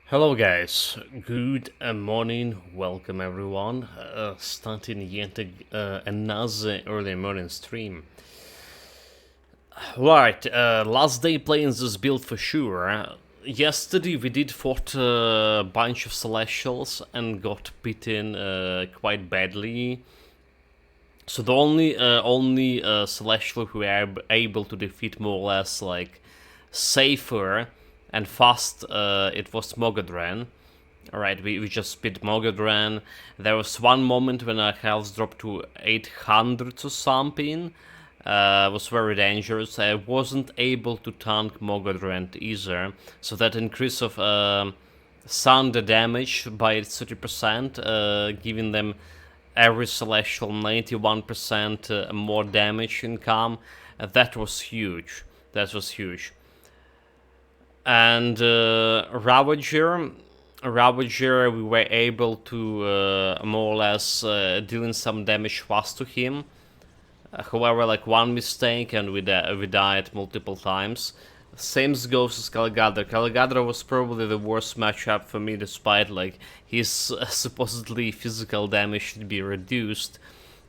Hello guys, good morning, welcome everyone, starting yet another early morning stream. Right, last day playing this build for sure. Yesterday we did fought a bunch of Celestials and got beaten quite badly. So the only Celestial who were able to defeat more or less like safer and fast, it was Mogadran. Alright, we just beat Mogadran. There was one moment when our health dropped to 800 or something. Was very dangerous. I wasn't able to tank Mogadran either, so that increase of thunder damage by 30%, giving them every Celestial 91% more damage income. That was huge. That was huge. And Ravager, we were able to more or less dealing some damage fast to him. However, like one mistake and we died multiple times. Same goes as Kalagadra. Kalagadra was probably the worst matchup for me, despite like his supposedly physical damage should be reduced,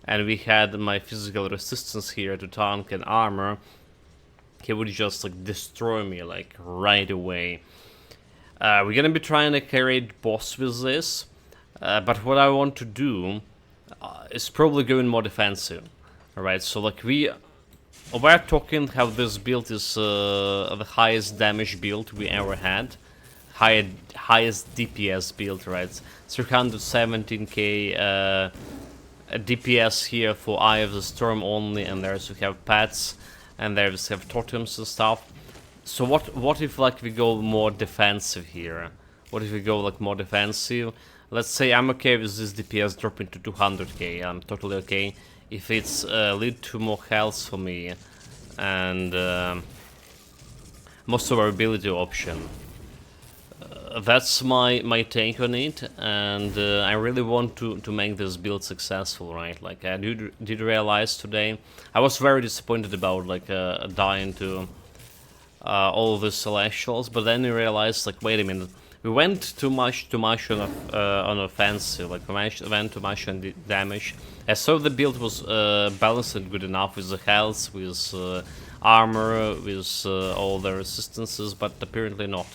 and we had my physical resistance here to tank and armor. He would just like destroy me like right away. We're gonna be trying to carry boss with this, but what I want to do is probably going more defensive. Alright, so like we're talking how this build is the highest damage build we ever had. Highest DPS build, right? 317k DPS here for Eye of the Storm only, and there's we have pets, and there's we have totems and stuff. So what if like we go more defensive here? What if we go like more defensive? Let's say I'm okay with this DPS dropping to 200k. I'm totally okay if it's lead to more health for me and more survivability option. That's my take on it, and I really want to make this build successful, right? Like I did realize today, I was very disappointed about like dying to all of the Celestials, but then we realized like, wait a minute, we went too much on offensive, like we went too much on damage. I saw the build was balanced good enough with the health, with armor, with all the resistances, but apparently not.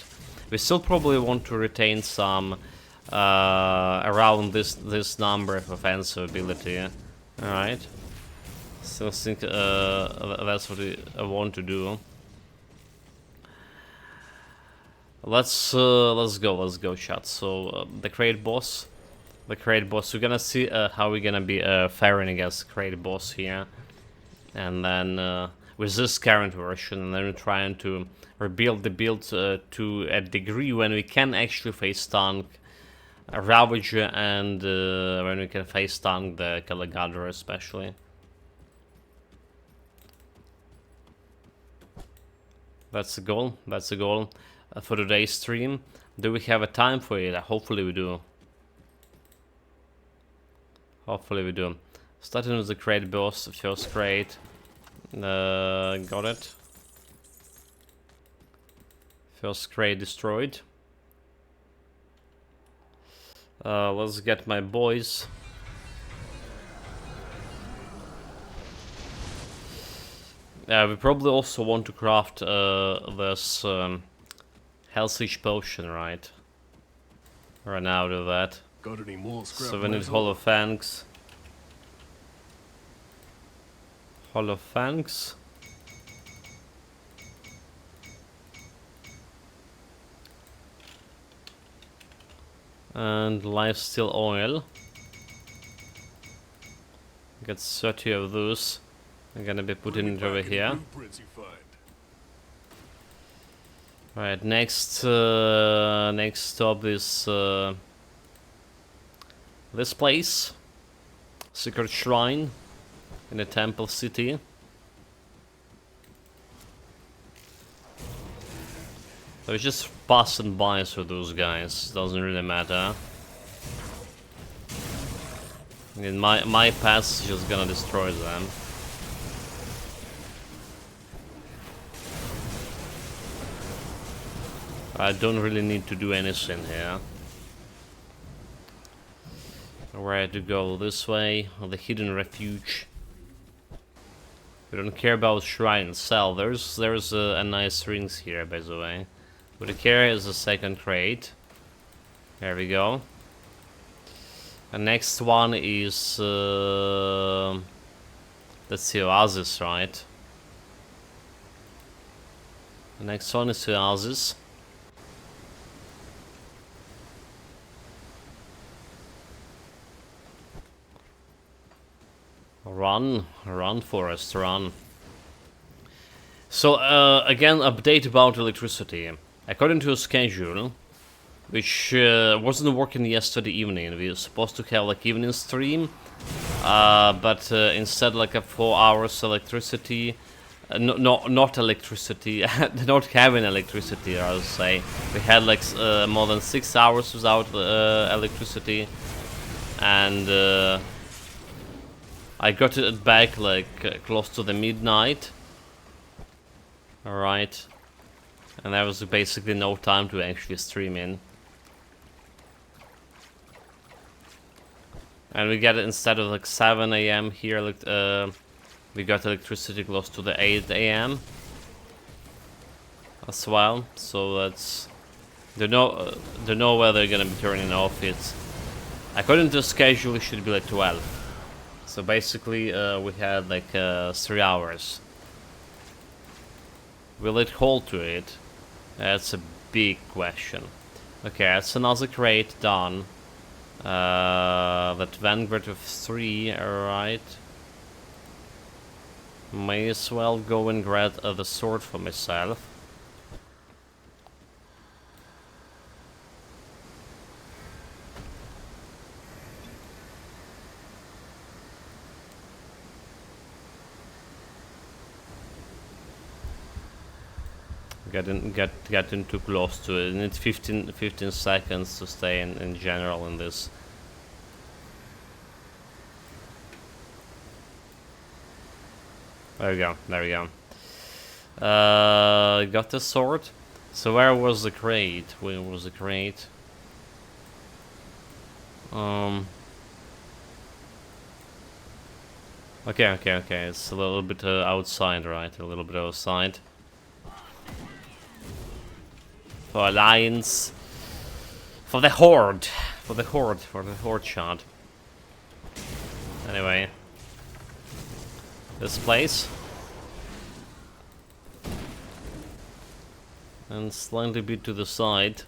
We still probably want to retain some around this number of offensive ability. All right, so I think that's what I want to do. Let's go, chat. So the crate boss. We're gonna see how we're gonna be faring against the crate boss here, and then with this current version, and then we're trying to rebuild the build to a degree when we can actually face tank Ravager, and when we can face tank the Kalagadra especially. That's the goal. That's the goal for today's stream. Do we have a time for it? Hopefully we do. Hopefully we do. Starting with the crate boss, first crate. Got it. First crate destroyed. Let's get my boys. We probably also want to craft this Health Leech potion, right? Run out of that. Got any more scrap? So we need Hollow Fangs. Hollow Fangs. And Lifesteal Oil. Get 30 of those. I'm gonna be putting it over here. Right, next stop is this place. Secret Shrine in the Temple City. So it's just passing by through those guys, doesn't really matter. I mean, my pass is just gonna destroy them. I don't really need to do anything here. Where to go? This way, the hidden refuge. We don't care about shrine itself. There's a nice rings here, by the way. What we care is the second crate. There we go. The next one is that's the Oasis, right? The next one is the Oasis. Run, Forest, run. So, again, update about electricity. According to a schedule, which wasn't working yesterday evening, we were supposed to have like evening stream, but instead like a 4 hours electricity, not electricity, not having electricity, I would say. We had like more than 6 hours without electricity, and I got it back like close to the midnight. Alright. And there was basically no time to actually stream in. And we get it instead of like 7 AM here, like, we got electricity close to the 8 AM as well. So that's... Don't know whether they're gonna be turning off. It's... According to the schedule, it should be like 12. So basically, we had like 3 hours. Will it hold to it? That's a big question. Okay, that's another crate done. That Vanguard of 3, alright. May as well go and grab the sword for myself. Getting too close to it. It needs 15 seconds to stay in general in this. There we go, there we go. Got the sword. So where was the crate? Where was the crate? Okay, it's a little bit outside, right? A little bit outside. For Alliance. For the Horde shot. Anyway. This place. And slightly bit to the side.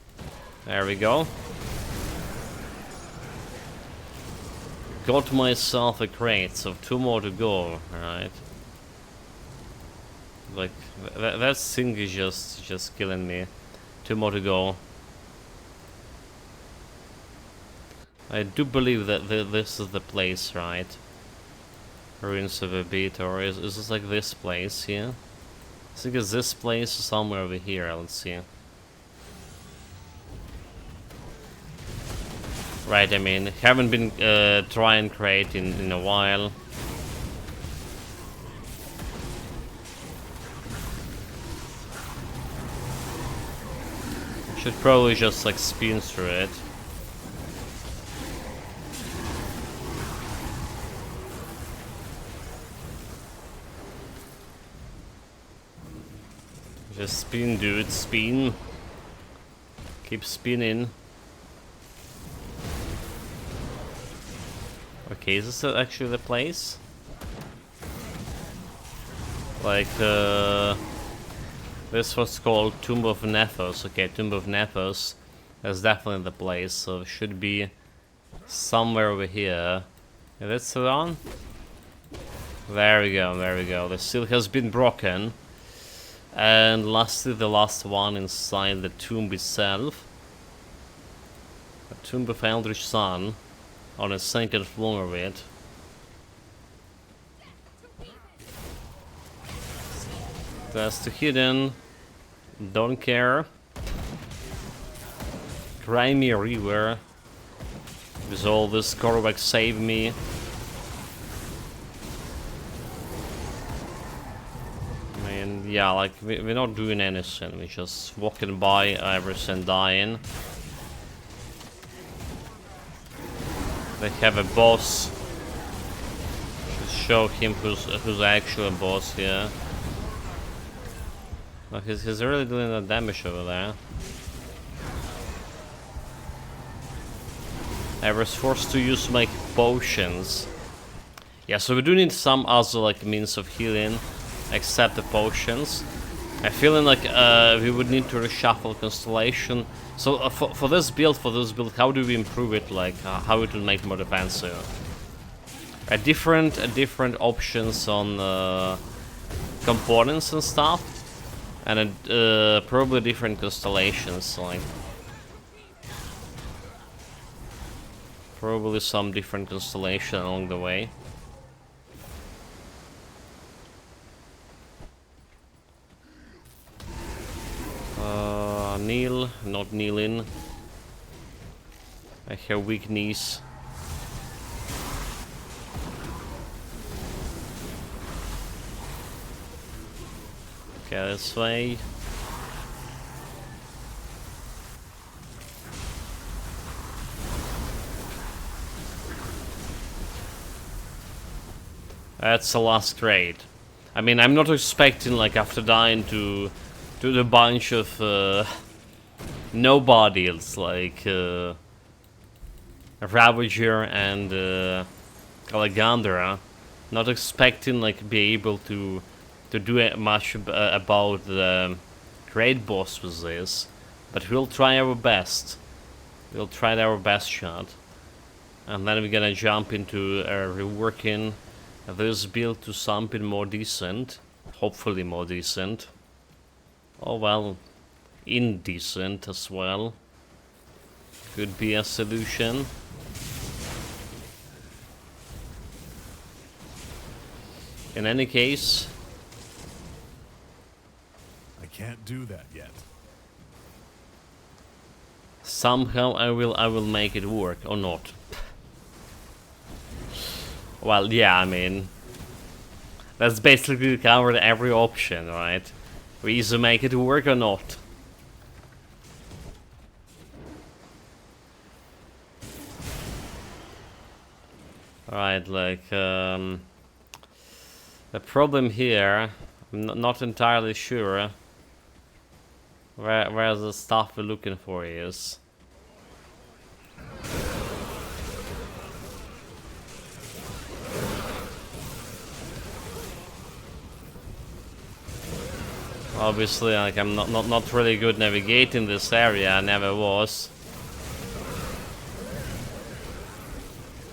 There we go. Got myself a crate, so 2 more to go, alright. Like, that thing is just killing me. 2 more to go. I do believe that this is the place, right? Ruins of a bit, or is this like this place here? I think it's this place somewhere over here, let's see. Right, I mean, haven't been trying crate in a while. Should probably just like spin through it. Just spin, dude, spin. Keep spinning. Okay, is this actually the place? Like, this was called Tomb of Nethos. Okay, Tomb of Nethos. That's definitely the place, so it should be somewhere over here. Yeah, that's the one? There we go, there we go. The seal has been broken. And lastly, the last one inside the tomb itself. A Tomb of Eldritch Sun. On the 2nd floor of it. That's the hidden. Don't care. Grimy River. With all this Korvac save me. Man, Yeah, like, we're not doing anything. We're just walking by everything dying. They have a boss. Should show him who's actually a boss here. Well, he's really doing the damage over there. I was forced to use my potions. Yeah, so we do need some other like means of healing, except the potions. I'm feeling like we would need to reshuffle Constellation. So for this build, how do we improve it? Like how it will make more defensive? Different options on components and stuff, and probably different constellations. Like probably some different constellation along the way. Kneel, not kneeling. I have weak knees. Okay, this way. That's the last raid. I mean, I'm not expecting, like, after dying to the bunch of nobodies like Ravager and Caligandra. Not expecting, like, be able to do much about the raid boss with this, but we'll try our best. We'll try our best shot, and then we're gonna jump into reworking this build to something more decent, hopefully more decent. Oh well, indecent as well could be a solution. In any case, I can't do that yet. somehow I will make it work, or not. Well, yeah, I mean, that's basically covered every option, right? We either make it work or not. Alright, like, the problem here, I'm not entirely sure where the stuff we're looking for is. Obviously, like, I'm not really good navigating this area. I never was.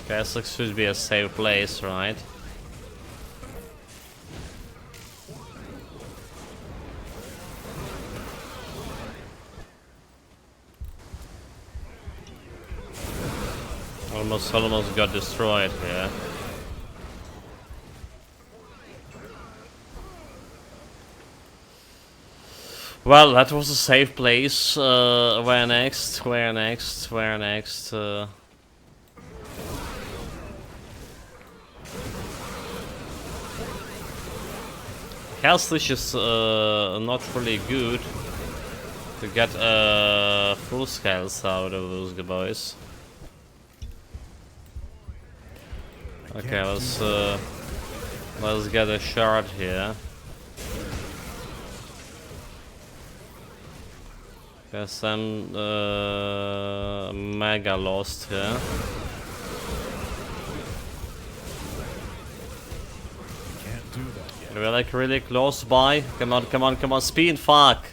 Guess it should be a safe place, right? Almost got destroyed here. Well, that was a safe place. Where next? Where next? Where next? Hellslish is not really good to get full scales out of those boys. Okay, let's get a shard here. Guess I'm mega lost here. Can't do that yet. We're like really close by. Come on, come on, come on, speed, fuck!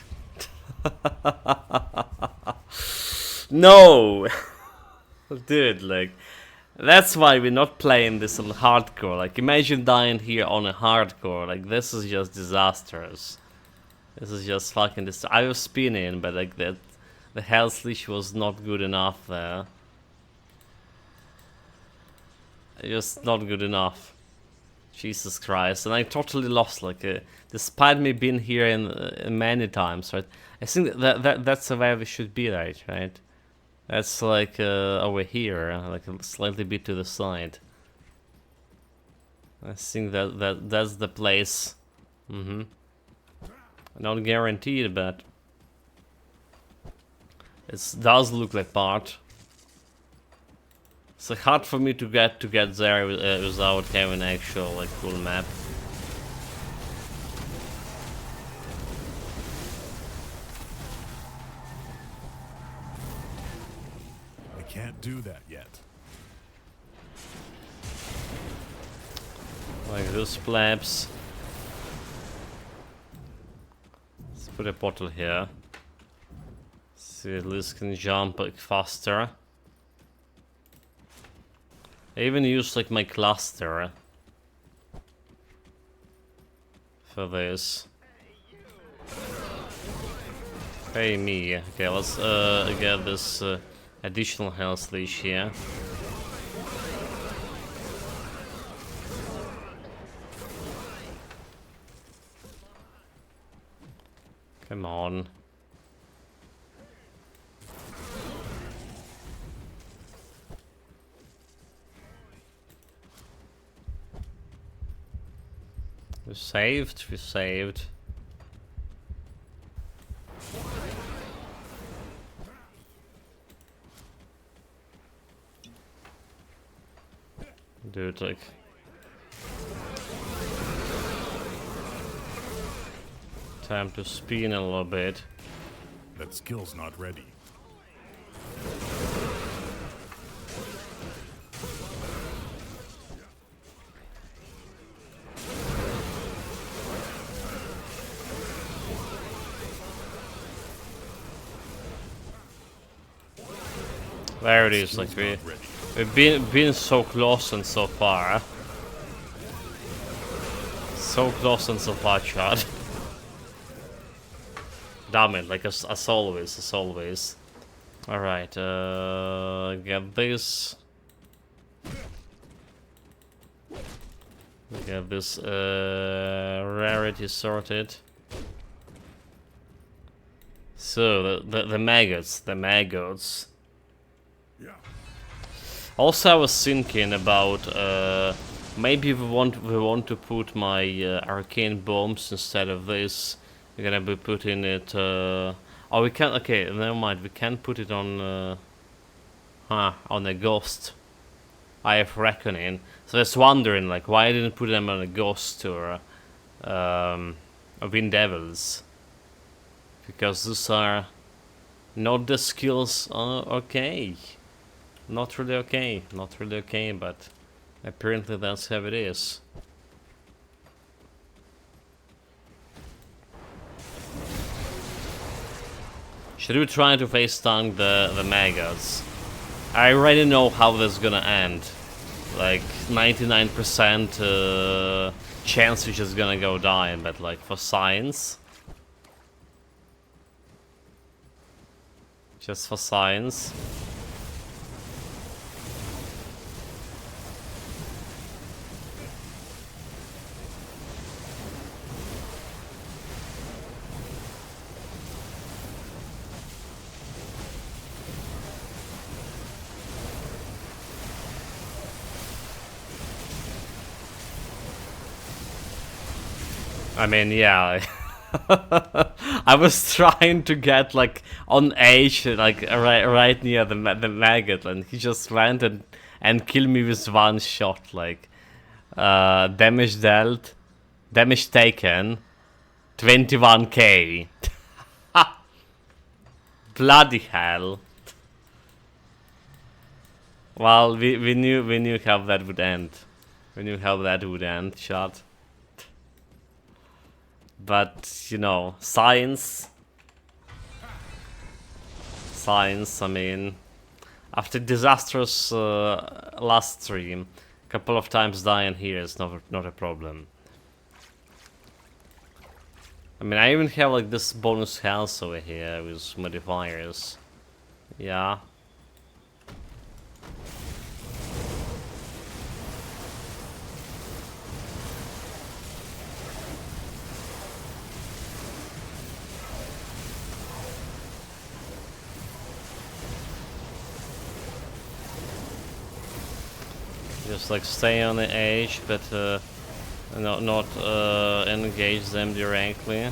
No! Dude, like, that's why we're not playing this on hardcore. Like, imagine dying here on a hardcore. Like, this is just disastrous. This is just fucking I was spinning, but like that, the Hellslish was not good enough there. Just not good enough. Jesus Christ, and I totally lost. Like, despite me being here in many times, right? I think that's where we should be, right? That's like over here, like a slightly bit to the side. I think that's the place. Not guaranteed, but it does look like part. It's like hard for me to get there without having an actual like full map. I can't do that yet. Like this plebs. Let's put a portal here. See at least can jump like faster. I even use like my cluster for this. Hey me. Okay, let's get this additional health leash here. Come on. We saved, we saved. Dude, like... time to spin a little bit. That skill's not ready. There it is, like we've been so close and so far. So close and so far, Chad. Damn it, like as always, as always. Alright, get this. Get this rarity sorted. So the maggots. Yeah. Also, I was thinking about maybe we want to put my arcane bombs instead of this. We're gonna be putting it. Oh, we can't. Okay, never mind. We can't put it on. On a ghost. I have reckoning. So I was wondering, like, why I didn't put them on a ghost or wind devils. Because these are not the skills. Okay. Not really okay. Not really okay, but apparently that's how it is. Should we try to face tank the maggots? I already know how this is gonna end. Like 99% chance we're just gonna go dying, but like for science. Just for science. I mean, yeah. I was trying to get like on edge, like right near the maggot, and he just went and killed me with one shot. Like damage dealt, damage taken, 21k. Bloody hell! Well, we knew how that would end. We knew how that would end. Shot. But, you know, science, I mean, after disastrous last stream, a couple of times dying here is not a problem. I mean, I even have like this bonus health over here with modifiers. Yeah. Just like stay on the edge, but not engage them directly.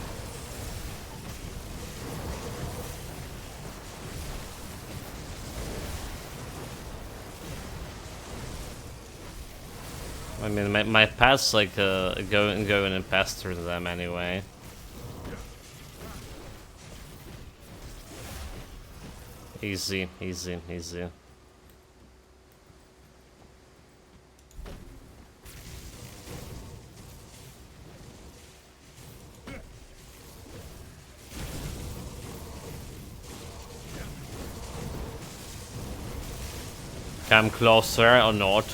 I mean, my path's like going and pass through them anyway. Easy, easy, easy. Come closer or not?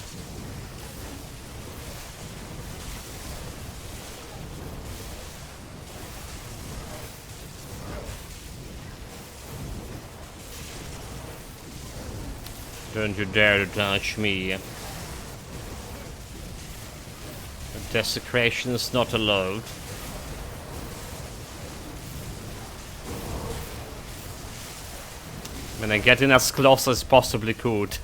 Don't you dare to touch me. Desecration is not allowed. I mean, I get in as close as possibly could.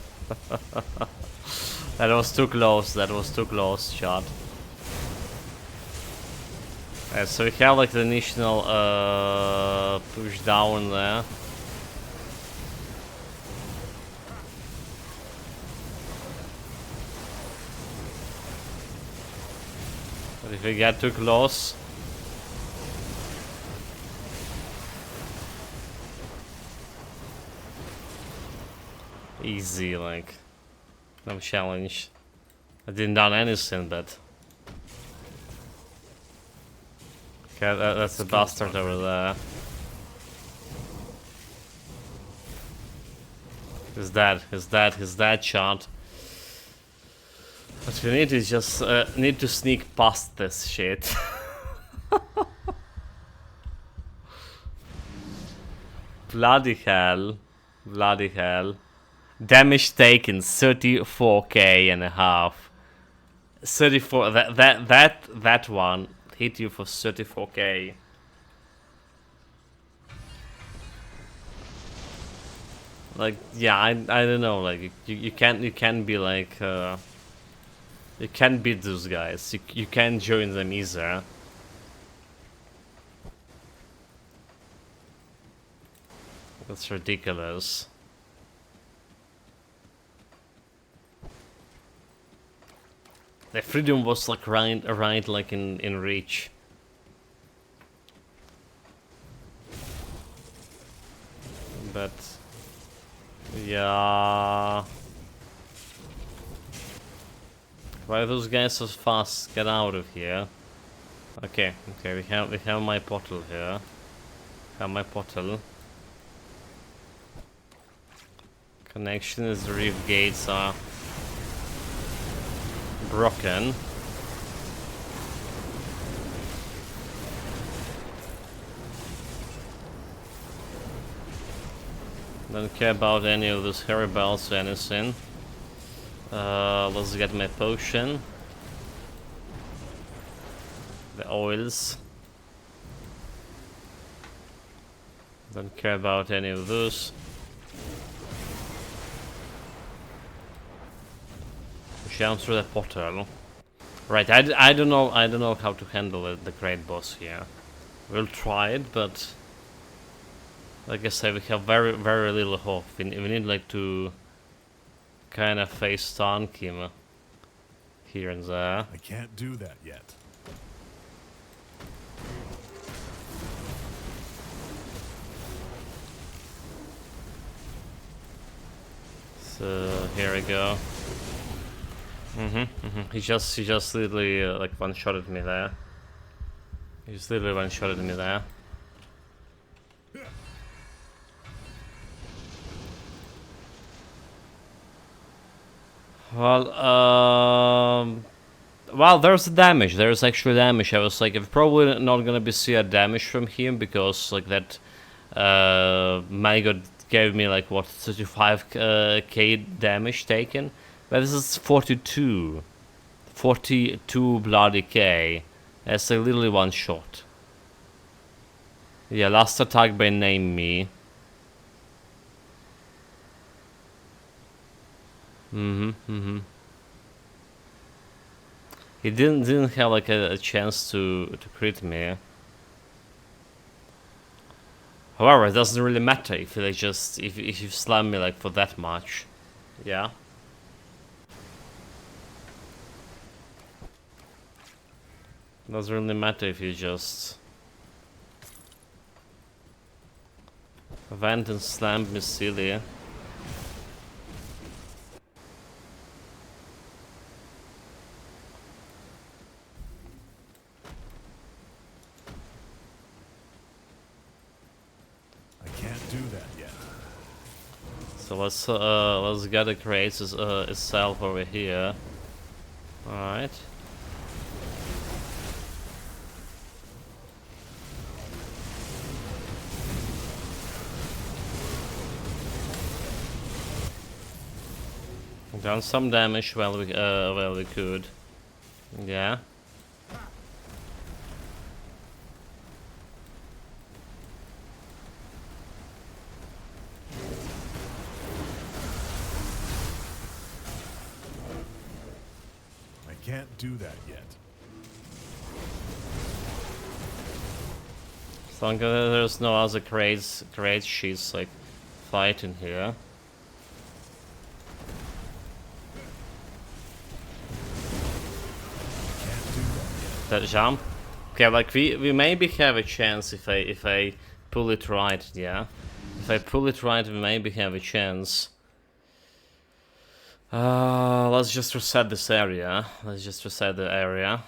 That was too close, that was too close, shot. So we have like the initial push down there. But if we get too close... Easy, like... No challenge. I didn't done anything, but... Okay, that's a bastard over there. He's dead, shot. What we need is just need to sneak past this shit. Bloody hell. Bloody hell. Damage taken 34k and a half. 34 that one hit you for 34k. Like, yeah, I don't know, like you can't be like you can't beat those guys. You can't join them either. That's ridiculous. The freedom was like right like in reach. But yeah, why are those guys so fast? Get out of here. Okay, we have my portal here. Have my portal. Connection is the reef gates are broken. Don't care about any of those hairy bells or anything. Let's get my potion. The oils. Don't care about any of those. Down through the portal. Right, I don't know how to handle the great boss here. We'll try it, but like I said, we have very little hope. We need like to kind of face tank him here and there. I can't do that yet. So here we go. He just literally like one-shotted me there. He just literally one-shotted me there. Well, there's damage. There's actual damage. I was like, I'm probably not gonna be see a damage from him because like that my god gave me like what 35k damage taken. But this is 42 bloody K. That's like literally one shot. Yeah, last attack by name me. He didn't have like a chance to crit me. However, it doesn't really matter if you like just if you slam me like for that much. Yeah. Doesn't really matter if you just vent and slam me silly. Can't do that yet. So let's get it creates itself over here. All right. Done some damage while we could. Yeah. I can't do that yet. As long as there's no other crates she's like fighting here. Can't do that yet. That jump. Okay, like we maybe have a chance if I pull it right, yeah. If I pull it right, we maybe have a chance. Let's just reset this area. Let's just reset the area.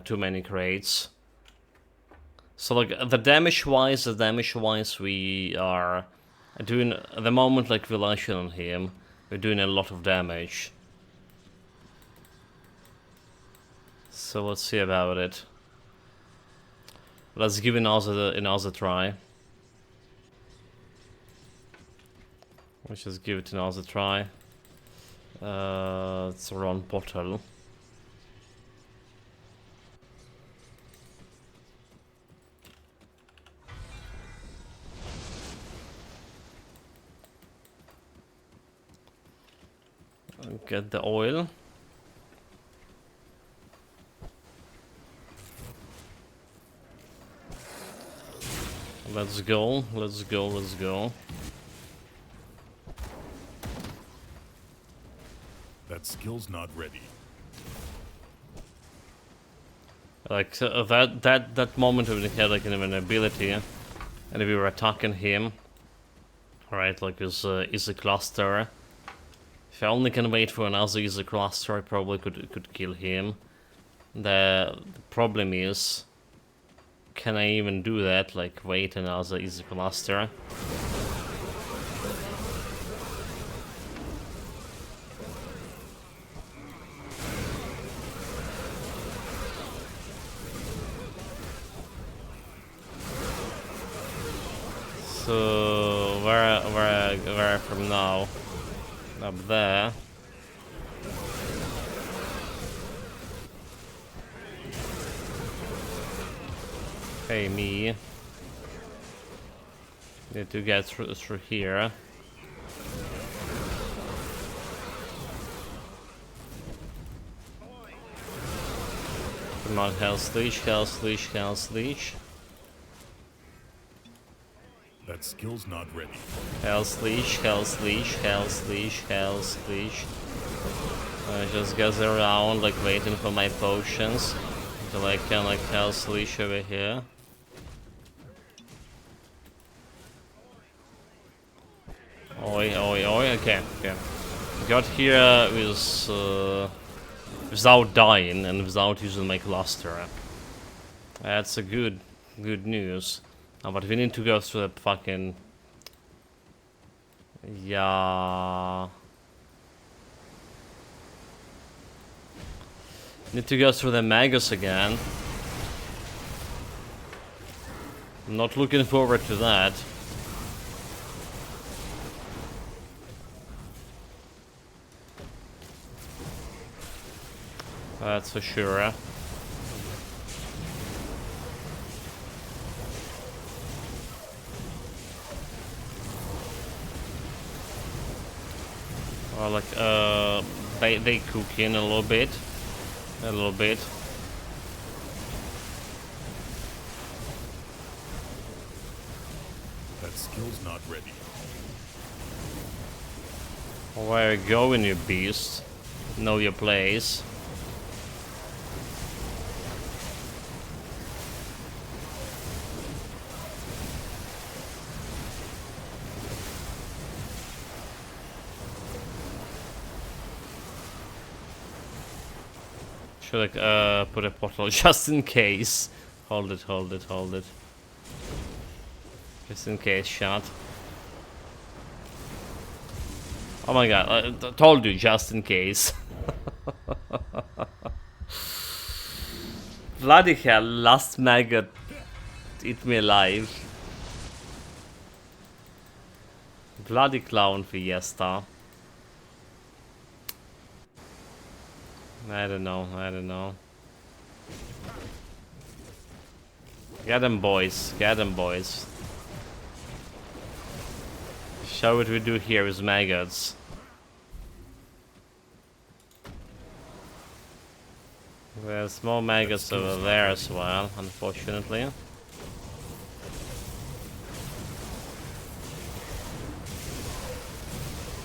Too many crates. So like the damage wise, we are doing at the moment like relation on him. We're doing a lot of damage. So let's see about it. Let's give another try. Let's just give it another try. It's around portal. Get the oil. Let's go, let's go, let's go. That skill's not ready. Like that moment when we had like an ability, and we were attacking him. Alright, like is a cluster. If I only can wait for another easy cluster, I probably could kill him. The problem is, can I even do that? Like wait another easy cluster? So where from now? Up there. Hey me. Need to get through here. Come on, Hell's Leech, Hell's Leech, Hell's Leech. That skill's not ready. Hell's Leech, Hell's Leech, Hell's Leech, Hell's Leech. I just gather around like waiting for my potions until I can like Hell's Leech over here. Oi, oi, oi, okay, okay. Got here with without dying and without using my cluster. That's a good news. But we need to go through the fucking... Yeah... Need to go through the Magus again. I'm not looking forward to that. That's for sure. Or like they cook in a little bit. A little bit. That skill's not ready. Where you going, you beast? Know your place. Should I put a portal just in case? Hold it, hold it, hold it. Just in case, shot. Oh my god, I told you, just in case. Bloody hell, last maggot eat me alive. Bloody clown fiesta. I don't know, I don't know. Get them, boys, get them, boys. Show what we do here with maggots. There's more maggots over there as well, unfortunately.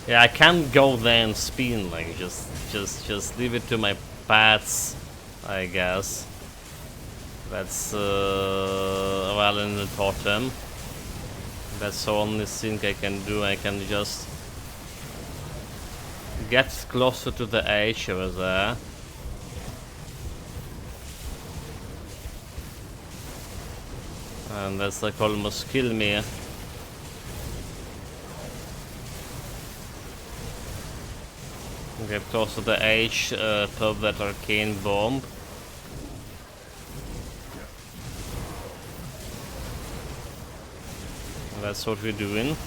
Yeah, I can't go there and spin, like, just leave it to my paths, I guess. That's, well, in the totem. That's the only thing I can do. I can just get closer to the edge over there. And that's like almost kill me. Get close to the edge, pop that arcane bomb. That's what we're doing.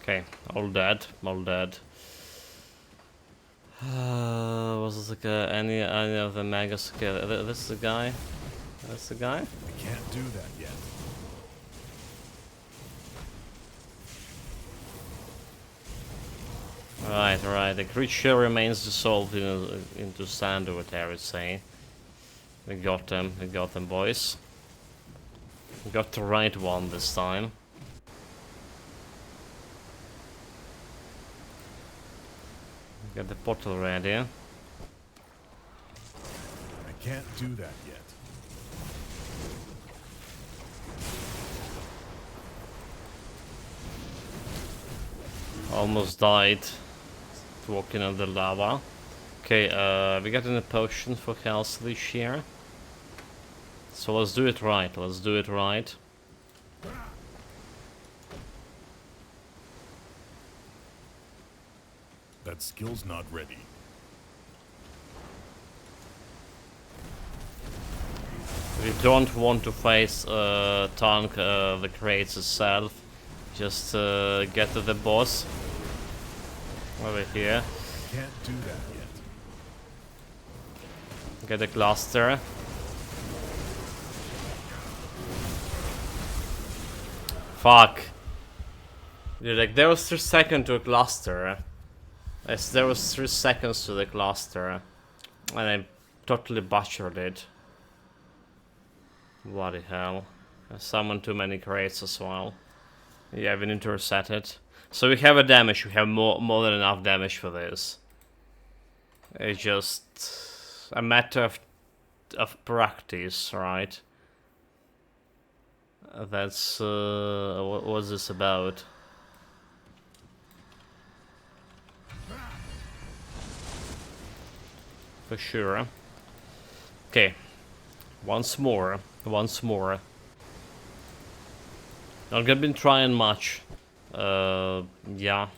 Okay, all dead, all dead. Was this like any of the magus? Okay, this is the guy. That's the guy. I can't do that yet. Right, right. The creature remains dissolved into sand over there, I would say. We got them, boys. We got the right one this time. Get the portal ready. I can't do that yet. Almost died. Walking on the lava. Okay, we got a potion for Hell's Leash here. So let's do it right, let's do it right. That skill's not ready. We don't want to face tank the crates itself. Just get to the boss. Over here. Can't do that yet. Get a cluster. Fuck. Dude, like there was 3 seconds to a cluster. Yes, there was 3 seconds to the cluster. And I totally butchered it. Bloody hell. I summoned too many crates as well. Yeah, we need to reset it. So we have a damage, we have more than enough damage for this. It's just a matter of practice, right? That's what was this about? For sure. Okay. Once more. Not gonna been trying much. Yeah.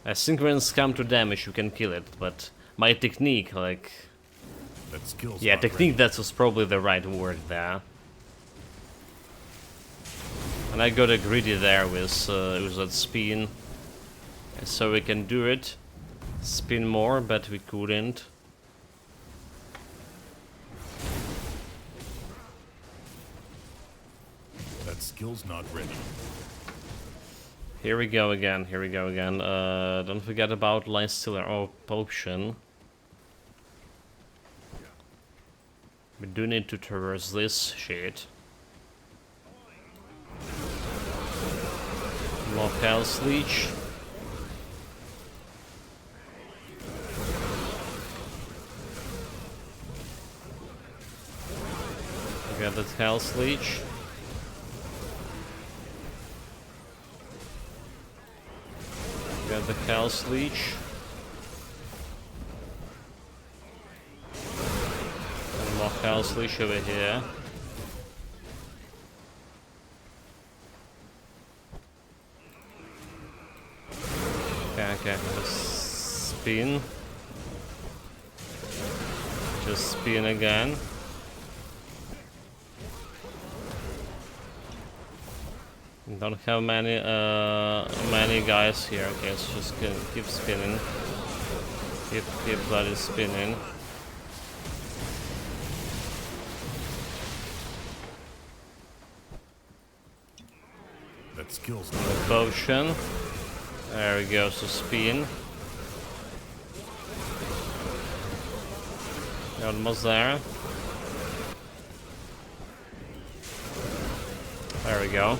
I think when it's come to damage you can kill it, but my technique, like... That skill's yeah, not technique, ready. that was probably the right word there. And I got a greedy there with that spin. So we can do it. Spin more, but we couldn't. That skill's not ready. Here we go again, don't forget about Line Stealer or Potion. We do need to traverse this shit. More Hell's Leech. We got that Hell's Leech. Got the Chaos Leech. And more Chaos Leech over here. Okay, just spin. Just spin again. Don't have many guys here. Okay, let's just keep spinning. Keep bloody spinning. That skill's The not potion. There we go, so spin. Almost there. There we go.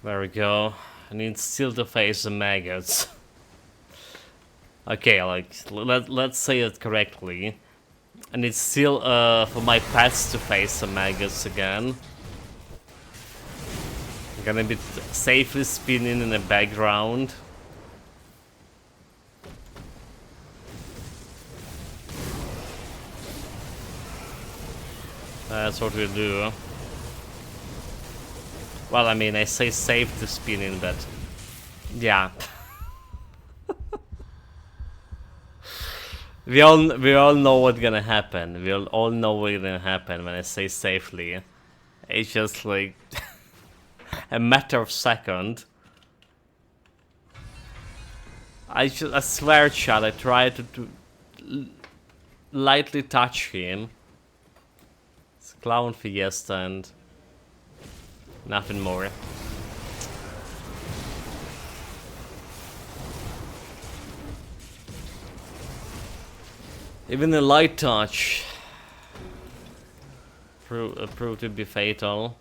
There we go. I need still to face the maggots. Okay, like let's say it correctly. I need still for my pets to face the maggots again. I'm gonna be safely spinning in the background. That's what we'll do. Well, I mean, I say safe to spinning, but yeah. we all know what's gonna happen. We all know what's gonna happen when I say safely. It's just like a matter of second. I swear, Chad, I tried to lightly touch him. It's Clown Fiesta and nothing more. Even a light touch proved to be fatal.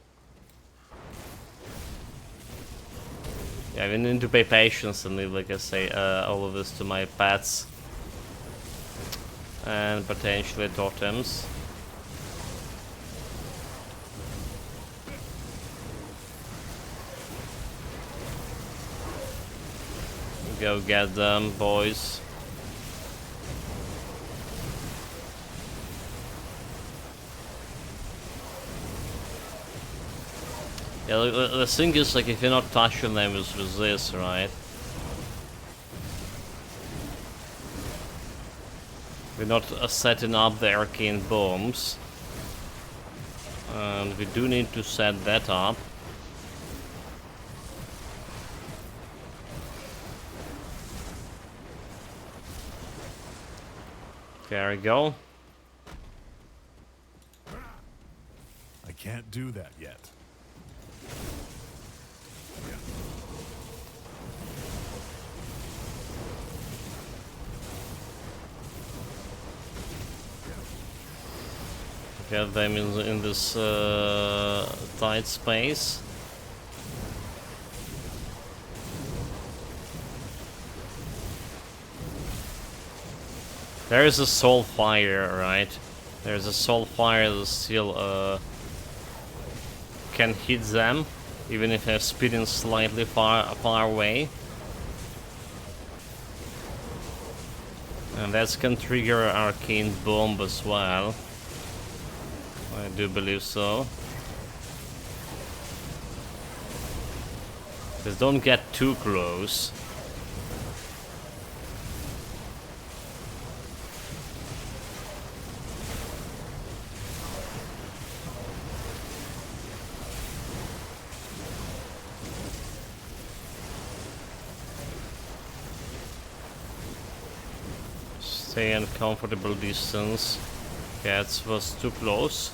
Yeah, we need to pay patience and leave, like I say, all of this to my pets. And potentially totems. Go get them, boys. Yeah, the thing is, like, if you're not touching them with this, right? We're not setting up the arcane bombs. And we do need to set that up. There we go. I can't do that yet. Get them in this tight space. There is a soul fire, right? There's a soul fire that still can hit them, even if they're spinning slightly far away. And that can trigger arcane bomb as well. I do believe so. Just don't get too close. Stay in comfortable distance. Cats was too close.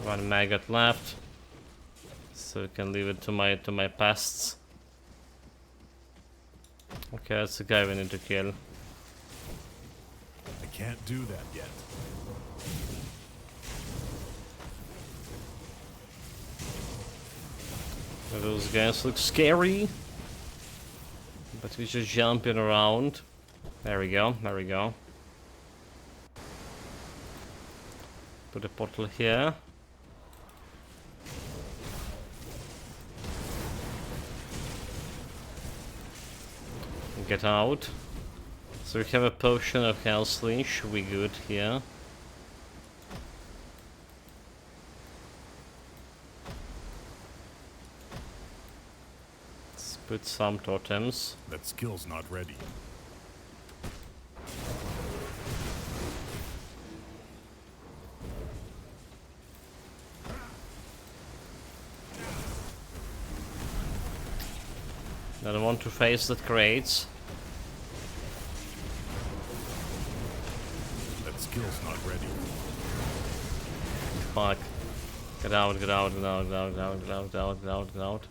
One maggot left, so we can leave it to my pests. Okay, that's the guy we need to kill. I can't do that yet. Those guys look scary, but we're just jumping around. There we go, there we go. Put a portal here. Get out. So we have a potion of Hell's Leash, we good here. Let's put some totems. That skill's not ready. I don't want to face that creates. That skill's not ready. Fuck. Get out, get out, get out, get out, get out, get out, get out, get out, get out.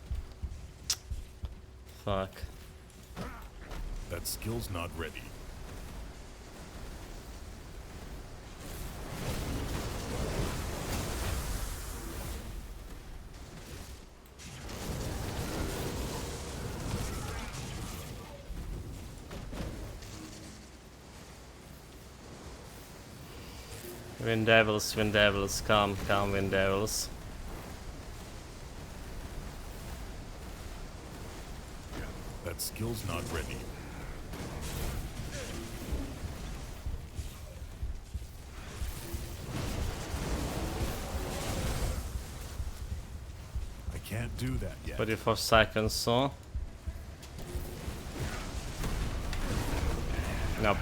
Fuck. That skill's not ready. Wind devils, come, wind devils. That skill's not ready. I can't do that yet. 24 seconds, so. Nope.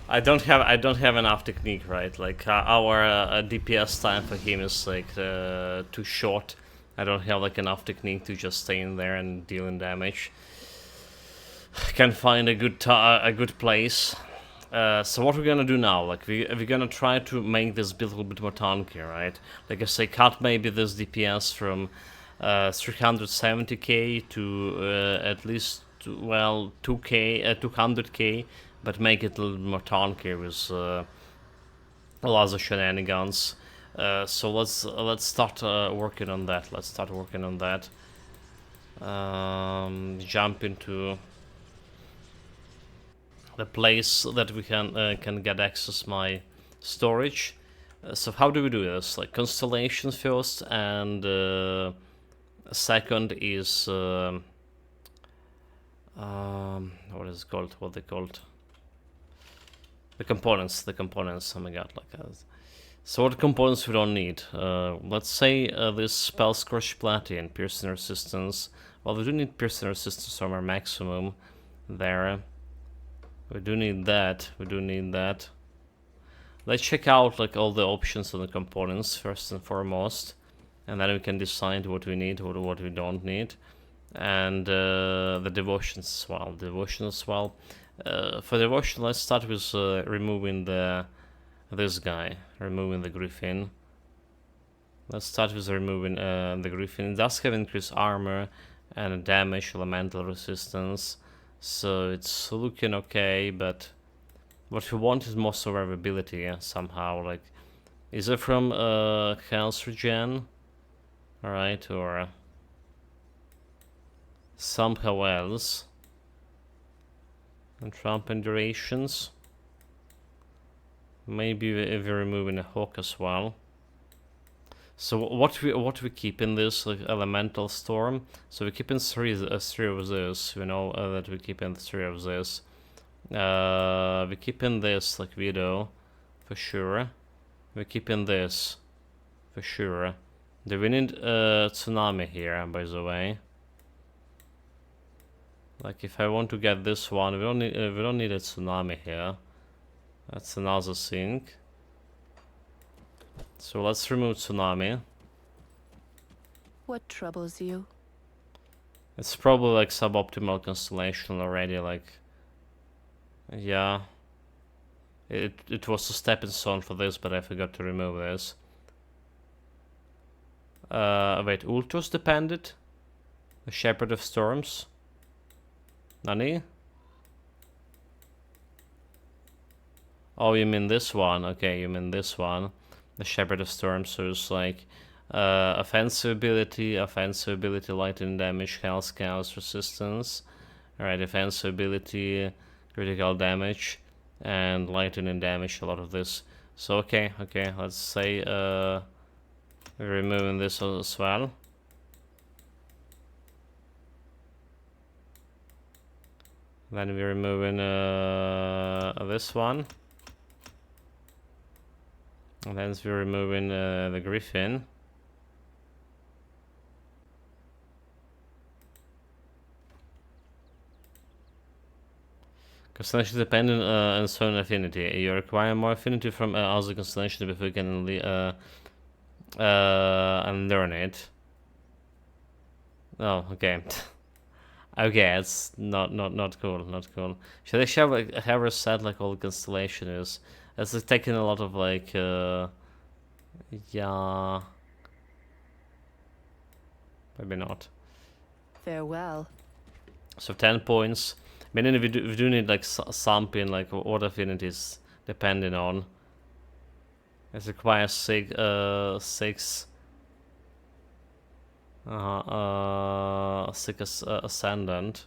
I don't have enough technique, right? Like our DPS time for him is like too short. I don't have like enough technique to just stay in there and deal in damage. Can't find a good place. So what we're gonna do now? Like we're gonna try to make this build a little bit more tanky, right? Like I say, cut maybe this DPS from 370k to at least 2k, 200k. But make it a little bit more tanky with lots of shenanigans. So let's start working on that. Let's start working on that. Jump into the place that we can get access my storage. So how do we do this? Like constellations first, and second is what is it called? What they called? The components, oh my god, like so what components we don't need? Let's say this Spell Scorch Platin, Piercing Resistance. Well, we do need Piercing Resistance from our maximum there. We do need that, Let's check out like all the options on the components first and foremost. And then we can decide what we need, what we don't need. And the devotions as well. For devotion, let's start with removing this guy, removing the Griffin. Let's start with removing the Griffin. It does have increased armor and damage, elemental resistance, so it's looking okay. But what we want is more survivability somehow. Like, is it from health regen? All right, or somehow else? And trumpet durations. Maybe we're removing a hawk as well. So what we keep in this like elemental storm? So we keep in three of this. We know that we keep in 3 of this. We keep in this like Widow for sure. We keep in this for sure. Do we need tsunami here, by the way? Like if I want to get this one, we don't need a tsunami here. That's another thing. So let's remove tsunami. What troubles you? It's probably like suboptimal constellation already. Like, yeah, it was a stepping stone for this, but I forgot to remove this. Wait, Ultros dependent? The Shepherd of Storms? Nani? Oh, you mean this one? Okay, you mean this one. The Shepherd of Storms, so it's like offensive ability, lightning damage, health chaos resistance. Alright, offensive ability, critical damage, and lightning damage, a lot of this. So okay, let's say we're removing this as well. Then we're removing this one. And then we're removing the griffin. Constellation dependent on certain affinity. You require more affinity from other constellation before you can and learn it. Oh, okay. Okay, it's not cool, not cool. Should I have her set like all constellation is? It's like taking a lot of like yeah, maybe not. Farewell. So 10 points. Meaning we do need like something like what affinities depending on. It requires six ascendant.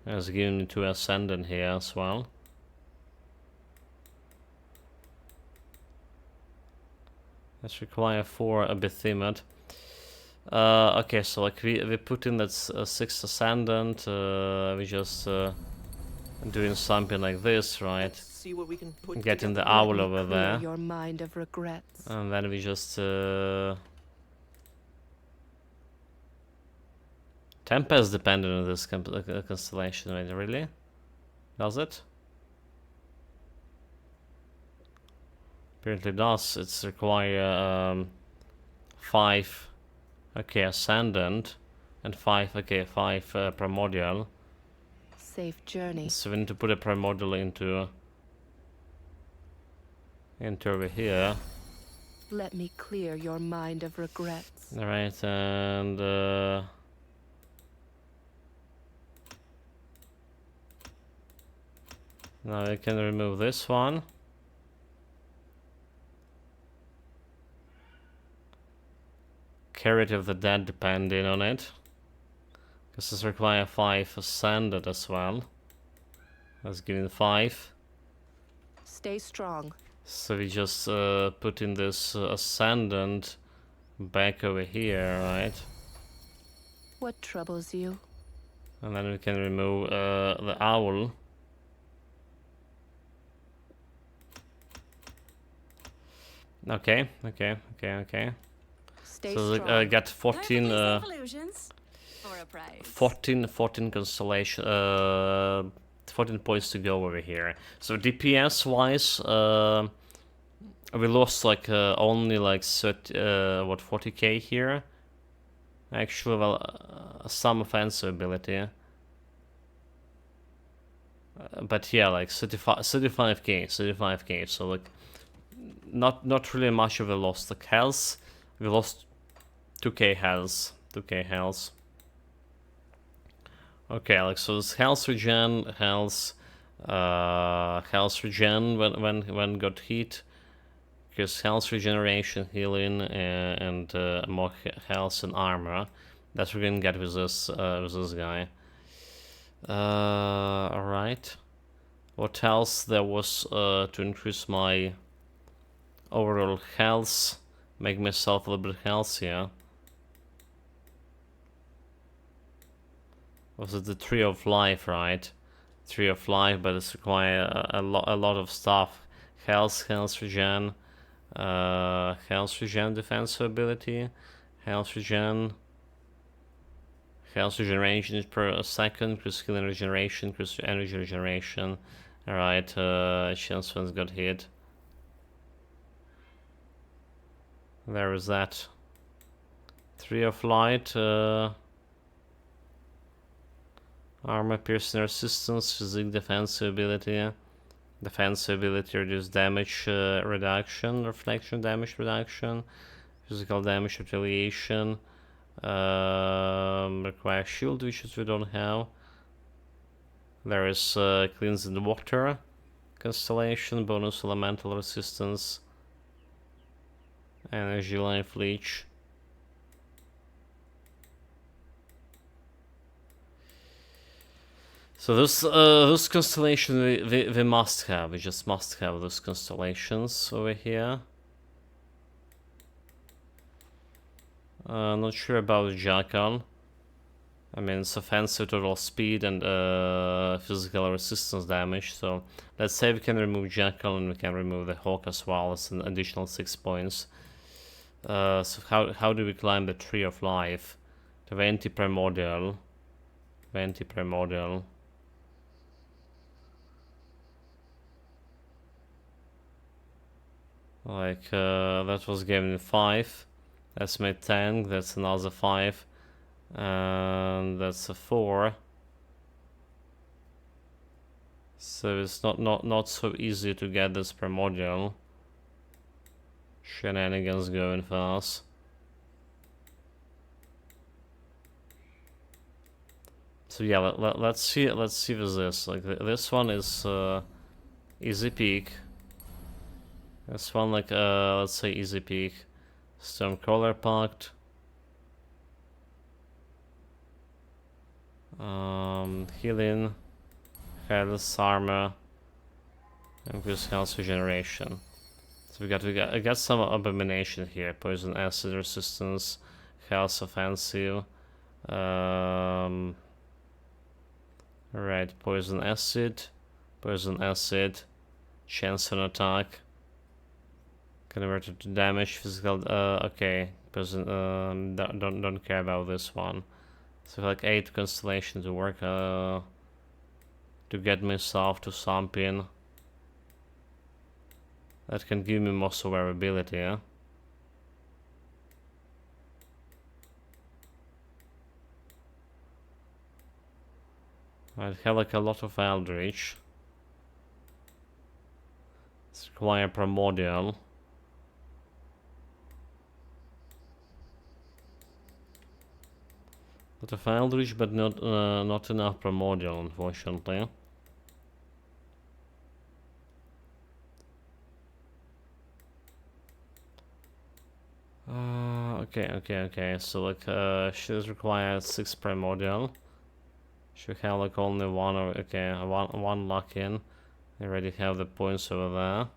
There's given 2 ascendant here as well. Let's require 4 abithemat. Okay, so like we put in that 6 ascendant. We just doing something like this, right? Let's see what we can put Getting the together. owl Let me over clear there. Your mind of regrets. And then we just Tempest dependent on this constellation, right? Really? Does it? Apparently does. It's require 5 ascendant and 5 primordial. Safe journey. So we need to put a primordial into over here. Let me clear your mind of regrets. Alright, and now we can remove this one. Carrot of the Dead depending on it. Because this require 5 ascendant as well. That's giving 5. Stay strong. So we just put in this ascendant back over here, right? What troubles you? And then we can remove the owl. Okay. Stay So strong. got 14 14 constellation 14 points to go over here. So DPS wise we lost like only like 40k here. Actually, well, some offensive ability. But yeah, like 35k, so like not really much of a loss. Like health, we lost 2k health. Okay, like so this health regen, health regen when got hit, because health regeneration, healing, and more health and armor. That's what we're gonna get with this guy. Alright. What else there was to increase my overall health, make myself a little bit healthier? Was it the Tree of Life, right? Tree of Life, but it's require a lot of stuff. Health regen, defensive ability, health regeneration per second, increase healing regeneration, increase energy regeneration. Alright, chance one's got hit. There is that. Tree of Light, armor piercing resistance, physique defensive ability. Defensive ability reduce damage reduction, reflection damage reduction, physical damage retaliation. Require shield, which we don't have. There is cleanse in the water constellation, bonus elemental resistance, energy life leech. So this constellation we must have. We just must have those constellations over here. Not sure about Archon. I mean, it's offensive total speed and physical resistance damage. So let's say we can remove Archon and we can remove the Hawk as well. It's an additional 6 points. So how do we climb the tree of life? 20 primordial. 20 primordial. Like that was given 5. That's made 10. That's another 5. And that's a 4. So it's not so easy to get this primordial. Shenanigans going for us. So yeah, let's see with this. Like this one is easy peak. This one like let's say easy peak. Stormcrawler Pact. Healing, health, armor, increased health regeneration. So I got some abomination here. Poison acid resistance, health offensive. Right, poison acid, chance on attack, converted to damage, physical. Okay, poison. Don't care about this one. So like 8 constellation to work to get myself to something that can give me more survivability, yeah? I have like a lot of Eldritch. It's require primordial. Lot of Eldritch, but not enough primordial, unfortunately. Okay. So like she's required 6 primordial. Should have like only one or one lock in. I already have the points over there.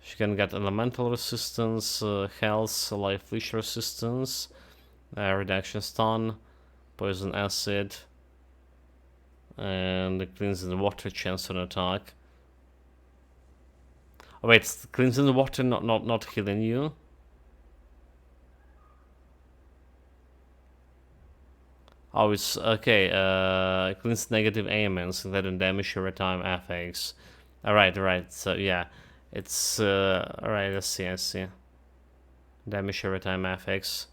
She can get elemental resistance, health, life leech resistance, reduction stun, poison acid, and the cleansing water chance on attack. Oh wait, cleansing water not healing you. Oh, it's okay. Cleans negative ailments that don't damage your time affects. Alright. So yeah, it's alright. I see. Damage every time affects.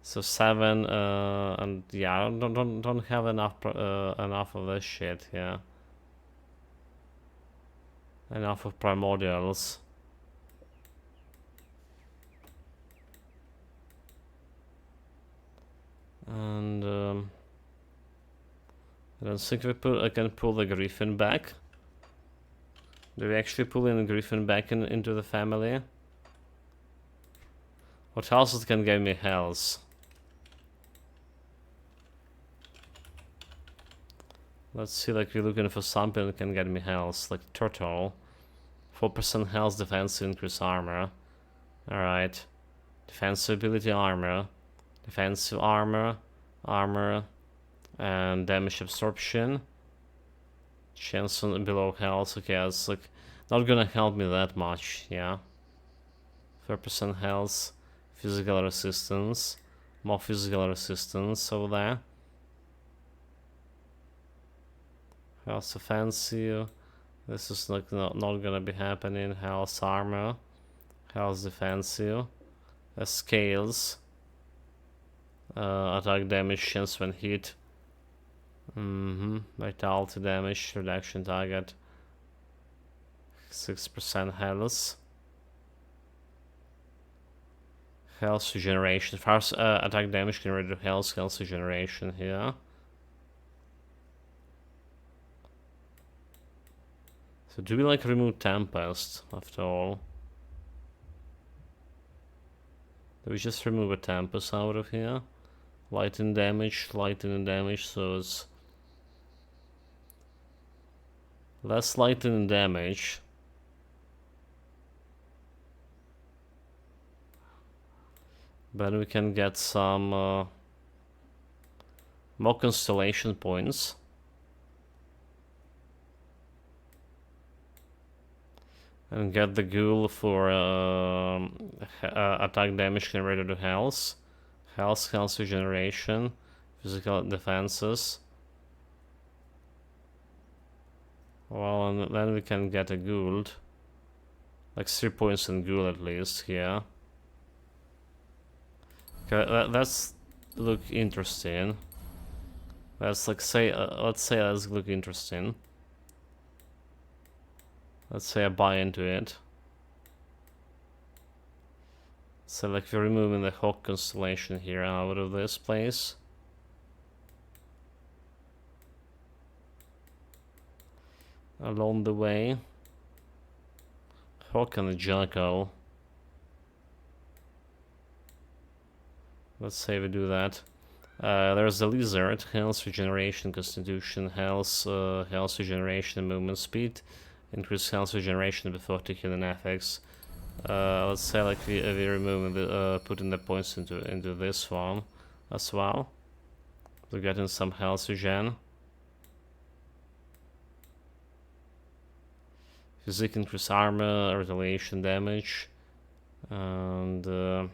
So 7, and yeah, don't have enough of this shit. Yeah, enough of primordials. And I don't think I can pull the Griffin back. Do we actually pull in the Griffin back into the family? What else it can give me health? Let's see, like we're looking for something that can get me health, like turtle. 4% health, defense, increase armor. Alright. Defensive ability armor. Defensive armor, and damage absorption. Chance on below health. Okay, it's like not gonna help me that much. Yeah. 4% health, physical resistance, more physical resistance over there. Health offensive. This is like not gonna be happening. Health armor, health defensive, scales. Attack damage chance when hit. Vitality damage reduction target. 6% health. Health regeneration. First attack damage can reduce health regeneration here. So do we like remove Tempest after all? Do we just remove a Tempest out of here? lightning damage, so it's less lightning damage. But we can get some more constellation points. And get the ghoul for attack damage generated to health. Health regeneration. Physical defenses. Well, and then we can get a ghoul. Like 3 points in ghoul at least here. Okay, that's look interesting. Let's like say, let's say that's look interesting. Let's say I buy into it. So like we're removing the Hawk constellation here out of this place. Along the way. Hawk and the Jackal. Let's say we do that. There's the Lizard, health regeneration, constitution, health regeneration, movement speed, increase health regeneration before taking an FX. Let's say like we remove the putting the points into this form as well. So getting some health regen. Physique increase armor, retaliation damage, and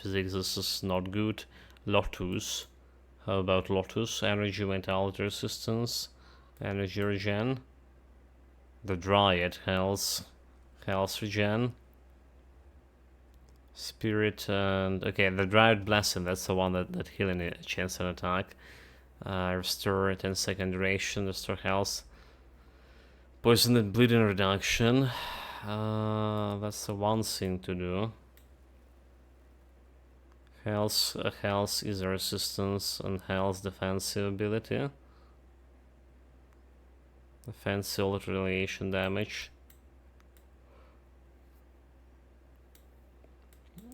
physics this is not good. Lotus. How about Lotus? Energy mentality resistance, energy regen. The Dryad health regen. Spirit and okay, the Dryad blessing. That's the one that healing a chance and attack. Restore 10-second duration. Restore health. Poison and bleeding reduction. That's the one thing to do. Health is a resistance and health defensive ability. Defensive retaliation damage.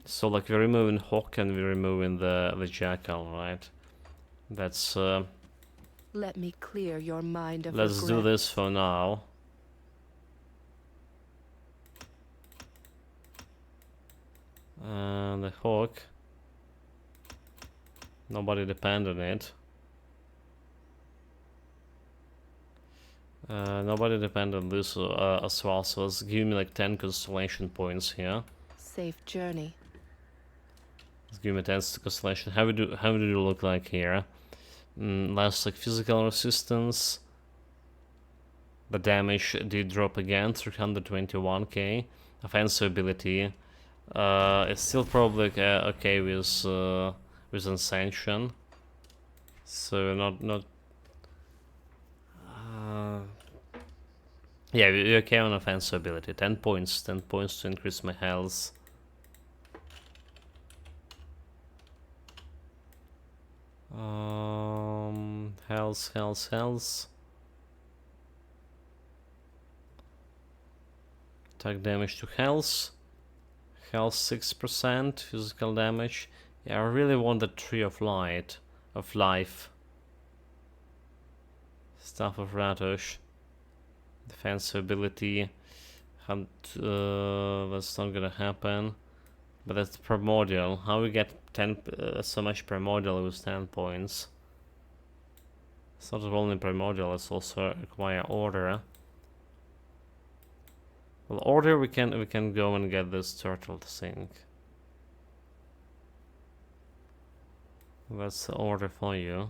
So like we're removing Hawk and we're removing the Jackal, right? That's Let me clear your mind of let's do regret. this for now. And the Hawk. Nobody depend on it. Nobody depend on this as well, so let's give me like 10 constellation points here. Safe journey. Let's give me 10 constellation. How do you look like here? Less like physical resistance. The damage did drop again, 321k. Offensive ability. It's still probably okay with Ascension. So not yeah, we're okay on offensive ability. 10 points to increase my health. Health. Attack damage to health. Health 6%, physical damage. Yeah, I really want the Tree of Life. Staff of Ratosh. Defensive ability. That's not gonna happen. But that's primordial. How we get 10 so much primordial with 10 points? It's not only primordial, it's also require order. Well, order we can go and get this turtle thing. That's the order for you.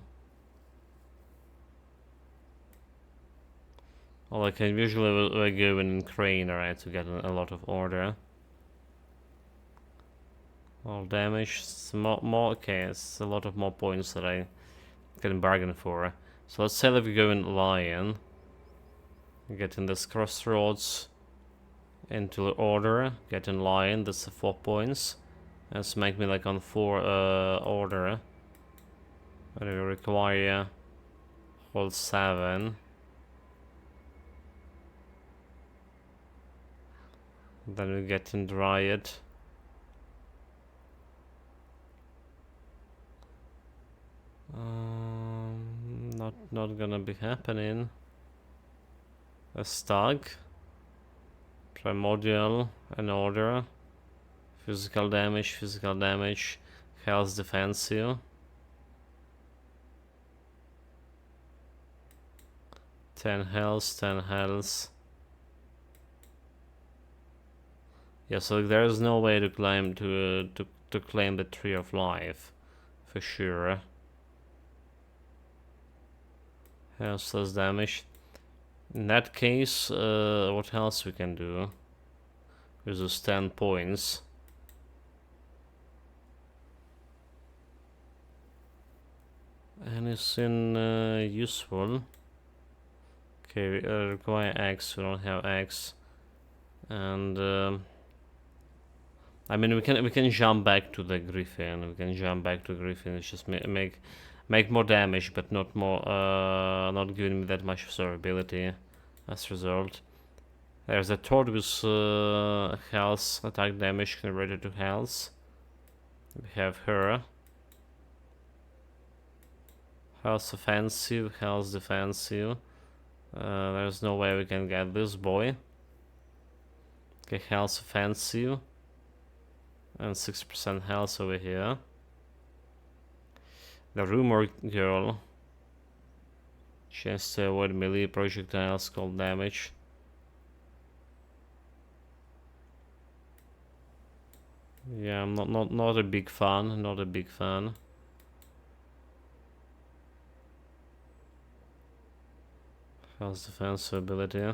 Well, I can usually go in crane, right, to get a lot of order. All damage, it's more okay, it's a lot of more points that I can bargain for. So let's say that we go in lion. Get in this crossroads into order, get in lion, that's 4 points. Let's make me like on 4 order. But we require hold 7. Then we get in Dryad. Not gonna be happening. A stag, primordial, an order, physical damage, health defensive. 10 health, 10 health. Yeah, so there's no way to claim to claim the Tree of Life, for sure. Health less damage. In that case, what else we can do? With those 10 points. Anything useful? Okay, we require X. We don't have X, and I mean we can jump back to the Griffin. We can jump back to Griffin. It's just make more damage, but not more. Not giving me that much survivability as a result. There's a Toad with health attack damage converted to health. We have her. Health offensive, health defensive. There's no way we can get this boy. Okay, health offensive. And 6% health over here. The rumor girl. Chance to avoid melee projectiles, cold damage. Yeah, I'm not a big fan. Not a big fan. Health defense ability.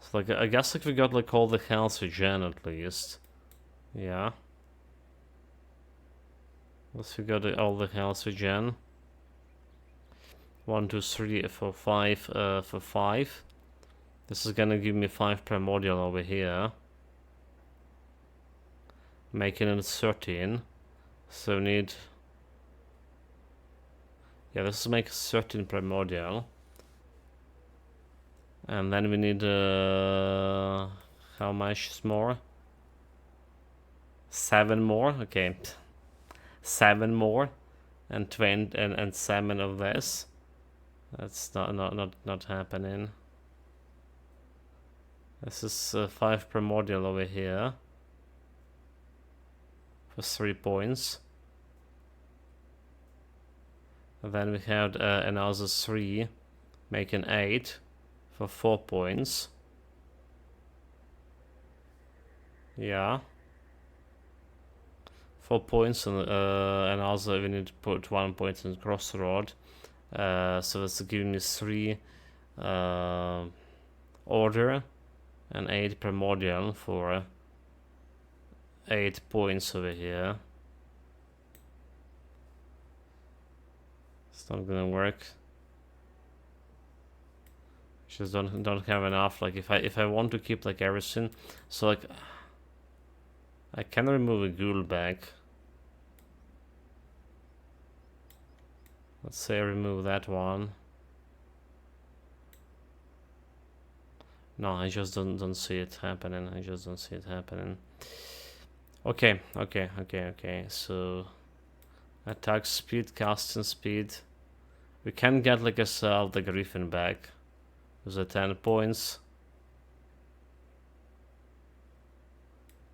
So like I guess like we got like all the health regen at least. Yeah. Let's we got all the health regen. 1, 2, 3, 4, 5 for 5. This is gonna give me 5 primordial over here. Making it 13. So we need. Yeah, this is make 13 primordial. And then we need how much more? 7 more. Okay, 7 more, and 20 and 7 of this. That's not happening. This is 5 primordial over here for 3 points. And then we have another 3, making 8 for 4 points. Yeah. 4 points, and also we need to put 1 point in crossroad. So that's giving me 3 order and 8 primordial for 8 points over here. It's not gonna work. Just don't have enough. Like if I want to keep like everything, so like I can remove a ghoul back. Let's say I remove that one. No, I just don't see it happening. I just don't see it happening. Okay. So attack speed, casting speed. We can get like the Griffin back with the 10 points.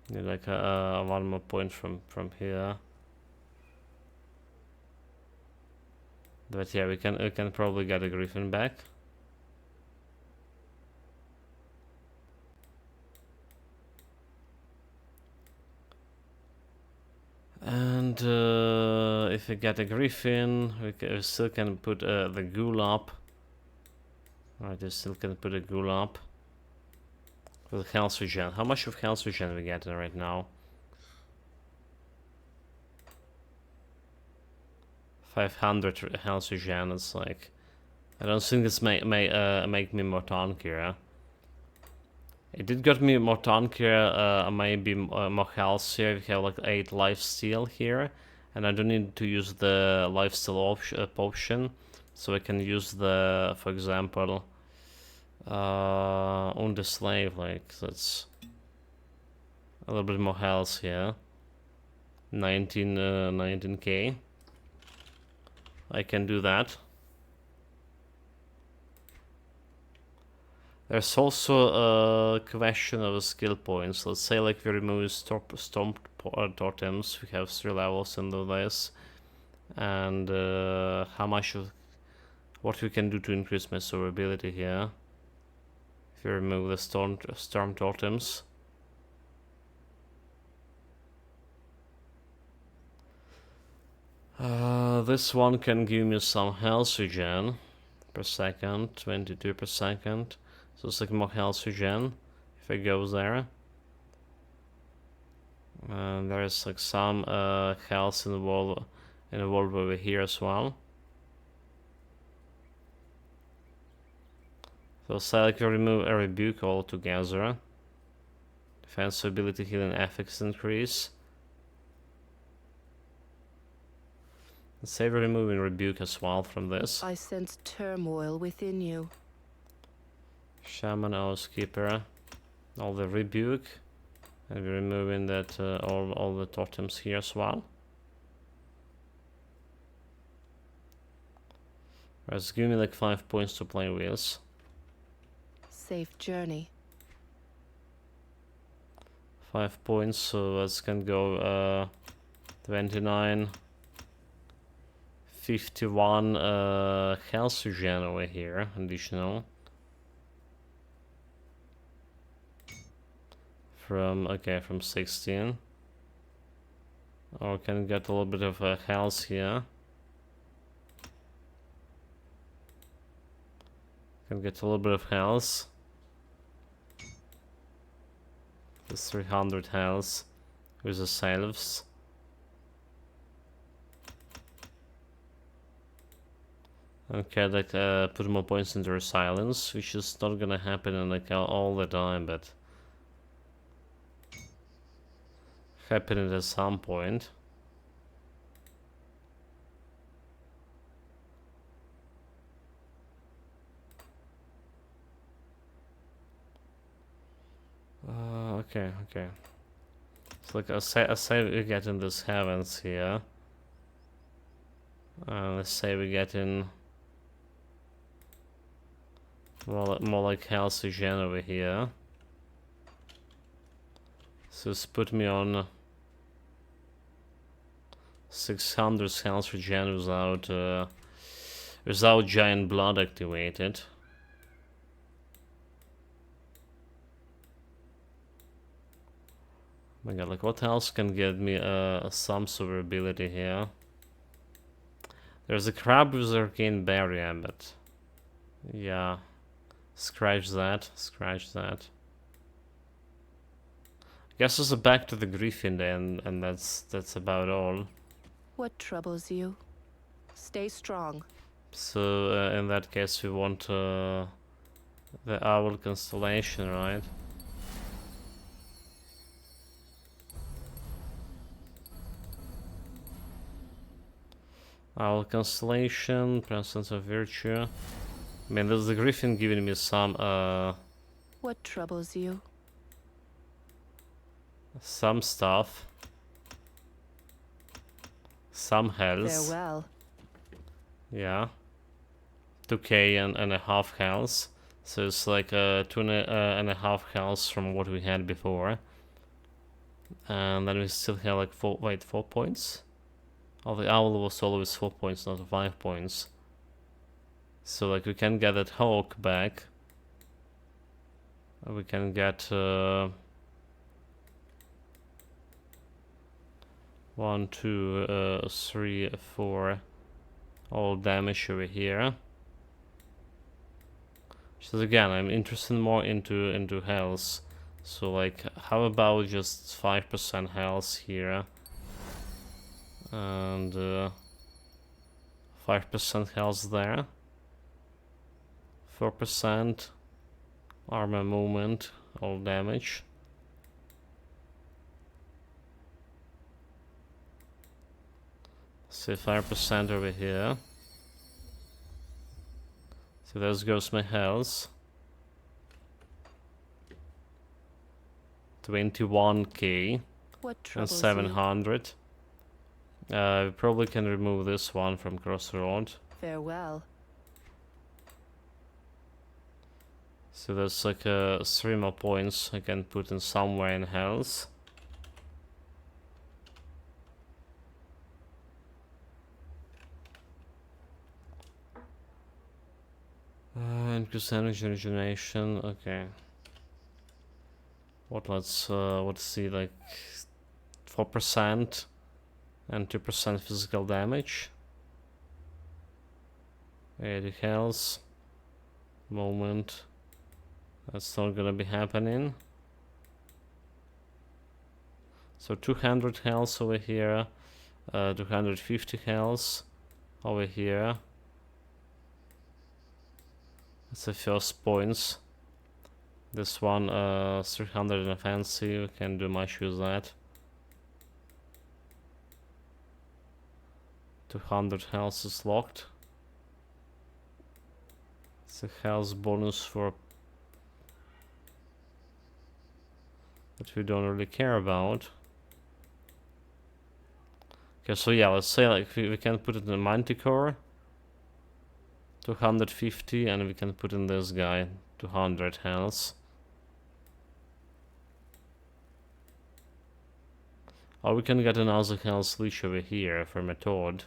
Need like 1 more point from here. But yeah, we can probably get a Griffin back. And if we get a Griffin, we still can put the ghoul up. Alright, we still can put a ghoul up. With health regen. How much of health regen we getting right now? 500 health regen. It's like, I don't think this make me more tankier. It did get me more tankier, maybe more health here. We have like 8 life steal here, and I don't need to use the life steal potion, so I can use the, for example, on the slave. Like that's a little bit more health here. 19k. I can do that. There's also a question of skill points. Let's say like we remove stomped totems. We have 3 levels into this. And how much of what we can do to increase my survivability here. If you remove the storm totems. This one can give me some health regen per second, 22 per second. So it's like more health regen if I go there. And there is like some health in the wall over here as well. So say like we remove a rebuke altogether. Defense ability, healing effects increase. Let's say we're removing rebuke as well from this. I sense turmoil within you. Shaman, Housekeeper, all the rebuke, and we're removing that all the totems here as well. Let's give me like 5 points to play with. Safe journey. 5 points, so let's can go 29, 51 health regen over here, additional. From 16. Or can get a little bit of health here. Can get a little bit of health. This 300 health with the selves. Okay, like put more points into resilience, which is not gonna happen in like all the time, but happening at some point. Okay. So like I say we get in this heavens here. Let's say we get in more like health regen over here. So it's put me on 600 health regen without giant blood activated. Oh my god, like what else can get me some survivability here? There's a crab with arcane barrier, but yeah, scratch that. Guess it's back to the griffin then, and that's about all. What troubles you? Stay strong. So in that case we want the owl constellation, right? Owl constellation, presence of virtue. I mean, there's the griffin giving me some What troubles you? some stuff, some health. Farewell. Yeah, 2k and a half health. So it's like 2.5 health from what we had before. And then we still have like 4 points. Oh, the owl was always 4 points, not 5 points. So like we can get that hawk back. We can get 1, 2, 3, 4 all damage over here. So again, I'm interested more into health. So like, how about just 5% health here? And 5% health there. 4% armor movement, all damage. Say 5% over here. So there goes my health. 21k What and troubles you? 700. We probably can remove this one from Crossroad. Farewell. So there's like 3 more points I can put in somewhere in health. Increase energy regeneration. Okay. Let's see, like 4% and 2% physical damage. 80 health. Moment. That's not gonna be happening. So 200 health over here. 250 health over here. That's the first points. This one, 300 in offensive, can't do much with that. 200 health is locked. It's a health bonus for that we don't really care about. Okay, so yeah, let's say like we can put it in Manticore. 250, and we can put in this guy 200 health. Or we can get another health leech over here from a Toad.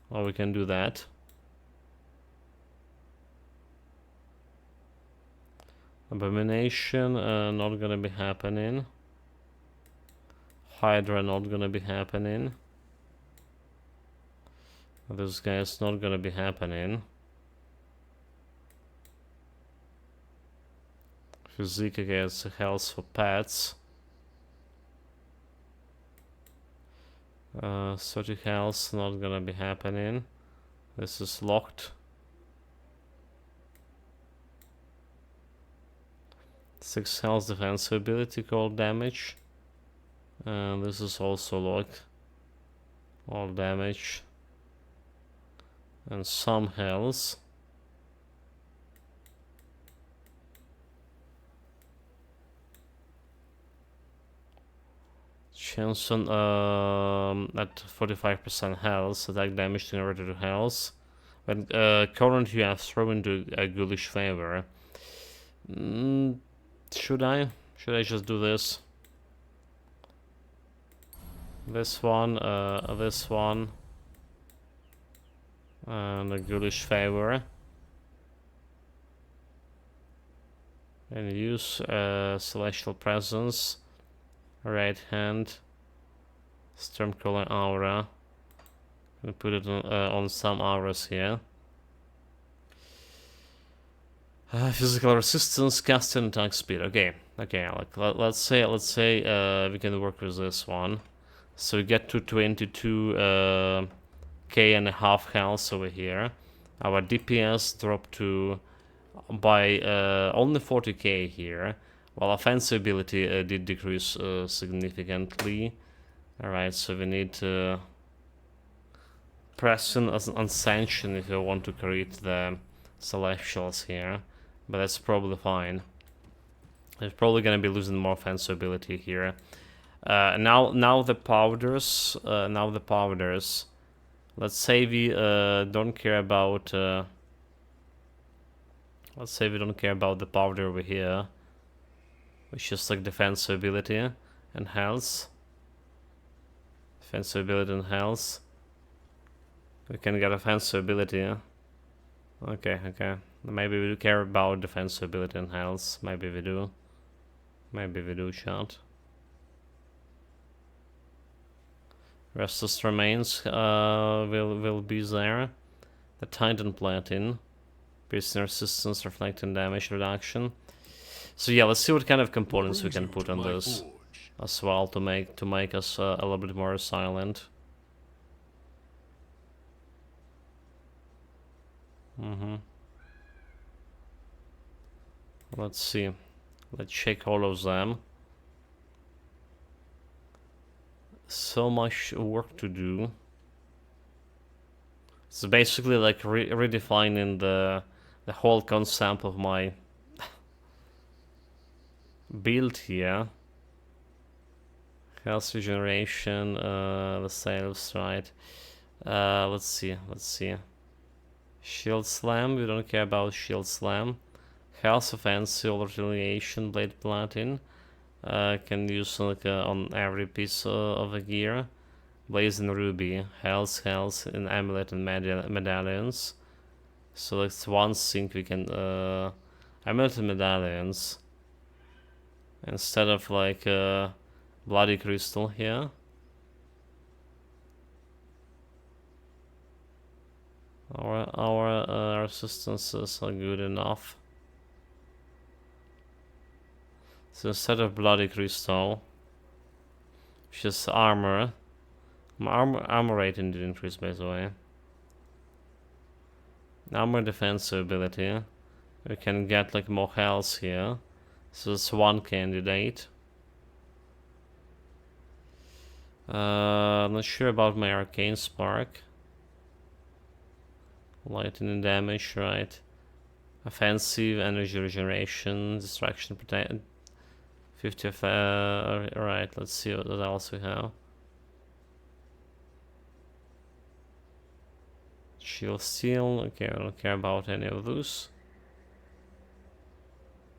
Or we can do that. Abomination, not gonna be happening. Hydra, not gonna be happening. This guy is not gonna be happening. Physique gets health for pets. 30 health, not gonna be happening. This is locked. 6 health defense ability, cold damage. This is also locked. All damage. And some health. Chanson at 45% health, attack damage generated to health. But currently you have thrown into a ghoulish favor. Should I? Should I just do this? This one, and a ghoulish favor. And use celestial presence. Right hand, Stormcaller aura. We put it on some auras here. Physical resistance, casting attack speed. Okay, like let's say we can work with this one. So we get to 22 K and a half health over here. Our DPS dropped to by only 40k here. While offensive ability did decrease significantly. Alright, so we need to press on sanction if you want to create the celestials here. But that's probably fine. It's probably gonna be losing more offensive ability here. Now the powders. Let's say we don't care about. Let's say we don't care about the powder over here. Which is like defensive ability and health. Defensive ability and health. We can get offensive ability. Okay. Maybe we do care about defensive ability and health. Maybe we do. Chat. Restless remains will be there. The Titan plating. Piercing resistance, reflecting damage reduction. So yeah, let's see what kind of components we can put on this as well to make us a little bit more silent. Let's see. Let's check all of them. So much work to do. It's basically like redefining the whole concept of my build here. Health regeneration, the saves, right. Let's see. Shield slam, we don't care about shield slam. Health offensive, retaliation, blade platin. Can use like on every piece of a gear. Blaze and ruby, health, and amulet and medallions. So that's one thing we can amulet and medallions instead of like bloody crystal here. Our resistances are good enough. So instead of bloody crystal, which is armor. Armor rating did increase, by the way. Armor defensive ability. We can get like more health here. So it's one candidate. I'm not sure about my arcane spark. Lightning damage, right? Offensive, energy regeneration, distraction, protect. 50 of. Alright, let's see what else we have. Shield steel, okay, I don't care about any of those.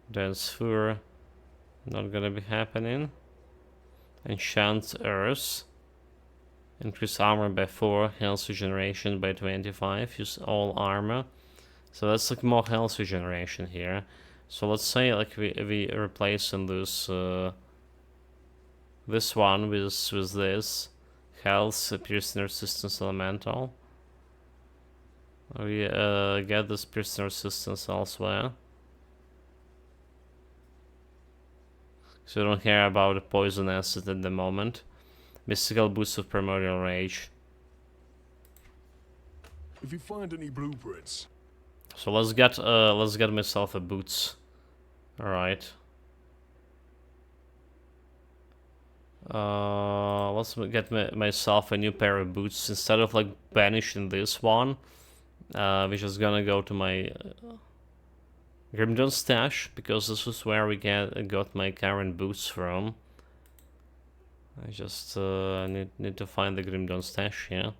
Dense fur, not gonna be happening. Enchant earth. Increase armor by 4, health regeneration by 25, use all armor. So that's like more health regeneration here. So let's say like we replace in this this one with this. Health, piercing resistance elemental. We get this piercing resistance elsewhere. So we don't care about the poison acid at the moment. Mystical boost of primordial rage. If you find any blueprints. So let's get myself a boots. All right. Let's get myself a new pair of boots instead of like banishing this one. We're just gonna go to my Grimdon stash because this is where we got my current boots from. I just need to find the Grimdon stash here.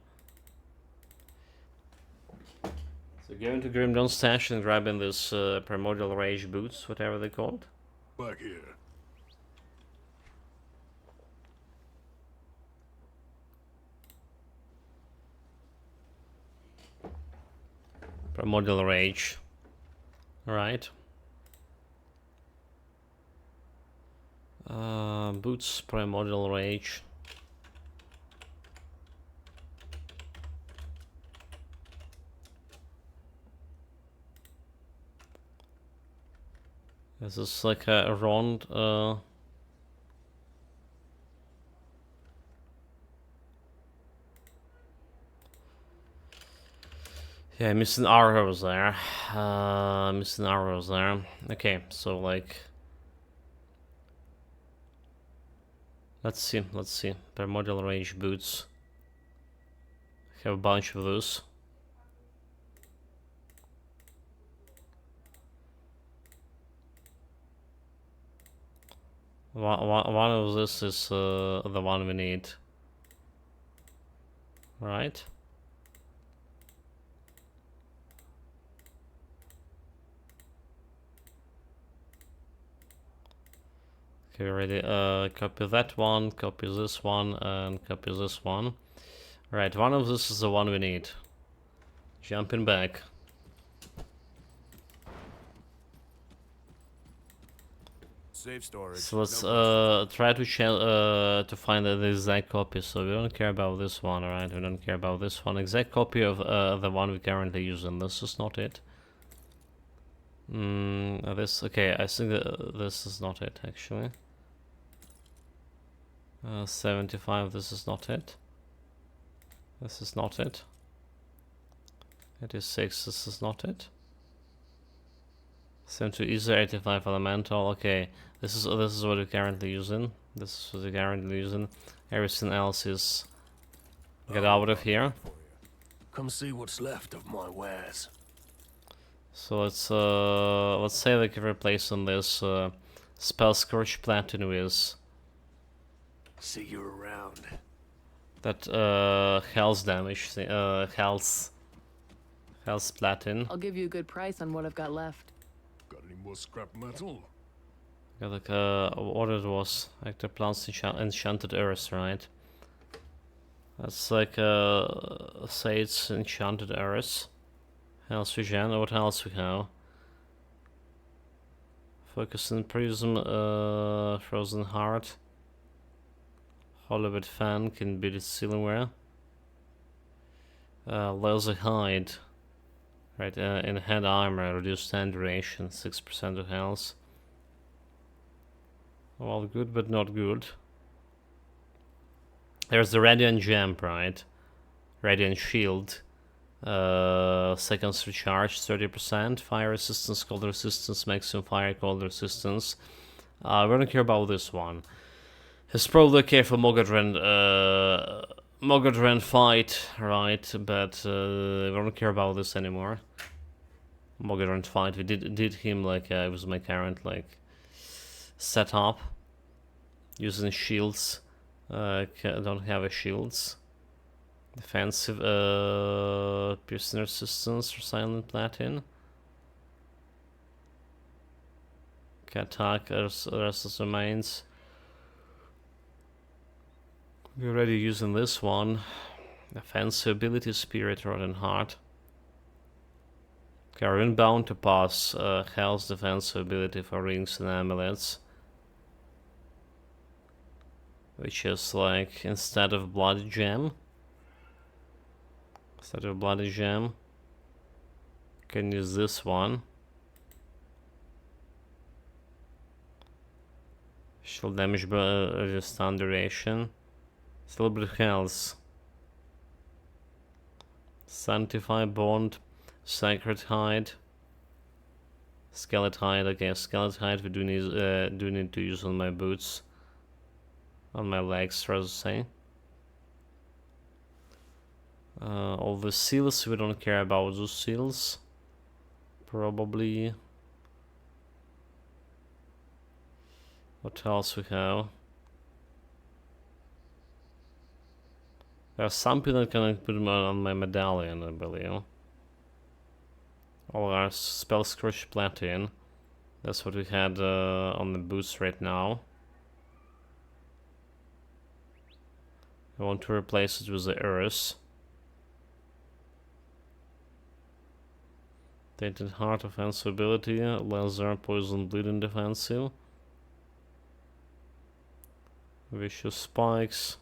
So going to Grimdon stash and grabbing this primordial rage boots, whatever they're called. Back here. Primordial rage. Alright. Boots, primordial rage. This is like a round yeah, missing arrows there. Missing arrows there. Okay, so like let's see. Primordial rage boots. Have a bunch of those. One of this is the one we need. Right? Okay, ready. Copy that one, copy this one, and copy this one. Right, one of this is the one we need. Jumping back. Safe storage. So let's try to find the exact copy. So we don't care about this one, alright? We don't care about this one. Exact copy of the one we currently using. This is not it. This okay. I think this is not it actually. 75. This is not it. This is not it. 86. This is not it. 72 Ether, 85 Elemental. Okay, this is what we're currently using. This is what we're currently using. Everything else is get out of here. Come see what's left of my wares. So let's say we can replace on this spell scorch platinum with See you around. That health damage, health platin. I'll give you a good price on what I've got left. Got any more scrap metal? Got like what it was, like the plants enchanted earth, right? That's like say it's enchanted earth. Else we can, what else we have? Focus and prism, frozen heart. Hollywood fan can be the silverware. Laser hide. Right, in head armor, reduced hand duration, 6% of health. Well, good but not good. There's the Radiant Gem, right? Radiant Shield. Seconds recharge, 30%. Fire resistance, cold resistance, maximum fire, cold resistance. We don't care about this one. It's probably okay for Mogadren fight, right? But we don't care about this anymore. Mogadren fight. We did him like it was my current like setup using shields. Don't have a shields. Defensive piercing resistance for silent platin. Can attack restless remains. We're already using this one. Offensive ability, spirit, rod, and heart. Okay, we're inbound to pass health defensive ability for rings and amulets. Which is like instead of bloody gem. Instead of bloody gem. Can use this one. Shield damage resistance duration. Still bit health. Sanctify bond. Sacred hide. Skeleton hide. Okay, skeleton hide we do need to use on my boots. On my legs, rather say. All the seals, we don't care about those seals. Probably. What else we have? There's something that can put on my medallion, I believe. All our spell crush platin. That's what we had on the boots right now. I want to replace it with the Eris. Tainted Heart offensive ability, Laser, Poison, Bleeding defensive. Vicious Spikes.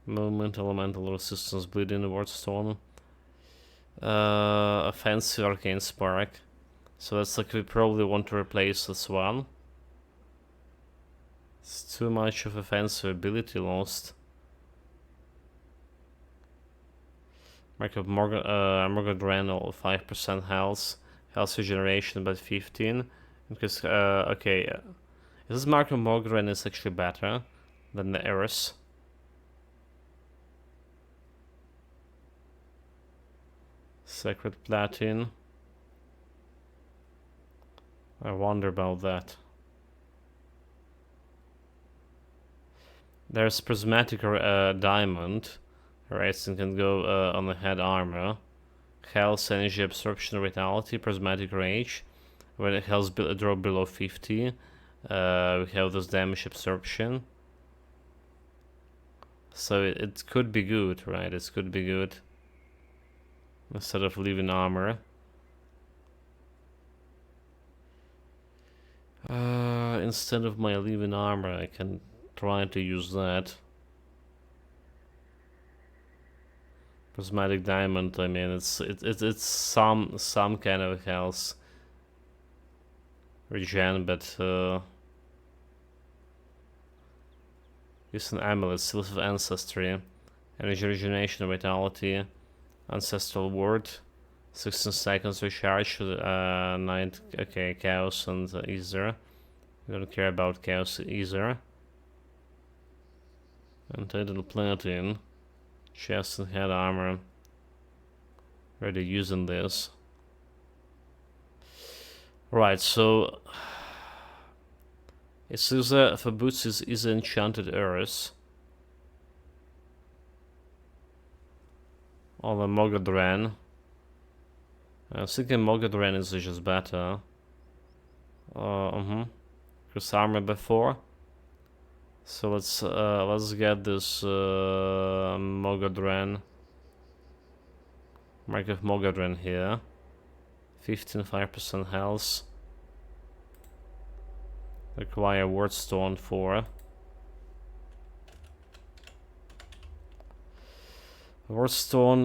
Movement, Elemental Resistance, Bleeding, Ward Storm. Offensive Arcane Spark. So that's like we probably want to replace this one. It's too much of offensive ability lost. Mark of Mogadren, 5% health. Health regeneration by 15. Because, okay. This Mark of Mogadren is actually better than the Eris. Sacred Platin. I wonder about that. There's Prismatic Diamond. Right, and can go on the head armor. Health, energy absorption, vitality, prismatic rage. When the health drop below 50, we have this damage absorption. So it could be good, right? It could be good. Instead of leaving armor. Instead of my leaving armor, I can try to use that. Prismatic diamond. I mean, it's some kind of health regen, but it's an amulet, Seals of Ancestry, energy regeneration, vitality, ancestral word, 16 seconds recharge, 9. Okay, chaos and ether. We don't care about chaos either. And tidal platin. Chest and head armor. Already using this. Right, so Isuza for boots is enchanted earth. Or the Mogadran. I was thinking Mogadran is just better. Chris armor before. So let's get this Mogadran. Mark of Mogadran here. 15.5% health. Require Wordstone for. Wordstone,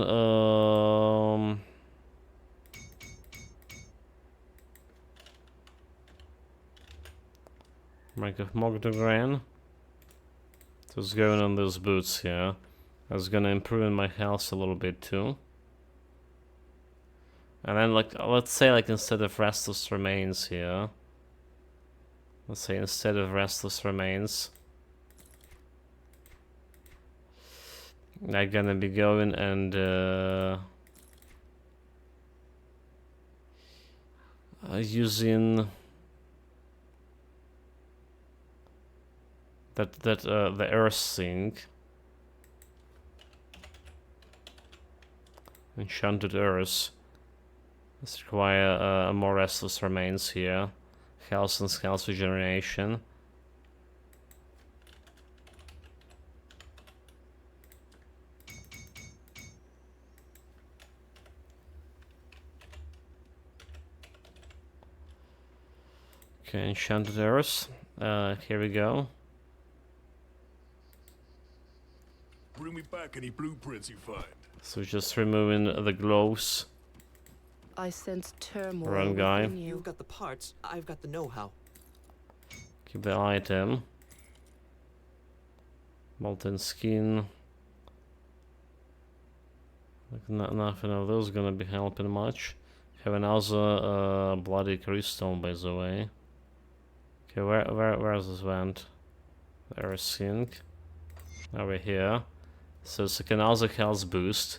Mark of Mogdogran. Just going on those boots here. That's gonna improve my health a little bit too. And then like, let's say like instead of Restless Remains here. Let's say instead of Restless Remains. I'm gonna be going and using the Earth Sink. Enchanted Earth. Let's require more Restless Remains here. Health and health regeneration. Okay, Enchanted Earth. Here we go. Bring me back any blueprints you find. So just removing the gloves. I sense turmoil Wrong guy. within you. You've got the parts, I've got the know-how. Keep the item. Molten skin. Like nothing of those gonna be helping much. Have another bloody crystal, by the way. Okay, where's this went? There's sink. Over here. So it's like another health boost.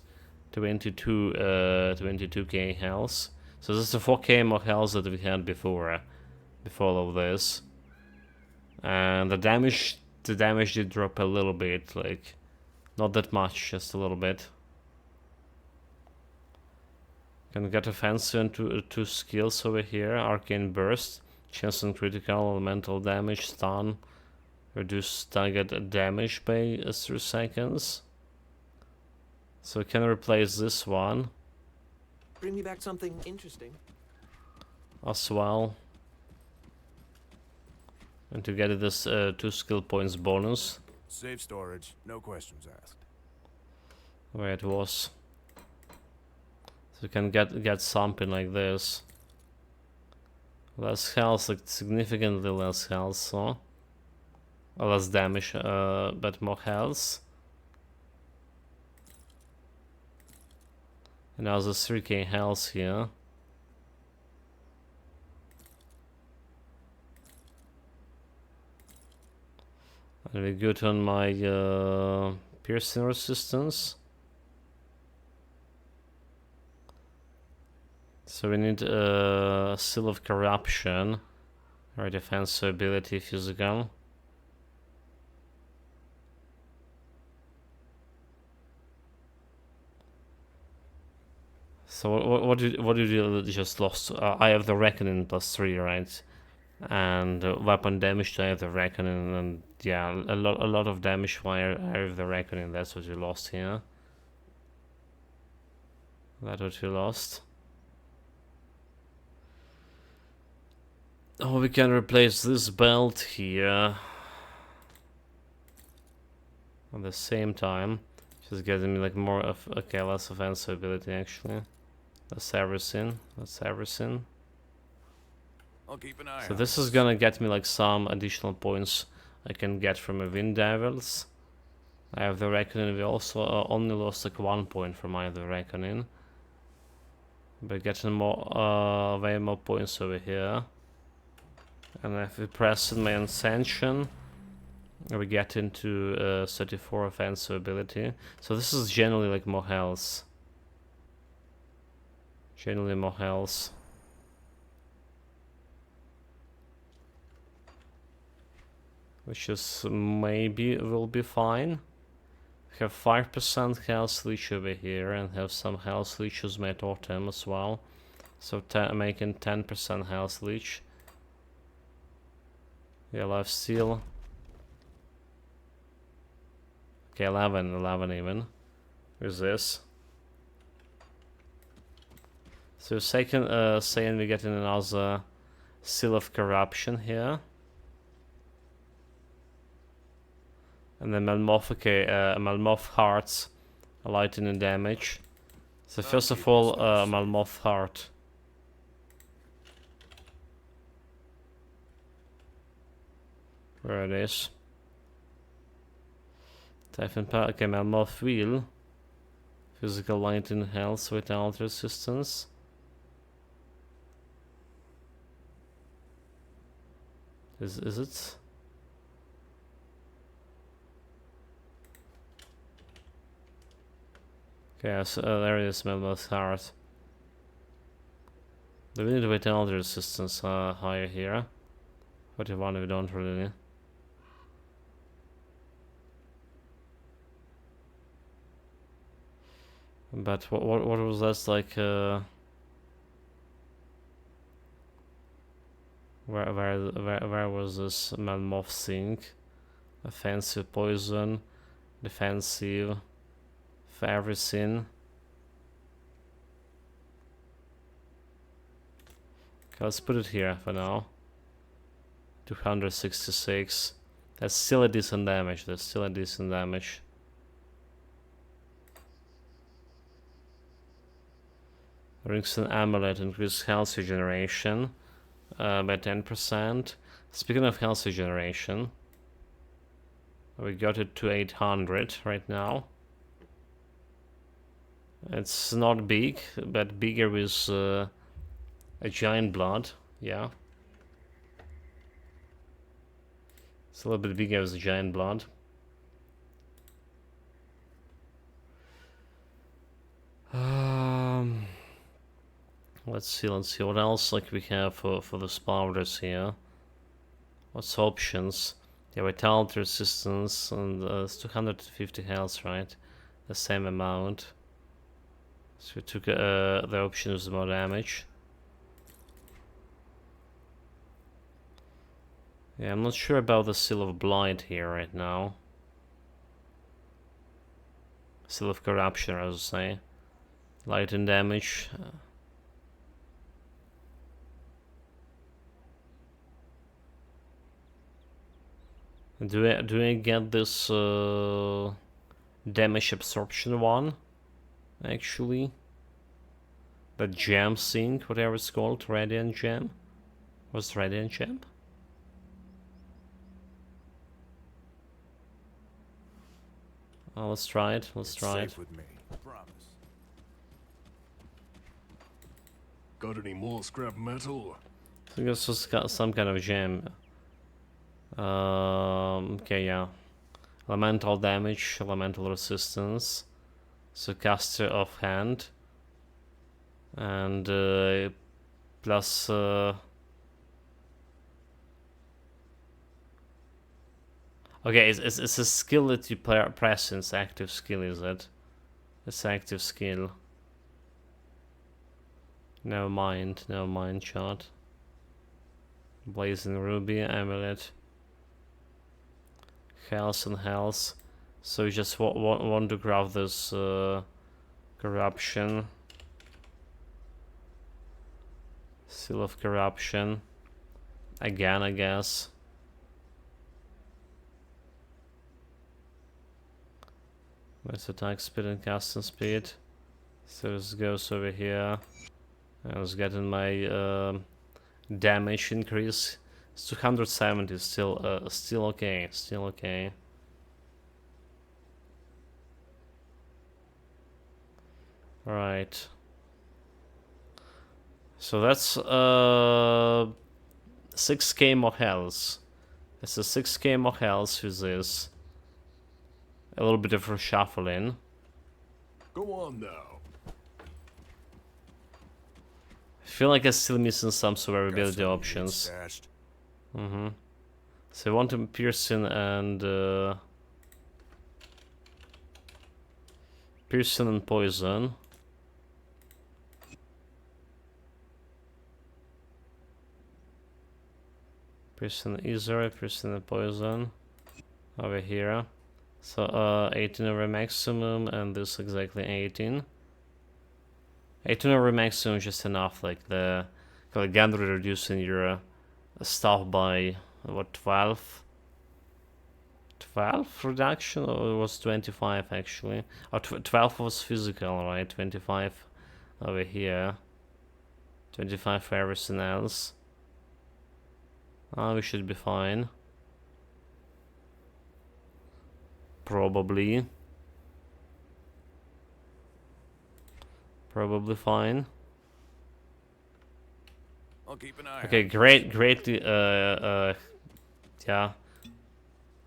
22k health. So this is the 4k more health that we had before all of this. And the damage did drop a little bit, like not that much, just a little bit. Can get offensive into two skills over here. Arcane Burst, chance on critical elemental damage, stun, reduce target damage by 3 seconds. So we can replace this one Bring me back something interesting. as well. And to get this 2 skill points bonus. Safe storage, no questions asked. Where it was. So you can get something like this. Less health, like significantly less health, so less damage, but more health. And now there's 3k health here. And we're good on my piercing resistance. So we need Seal of Corruption, or defensive ability physical. So what did you just lost? I have the Reckoning +3, right? And weapon damage I have the Reckoning, and yeah, a lot of damage while I have the Reckoning. That's what you lost here. That's what you lost. Oh, we can replace this belt here at the same time. Just getting me like more of less offensive ability actually. That's everything. That's everything. I'll keep an eye So on this is gonna get me like some additional points I can get from a Wind Devils. I have the Reckoning. We also only lost like 1 point from either Reckoning. But getting more, way more points over here. And if we press my Ascension, we get into 34 offensive ability. So this is generally like more health. Generally more health. which is maybe will be fine. Have 5% health leech over here, and have some health leech with my totem as well. So making 10% health leech. Yeah, life steal. Okay, 11 even. Who's this? So second, saying we're getting another seal of corruption here. And then Melmoth, okay, Melmoth hearts, lightning damage. So first of all, Melmoth heart. Where it is. Typhon power, okay, Melmoth wheel. Physical lightning health without resistance. Is it? Okay, so there it is, Melmoth heart. Do we need to wait all the resistance higher here? 41 we don't really need. But what was that like? Where was this Melmoth sink? Offensive poison, defensive, for everything. Okay, let's put it here for now. 266. That's still a decent damage. That's still a decent damage. Rings and amulet increase health regeneration by 10%. Speaking of health regeneration, we got it to 800 right now. It's not big, but bigger with a giant blood. Yeah. It's a little bit bigger with a giant blood. Let's see what else like we have for the spawners here. What's options? Yeah, vitality resistance, and it's 250 health, right? The same amount. So we took the option with more damage. Yeah, I'm not sure about the Seal of Blight here right now. Seal of Corruption, I would say. Light and damage. Do I get this damage absorption one? Actually, the gem sink, whatever it's called, Radiant Gem. What's Radiant Gem? Oh, let's try it. Let's try it. With me. Promise. Got any more scrap metal? I think it's just got some kind of gem. Okay, yeah. Elemental damage, elemental resistance, Stochaster of hand, and plus okay, it's a skill that you press. It's active skill, is it? It's active skill. Never mind, chat. Blazing Ruby, Amulet. Health and health. So you just want to grab this corruption. Seal of corruption. Again, I guess. Where's attack speed and casting speed? So this goes over here. I was getting my damage increase. It's 270, still okay, still okay. Alright. So that's 6k more health. It's a 6k more health with this. A little bit of reshuffling. Go on now. I feel like I'm still missing some survivability Got something options. stashed. So I want him piercing and poison. Piercing easier, piercing and poison over here. So 18 over maximum, and this exactly 18. 18 over maximum is just enough, like the gun reducing your stuff by what, 12? 12 reduction, or it was 25 actually? Oh, 12 was physical, right? 25 over here. 25 for everything else. We should be fine. Probably. Probably fine. I'll keep an eye Okay, out. great, yeah.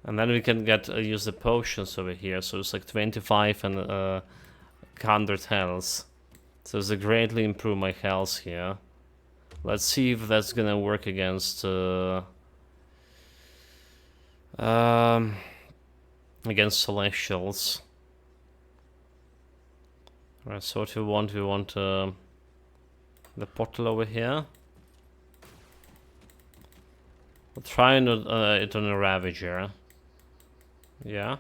And then we can get use the potions over here, so it's like 25 and 100 health. So it's greatly improve my health here. Let's see if that's gonna work against against Celestials. Right, so what we want the portal over here. We'll try it on a Ravager. Yeah.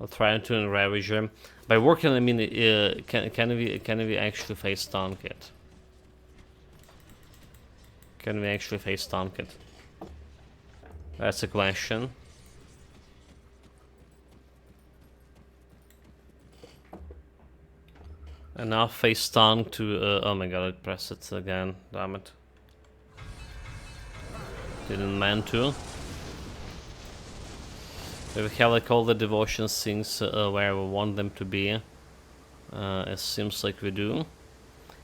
I'll try it on a Ravager. By working, I mean, can we actually face tank it? Can we actually face tank it? That's a question. And now face tank to oh my god, I pressed it again, damn it. Didn't mean to. We have like all the devotion things where we want them to be. It seems like we do.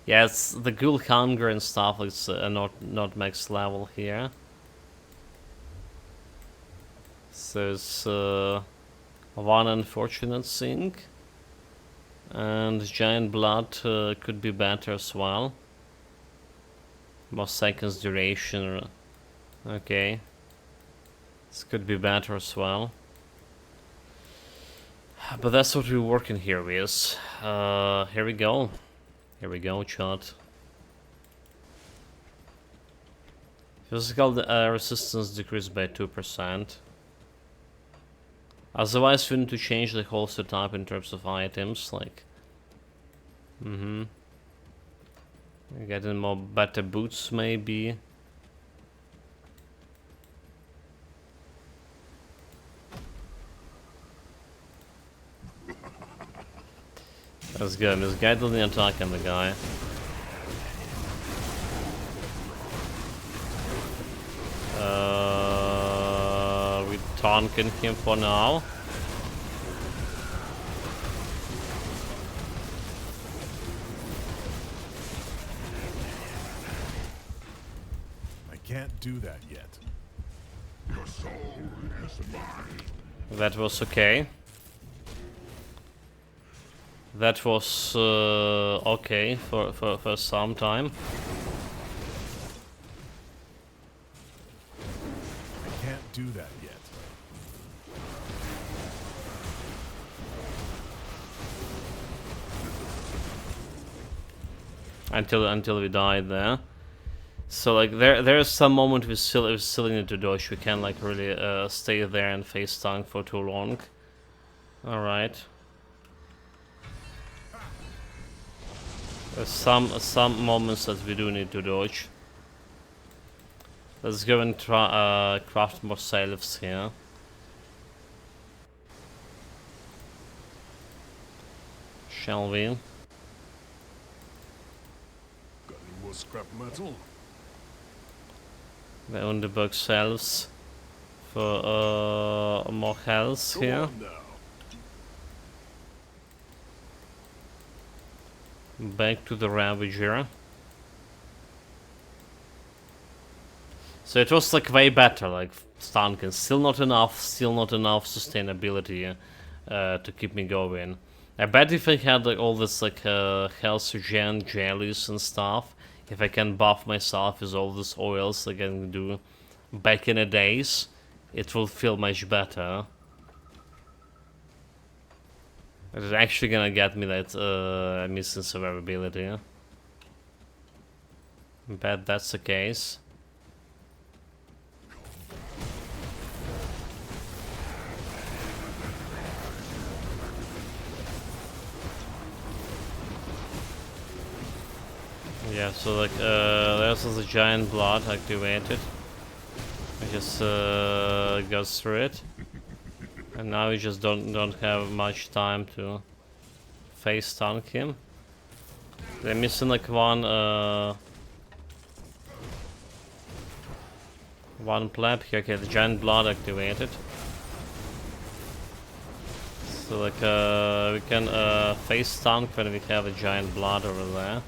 Yeah, it's the ghoul hunger and stuff. It's not max level here. So it's one unfortunate thing. And giant blood could be better as well. More seconds duration. Okay. This could be better as well. But that's what we're working here with. Here we go. Here we go, chat. Physical resistance decreased by 2%. Otherwise, we need to change the whole setup in terms of items, like... Getting more better boots, maybe. That's good. This guy doesn't attack on the guy. We tanking him for now. I can't do that yet. Your soul is mine. That was okay. That was okay for some time. I can't do that yet. Until we died there. So like there's some moment we still need to dodge. We can't like really stay there and face tank for too long. All right. There's some moments that we do need to dodge. Let's go and try craft more salves here. Shall we? Got any more scrap metal? The Underberg salves for more health Go here. on now. Back to the Ravager. So it was like way better, like Stunken. Still not enough sustainability to keep me going. I bet if I had like all this like health gen jellies and stuff, if I can buff myself with all these oils like I can do back in the days, it will feel much better. It's actually gonna get me that missing survivability. Bet that's the case. Yeah, so like there's the giant blood activated. I just goes through it, and now we just don't have much time to face tank him. They're missing like one pleb here. Okay, the giant blood activated. So like we can face tank when we have a giant blood over there.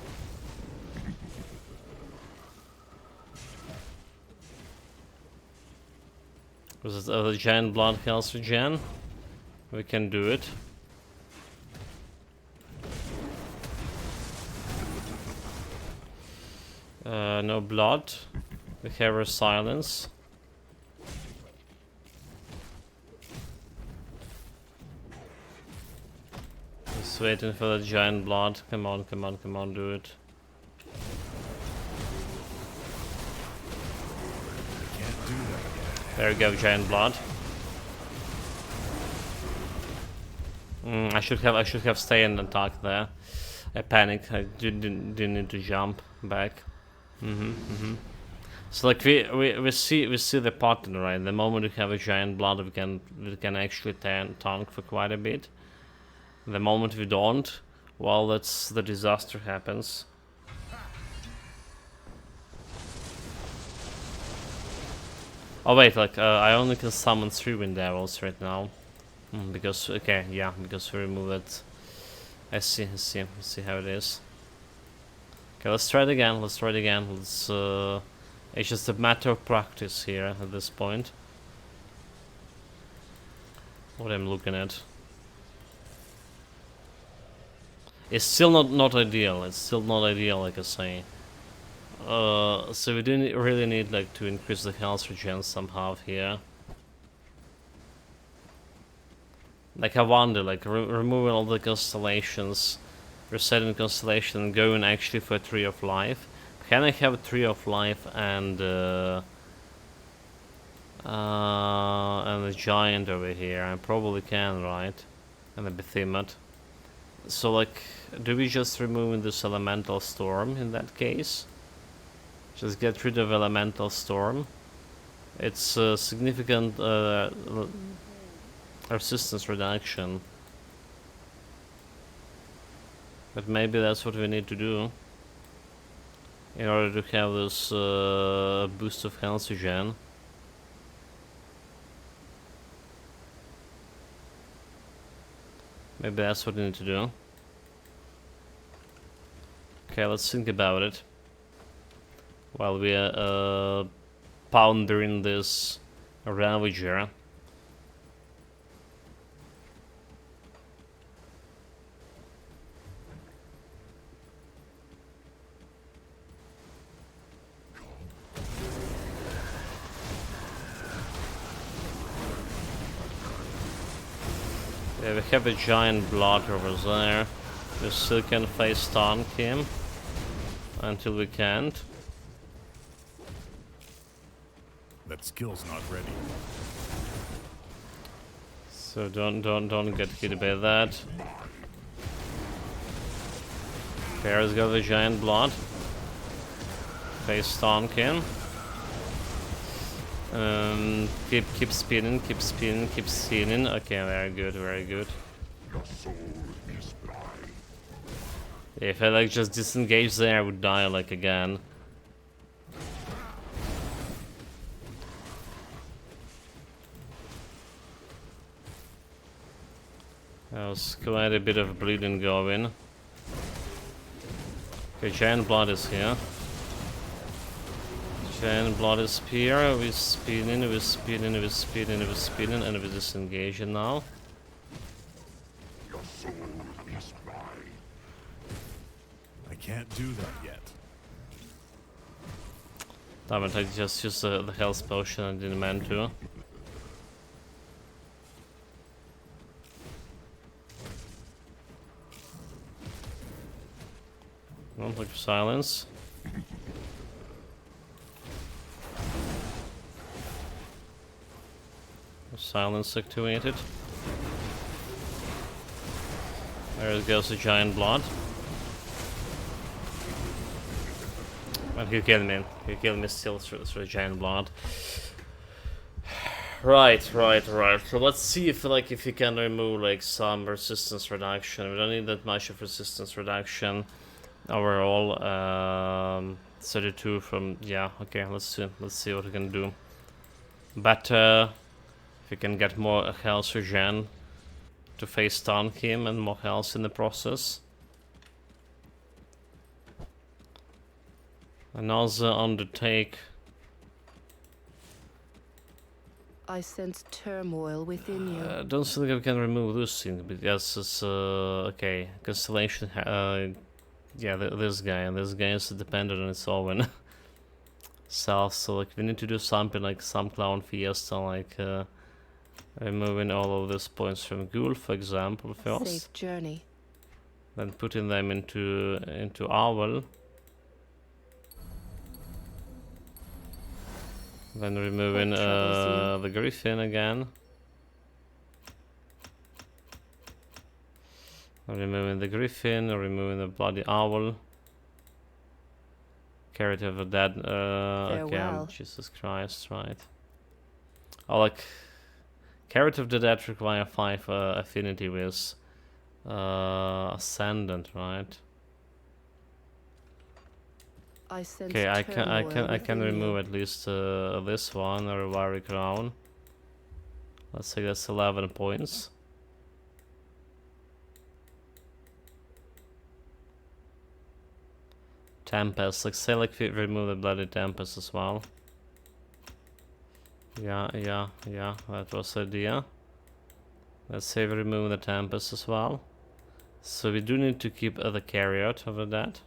With the giant blood health regen, we can do it. No blood. We have our silence. Just waiting for the giant blood. Come on, come on, come on, do it. Can't do that yet. There we go, giant blood. I should have stayed and attacked there. I panicked. I didn't need to jump back. So like we see the pattern, right? The moment we have a giant blood, we can actually tank for quite a bit. The moment we don't, well, that's the disaster happens. Oh wait, like I only can summon 3 wind arrows right now, because because we remove it. I see how it is. Okay, let's try it again. It's just a matter of practice here at this point. What I'm looking at. It's still not ideal. It's still not ideal, like I say. So we do really need like to increase the health regen somehow here. Like I wonder, like removing all the constellations, resetting constellation, and going actually for a Tree of Life. Can I have a Tree of Life and a giant over here? I probably can, right? And a behemoth. So like, do we just remove this elemental storm in that case? Just get rid of elemental storm. It's a significant resistance reduction. But maybe that's what we need to do in order to have this boost of health regen. Maybe that's what we need to do. Okay, let's think about it while we are pondering this Ravager. Yeah, we have a giant block over there. We still can face tank him until we can't. That skill's not ready. So don't get hit by that. There's got the giant blood. Face tank him. Keep spinning. Okay, very good. Your soul is blind. If I like just disengage there, I would die like again. That was quite a bit of bleeding going. Okay, giant blood is here. Giant blood is here. We're spinning, and we're disengaging now. Your soul is blind. I can't do that yet. Damn it, I just used the health potion I didn't mean to. Don't look for silence. Silence activated. There goes the giant blood. And he killed me. He killed me still through giant blood. Right. So let's see if you can remove like some resistance reduction. We don't need that much of resistance reduction overall. 32 from okay. Let's see what we can do. Better if we can get more health regen to face stun him and more health in the process. Another undertake. I sense turmoil within you. Don't think I can remove this thing because it's okay. Constellation. This guy is dependent on its own self. So like we need to do something like some clown fiesta, like removing all of these points from Ghoul, for example, first. Safe journey. Then putting them into Owl. Then removing the Griffin again. Removing the Griffin, removing the bloody Owl. Carrot of the Dead. Okay, Jesus Christ, right. Oh, like Carrot of the Dead require 5 affinity with Ascendant, right? Okay, I can remove at least this one, a Rewari Crown. Let's say that's 11 points. Tempest, like say like we remove the bloody Tempest as well. Yeah, that was the idea. Let's say we remove the Tempest as well. So we do need to keep the Carrot of that.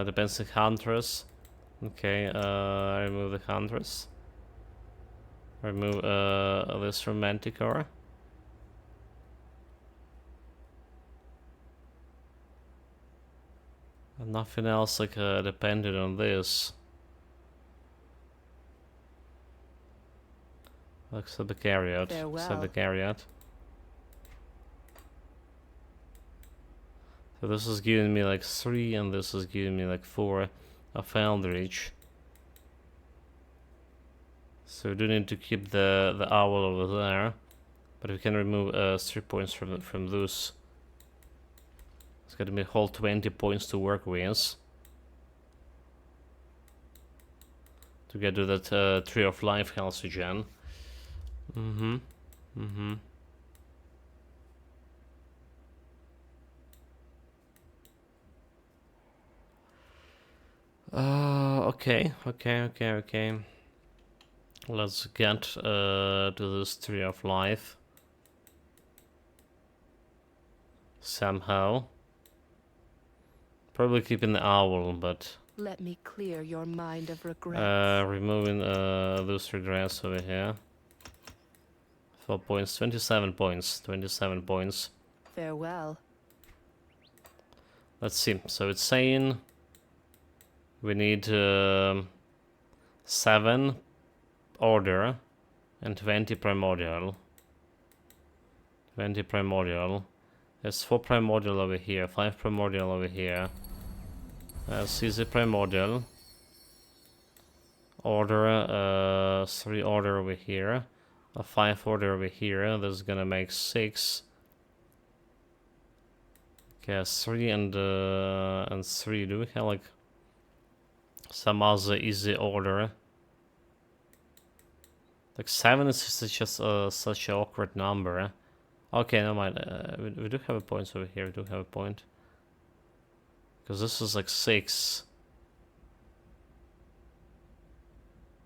Depends on Huntress. Okay, remove the Huntress. Remove this Romanticore. And nothing else like dependent on this. Except the Carrot. Except the Carrot. So this is giving me like 3 and this is giving me like 4 of Eldritch. So we do need to keep the Owl over there. But we can remove 3 points from those. It's gonna be a whole 20 points to work with. To get to that Tree of Life health regen. Okay. Let's get to this Tree of Life. Somehow. Probably keeping the Owl, but... Let me clear your mind of regret. Removing those regrets over here. 4 points, 27 points, 27 points. Farewell. Let's see, so it's saying... We need 7 Order and 20 Primordial. 20 Primordial. There's 4 Primordial over here, 5 Primordial over here. Seize the Primordial. Order, 3 Order over here. A 5 Order over here, that's gonna make 6. Okay, 3 and 3. Do we have like some other easy order? Like 7 is just such an awkward number. Okay, never mind. We do have a point over here. We do have a point. Because this is like 6.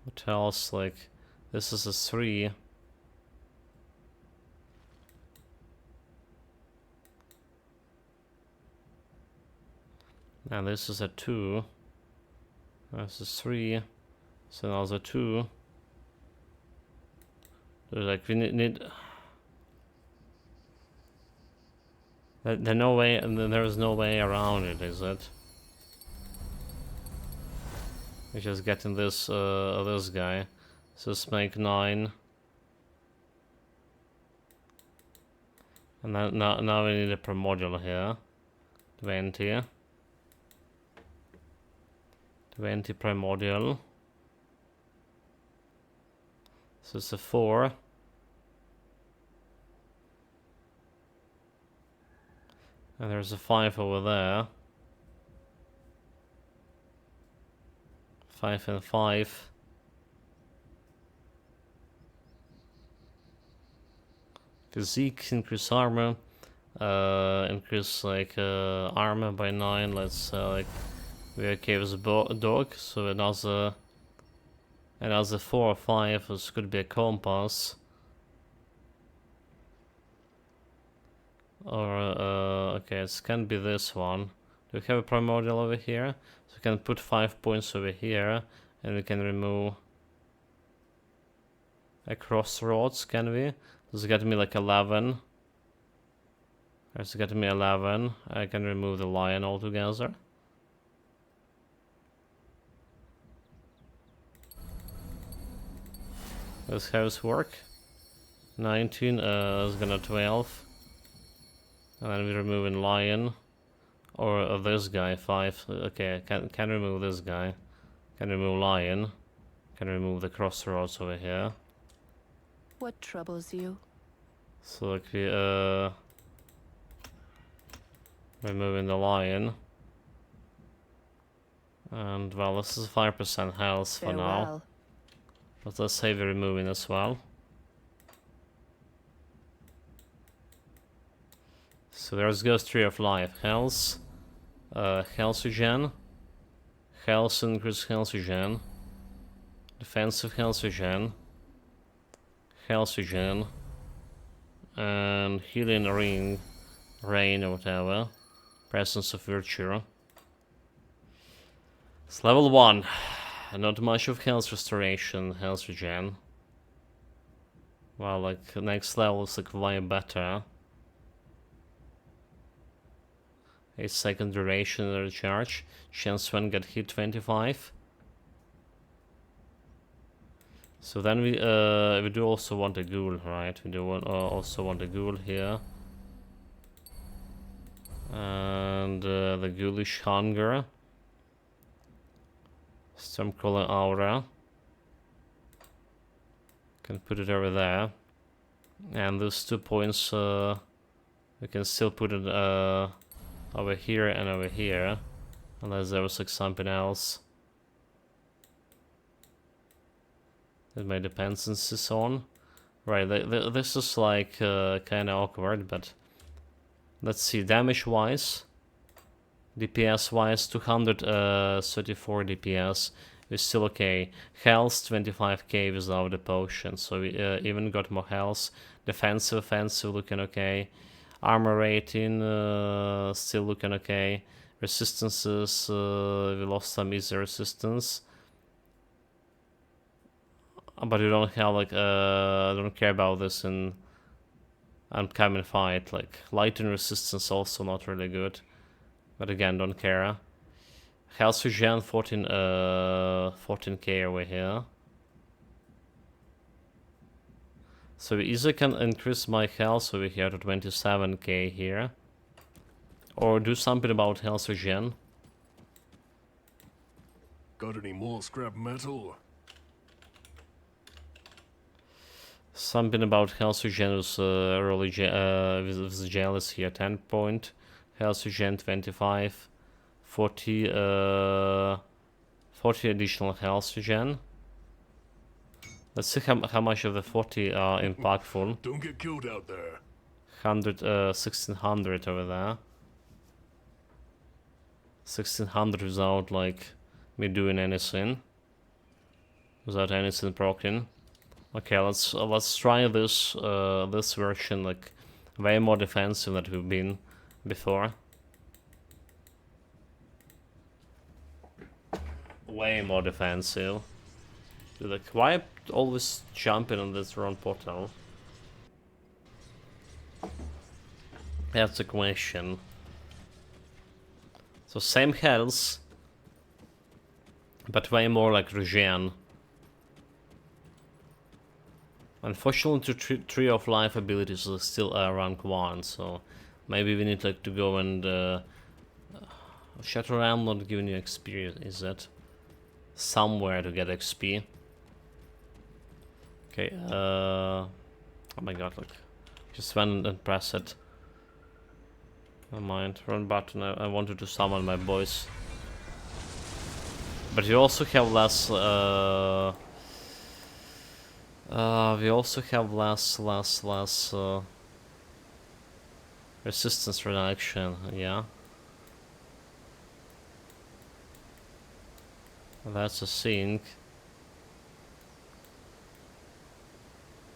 What else? Like, this is a 3. And this is a 2. This is 3. So another 2. So like we need There no way, and there is no way around it, is it? We're just getting this this guy. So let's make 9. And now we need a primordial here. 20. 20 primordial. So it's a 4. And there's a 5 over there. 5 and 5. Physique, increase armor. Increase like armor by 9. Let's like we're okay with a dog. So another 4 or 5. This could be a compass. Or okay, it can be this one. Do we have a primordial over here? So we can put 5 points over here, and we can remove a crossroads. Can we? This got me like 11. It's got me 11. I can remove the lion altogether. This house work. 19 is gonna 12. And then we're removing lion. Or this guy, 5. Okay, can remove this guy. Can remove lion. Can remove the crossroads over here. What troubles you? So like we removing the lion. And well, this is 5% health for now. Farewell. But let's say we're removing as well. So there's Ghost Tree of Life. Health. Health regen. Health increase health regen. Defensive health regen. Health regen. And healing ring. Rain or whatever. Presence of virtue. It's level 1. Not much of health restoration, health regen. Well, like next level is like way better. 8-second duration recharge. Chance when get hit 25. So then we do also want a ghoul, right? We do also want a ghoul here. And the ghoulish hunger. Stormcrawler aura. Can put it over there. And those 2 points we can still put it over here and over here. Unless there was like something else that my dependencies on. Right, this is like kinda awkward, but let's see, damage wise. DPS wise, 234 DPS is still okay. Health 25k without the potion, so we even got more health. Defensive, offensive looking okay. Armor rating still looking okay. Resistances, we lost some easy resistance. But we don't have like don't care about this in upcoming fight. Like lightning resistance also not really good. But again, don't care. Health regen 14k over here. So we either can increase my health over here to 27k here. Or do something about health regen. Got any more scrap metal? Something about health regen was early with jealous here. 10 point. Health regen 25. 40 additional health regen. Let's see how much of the 40 are impactful. Don't get killed out there. 1600 over there. 1600 without like me doing anything. Without anything proccing. Okay, let's try this this version, like way more defensive than we've been before. way more defensive. Dude, like, why always jumping on this wrong portal? That's the question. So same health, but way more like regen. Unfortunately, Tree of Life abilities are still rank 1, so maybe we need like to go and Shatter Realm not giving you experience, is that? Somewhere to get XP. Okay, oh my god, look. Just went and press it. Never mind, run button, I wanted to summon my boys. But you also have less, we also have less resistance reduction, yeah. That's a thing.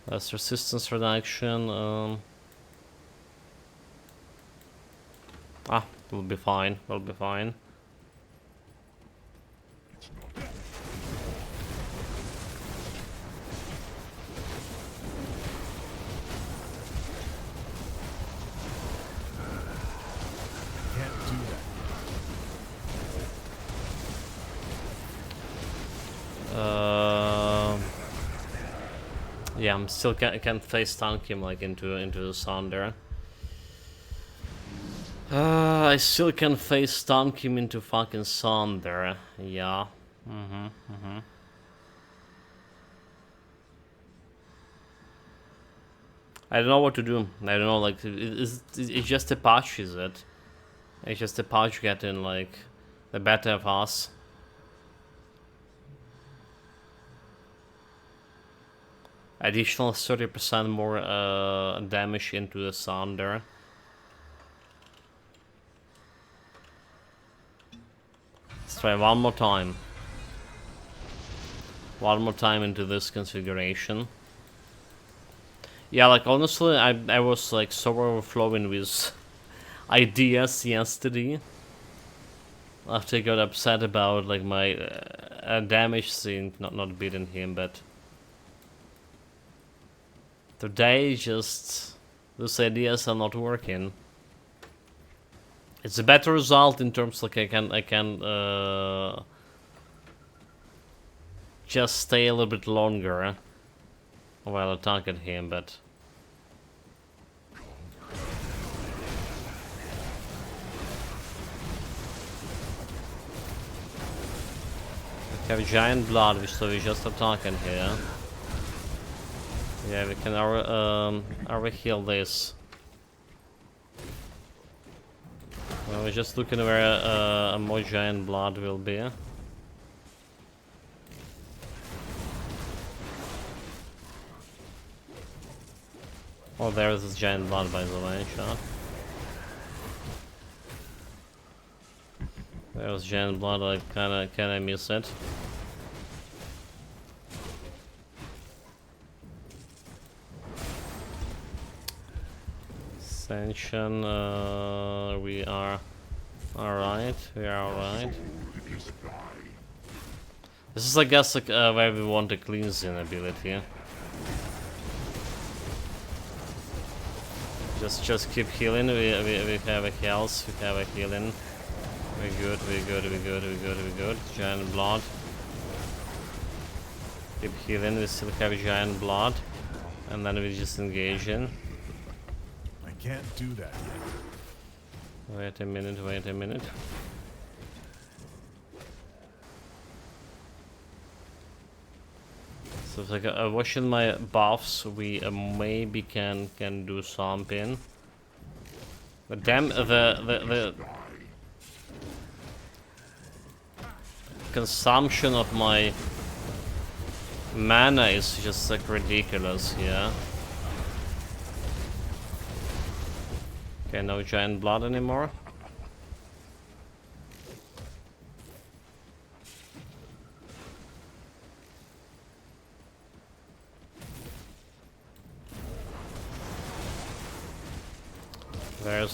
That's resistance reduction, we'll be fine, we'll be fine. Can't do that. Yeah, I'm still can't face tank him like into the thunder. I still can face tank him into fucking thunder. Yeah. I don't know what to do. I don't know, like, it's just a patch, is it? It's just a patch getting, like, the better of us. Additional 30% more damage into the thunder. Let's try one more time. One more time into this configuration. Yeah, like, honestly, I was, like, so overflowing with ideas yesterday. After I got upset about, like, my damage thing, not beating him, but... Today, just... those ideas are not working. It's a better result in terms, like, I can just stay a little bit longer while attacking him, but... We have giant blood, so we just attacking here. Yeah, we can our heal this. Well, we're just looking where a more giant blood will be. Oh, there's this giant blood, by the way, shot. There's giant blood, I kinda miss it. Ascension, we are alright, This is, I guess, like, where we want the cleansing ability. Just keep healing, we have a health, we have a healing. We're good. Giant blood. Keep healing, we still have giant blood. And then we just engage in. I can't do that yet. Wait a minute. So it's like watching my buffs, we maybe can do something. But damn, the consumption of my mana is just like ridiculous, yeah. Okay, no giant blood anymore.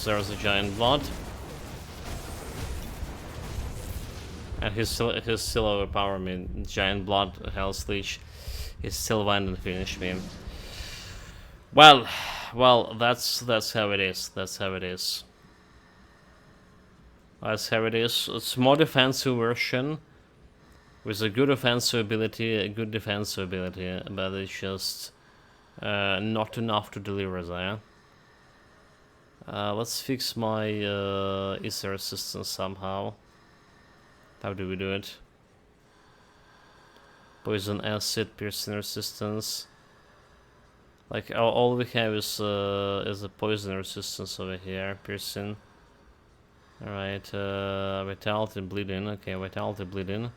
There's a giant blood. He's still overpower me. Giant blood, Hell's Leech. He's still went and finished me. Well, that's how it is. That's how it is. That's how it is. It's more defensive version with a good offensive ability, a good defensive ability, but it's just not enough to deliver there. Let's fix my Ether resistance somehow. How do we do it? Poison acid, piercing resistance. Like all we have is a poison resistance over here, piercing. Alright, vitality, bleeding. Okay, vitality, bleeding.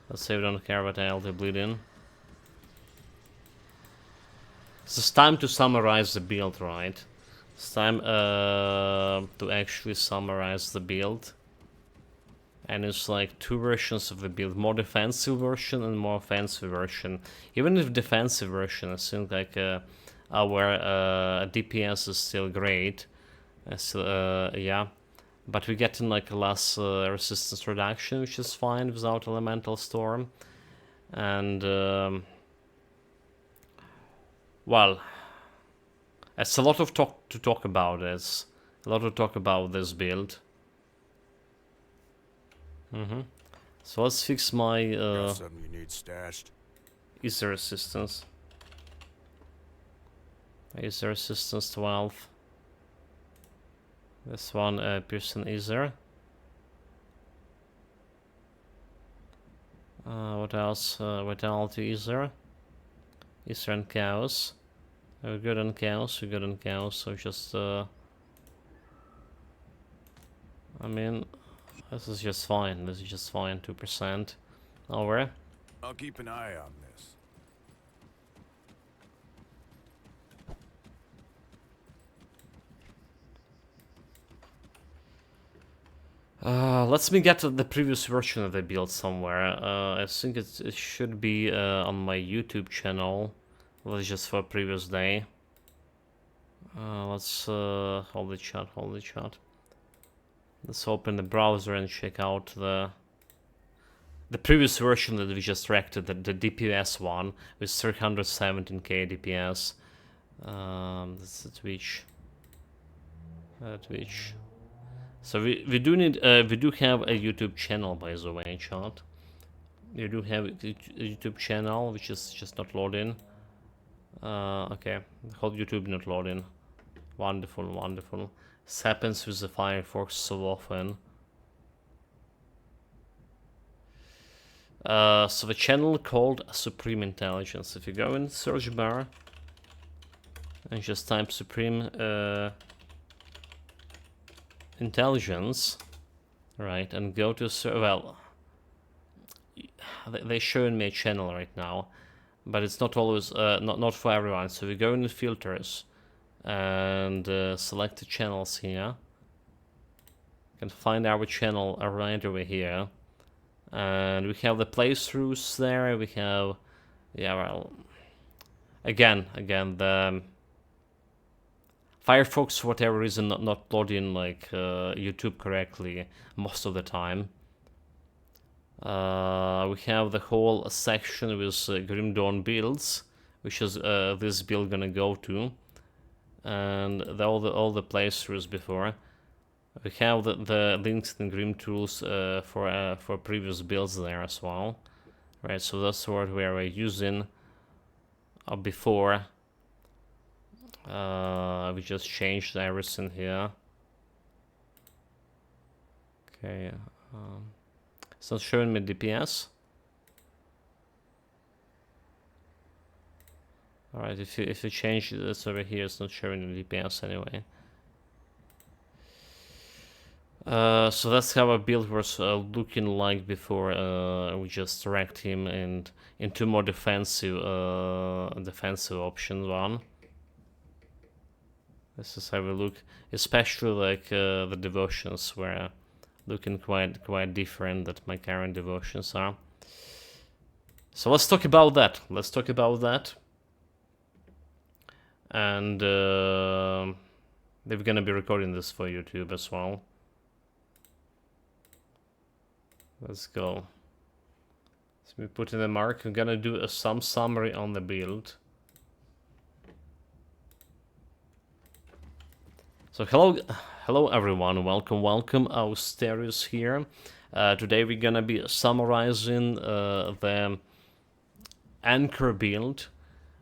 Let's say we don't care vitality, bleeding. It's time to summarize the build, right? It's time to actually summarize the build. And it's like two versions of the build, more defensive version and more offensive version. Even if defensive version, I think like our DPS is still great. Yeah. But we get in like less resistance reduction, which is fine without Elemental Storm. And well, it's a lot of talk to talk about this. A lot to talk about this build. So let's fix my Got something you need stashed? Ether resistance. Ether resistance 12. This one, Pearson Ether. What else? Vitality Ether. Ether and Chaos. We're good on Chaos, we're good on Chaos, so just I mean, this is just fine, 2%. Over. I'll keep an eye on this. Let's me get the previous version of the build somewhere. I think it should be on my YouTube channel. Let's just for previous day. Let's hold the chat. Let's open the browser and check out the previous version that we just wrecked, the DPS one with 317k DPS. That's the Twitch. Twitch. So we do need we do have a YouTube channel, by the way, chat. We do have a YouTube channel which is just not loading. Okay, the whole YouTube not loading. Wonderful. This happens with the Firefox so often. So the channel called Supreme Intelligence. If you go in the search bar and just type Supreme Intelligence, right, and go to well, they're showing me a channel right now, but it's not always not for everyone. So we go in the filters and select the channels here. You can find our channel right over here, and we have the playthroughs there. We have, yeah, well, again the Firefox, for whatever reason, not loading like YouTube correctly most of the time. We have the whole section with Grim Dawn builds, which is this build gonna go to, and all the playthroughs before. We have the links and Grim tools for previous builds there as well, right? So that's what we are using before. We just changed everything here. Okay, it's not showing me DPS. Alright, if you change this over here, it's not showing the DPS anyway. So that's how our build was looking like before we just wrecked him and into more defensive option one. This is how we look, especially like the devotions were looking quite different than my current devotions are. So let's talk about that. And we're gonna be recording this for YouTube as well. Let's go. We put in the mark. I'm gonna do some summary on the build. So hello everyone, welcome. Austerius here. Today we're gonna be summarizing the Anchor build,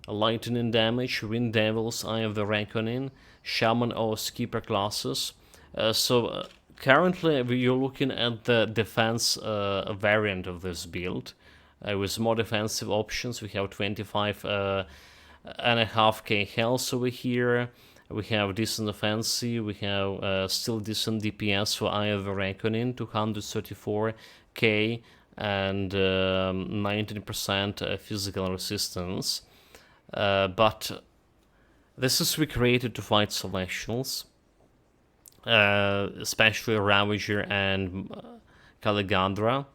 Lightning Damage, Wind Devils, Eye of the Reckoning, Shaman or Skipper classes. Currently you're looking at the defense variant of this build. With more defensive options, we have 25.5k health over here. We have decent offensive, we have still decent DPS for Eye of the Reckoning, 234k and 19% physical resistance. But this is recreated to fight Celestials, especially Ravager and Caligandra.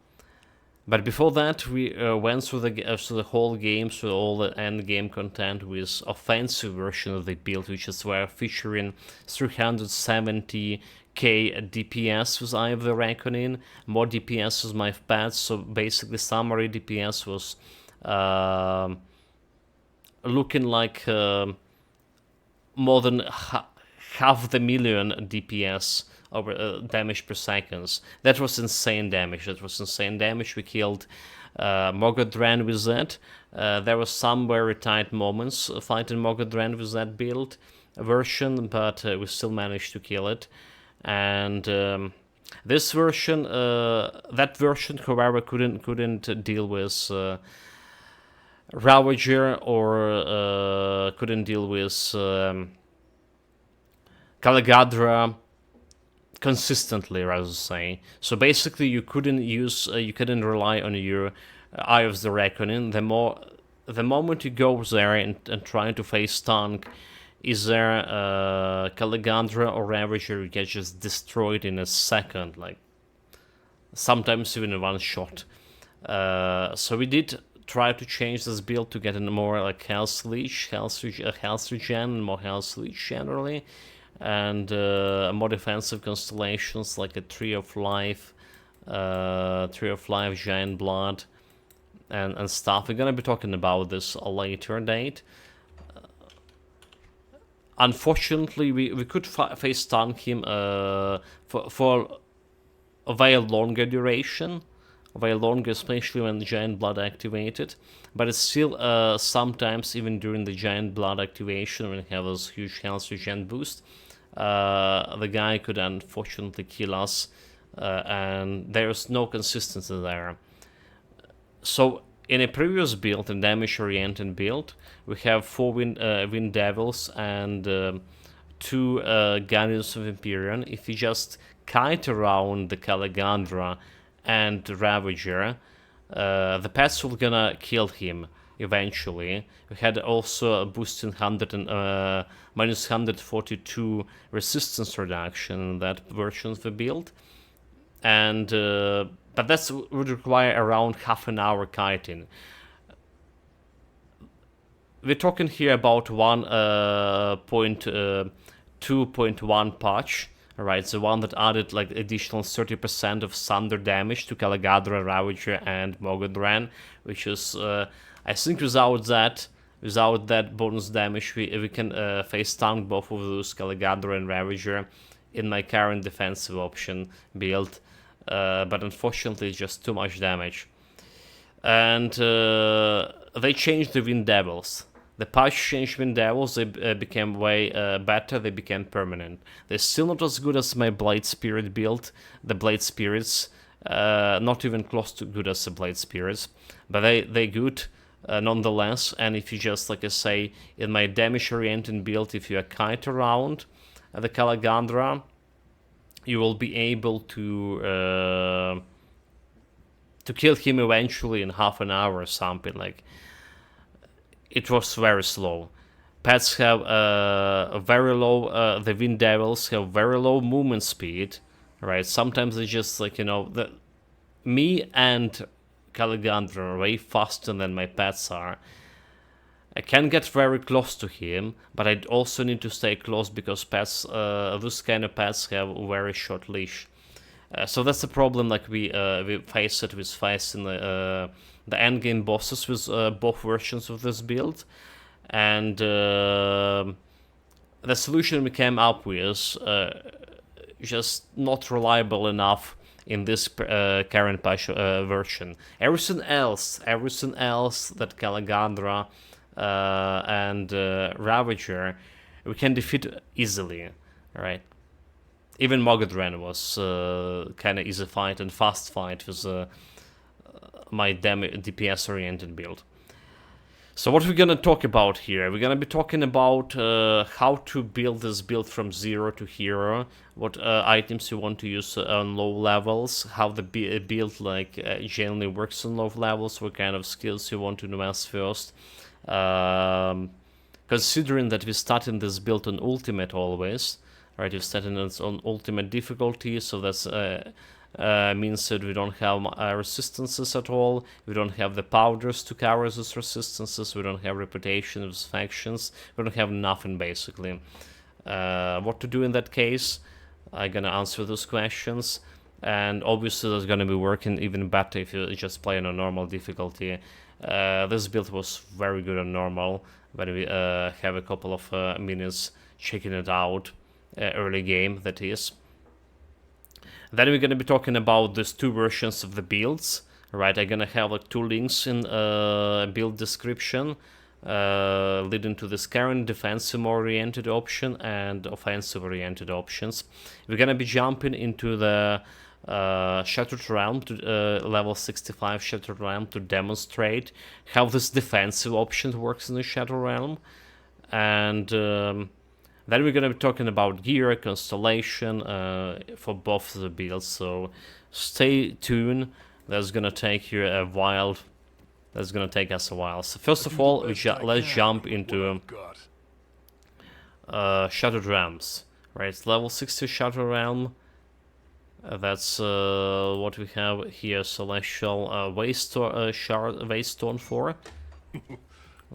But before that, we went through the whole game, through all the end game content with offensive version of the build, which is where featuring 370k DPS with Eye of the Reckoning, more DPS with my pets. So basically, summary DPS was looking like more than half the million DPS over damage per seconds. That was insane damage. We killed Mogodran with that. There was some very tight moments fighting Mogodran with that build version, but we still managed to kill it. And this version, that version, however, couldn't deal with Ravager or couldn't deal with Caligandra consistently, rather say. So basically, you couldn't rely on your Eye of the Reckoning. The moment you go there and try to face tank, is there Caligandra or Ravager, you get just destroyed in a second, like sometimes even in one shot. So we did try to change this build to get a more like health regen, more health leech generally. And more defensive constellations like a Tree of Life, Giant Blood, and stuff. We're gonna be talking about this a later date. Unfortunately, we could face tank him for a very longer duration, especially when the Giant Blood activated. But it's still sometimes, even during the Giant Blood activation, when you have this huge health regen boost, the guy could unfortunately kill us, and there's no consistency there. So in a previous build, a damage-oriented build, we have 4 Wind Devils and 2 Guardians of Empyrean. If you just kite around the Caligandra and Ravager, the pets will gonna kill him eventually. We had also a boost in minus 142 resistance reduction in that version of the build, and but that would require around half an hour kiting. We're talking here about 1.2.1 patch. Right, the one that added like additional 30% of thunder damage to Caligandra, Ravager, and Mogodran, which is, I think, without that bonus damage, we can face tank both of those, Caligandra and Ravager, in my current defensive option build. But unfortunately, it's just too much damage. And they changed the Wind Devils. The patch changed Wind Devils, they became way better, they became permanent. They're still not as good as my Blade Spirit build, the Blade Spirits, not even close to good as the Blade Spirits, but they're good nonetheless. And if you just, like I say, in my damage-oriented build, if you kite around the Caligandra, you will be able to kill him eventually in half an hour or something. Like, it was very slow. Pets have a very low, the Wind Devils have very low movement speed, right? Sometimes they just, like, me and Caligandra are way faster than my pets are. I can get very close to him, but I also need to stay close because pets, those kind of pets have a very short leash. So that's the problem, like we face it with facing the endgame bosses with both versions of this build, and the solution we came up with just not reliable enough in this current patch version. Everything else that Caligandra and Ravager we can defeat easily, right? Even Mogadren was kind of easy fight and fast fight with my DPS oriented build. So what we're gonna talk about here? We're gonna be talking about how to build this build from 0 to hero, what items you want to use on low levels, how the build like generally works on low levels, what kind of skills you want to invest first. Considering that we start in this build on ultimate always, right? We're starting on ultimate difficulty, so that's means that we don't have resistances at all, we don't have the powders to cover those resistances, we don't have reputation of factions, we don't have nothing basically. What to do in that case? I'm gonna answer those questions, and obviously that's gonna be working even better if you just play on a normal difficulty. This build was very good on normal, when we have a couple of minutes checking it out, early game that is. Then we're gonna be talking about these two versions of the builds, right? I'm gonna have like 2 links in build description, leading to this current defensive-oriented option and offensive-oriented options. We're gonna be jumping into the Shattered Realm, to level 65 Shattered Realm, to demonstrate how this defensive option works in the Shattered Realm, and then we're gonna be talking about gear, constellation for both the builds, so stay tuned. That's gonna take you a while. That's gonna take us a while. So first of all, let's jump into Shattered Realms. Right, it's level 60 Shattered Realm. That's what we have here. Celestial Waystone for.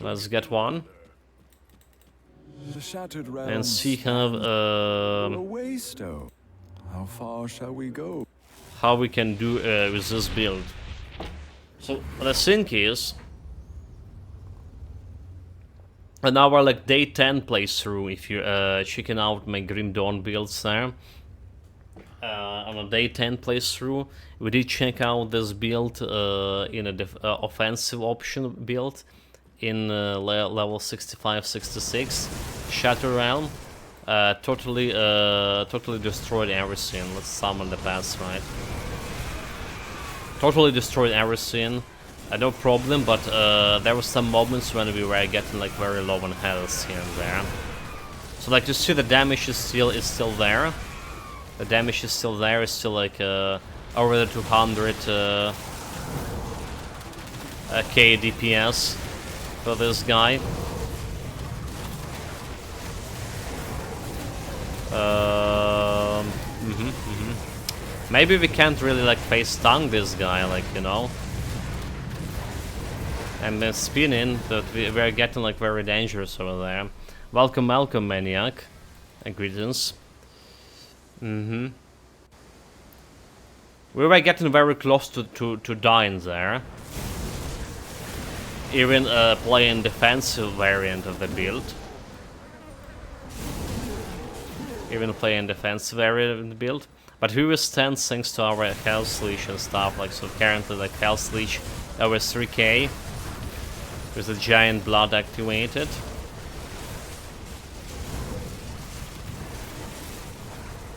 Let's get one. The shattered realm And see how How far shall we go? how we can do with this build. So the thing is, on our like day 10 playthrough, if you checking out my Grim Dawn builds there, on a day 10 playthrough, we did check out this build in a offensive option build in level 65-66 Shatter Realm. Totally destroyed everything. Let's summon the pass, right? Totally destroyed everything. No problem, but there were some moments when we were getting like very low on health here and there. So like you see, the damage is still there. The damage is still there. It's still like over the 200 k DPS for this guy. Maybe we can't really like face stun this guy, like, you know. And then spinning, but we're getting like very dangerous over there. Welcome, welcome, Maniac. Greetings. We were getting very close to dying there. Even playing defensive variant of the build. But we withstand thanks to our health leech and stuff, like, so currently like health leech over 3k with the giant blood activated.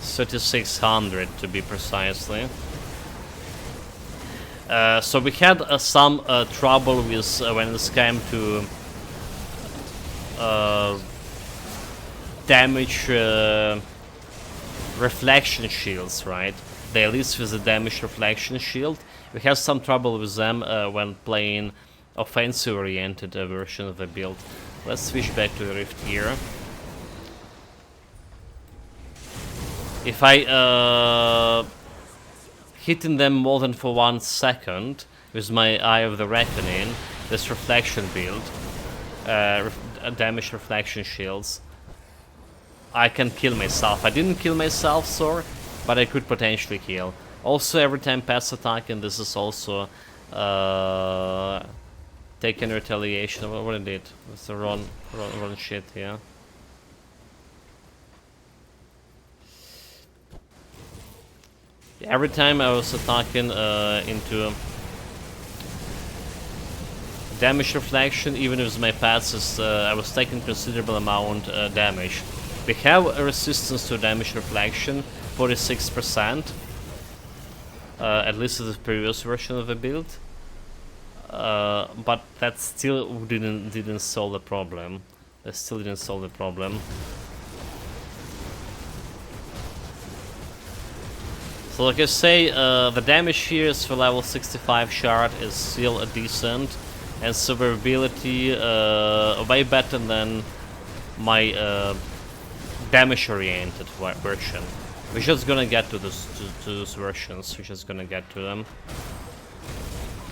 $3,600 to be precisely. So we had some trouble with when it came to damage reflection shields, right? The elites with the damage reflection shield. We have some trouble with them when playing offensive-oriented version of the build. Let's switch back to the Rift here. If I hitting them more than for 1 second with my Eye of the Reckoning, this reflection build, damage reflection shields, I can kill myself. I didn't kill myself, Sor, but I could potentially kill. Also, every time pass attack, and this is also Taken retaliation. What it did? It's the run shit here. Every time I was attacking into damage reflection, even with my passes, I was taking considerable amount damage. We have a resistance to damage reflection, 46%. At least in the previous version of the build. But that still didn't solve the problem. That still didn't solve the problem. So like I say, the damage here is for level 65 shard is still a decent, and survivability way better than my damage-oriented version. We're just gonna get to those versions. We're just gonna get to them.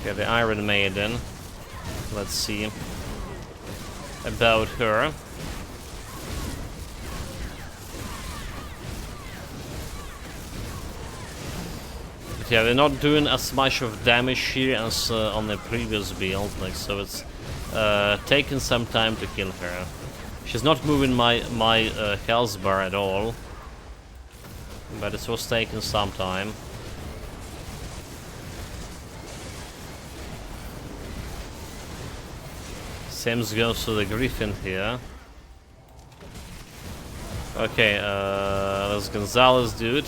Okay, the Iron Maiden. Let's see about her. But yeah, we're not doing as much of damage here as on the previous build, like, so it's taking some time to kill her. She's not moving my health bar at all, but it was taking some time. Same goes to the Griffin here. Okay, there's Gonzalez dude.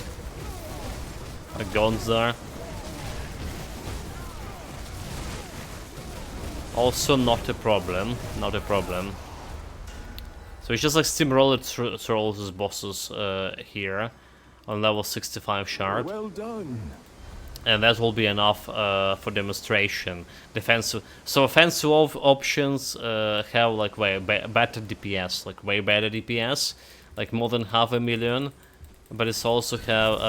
A Gonzar. Also not a problem, not a problem. So it's just like steamroller through all those bosses here on level 65 shard. Well done. And that will be enough for demonstration. Defensive, so offensive options have like way better DPS, like way better DPS, like more than 500,000. But it's also have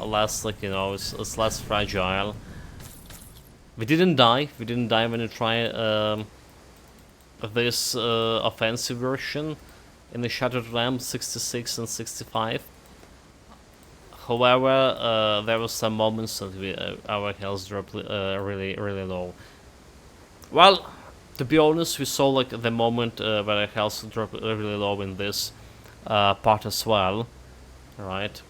less, like, you know, it's less fragile. We didn't die. We didn't die when we try this offensive version in the Shattered Realm 66 and 65. However, there were some moments that our health dropped really low. Well, to be honest, we saw like the moment where our health dropped really low in this part as well, right?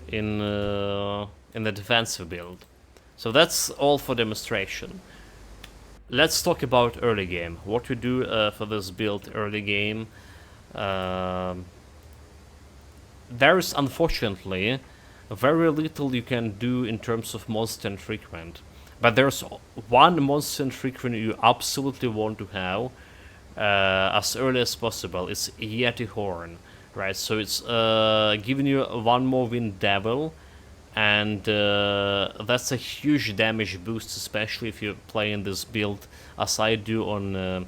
In the defensive build. So that's all for demonstration. Let's talk about early game. What we do for this build early game. There is unfortunately very little you can do in terms of monster infrequent, but there's one monster infrequent you absolutely want to have as early as possible. It's Yeti Horn, right? So it's giving you one more Wind Devil, and that's a huge damage boost, especially if you're playing this build as I do on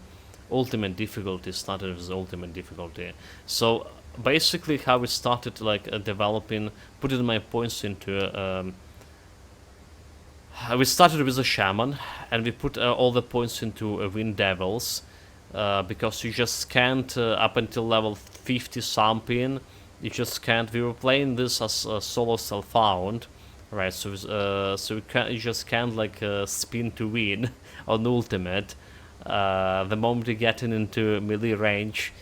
ultimate difficulty, started with ultimate difficulty. So basically how we started like developing, putting my points into we started with a shaman and we put all the points into Wind Devils because you just can't up until level 50 something, you just can't. We were playing this as solo self-found, right? So you just can't like spin to win on ultimate. The moment you get into melee range,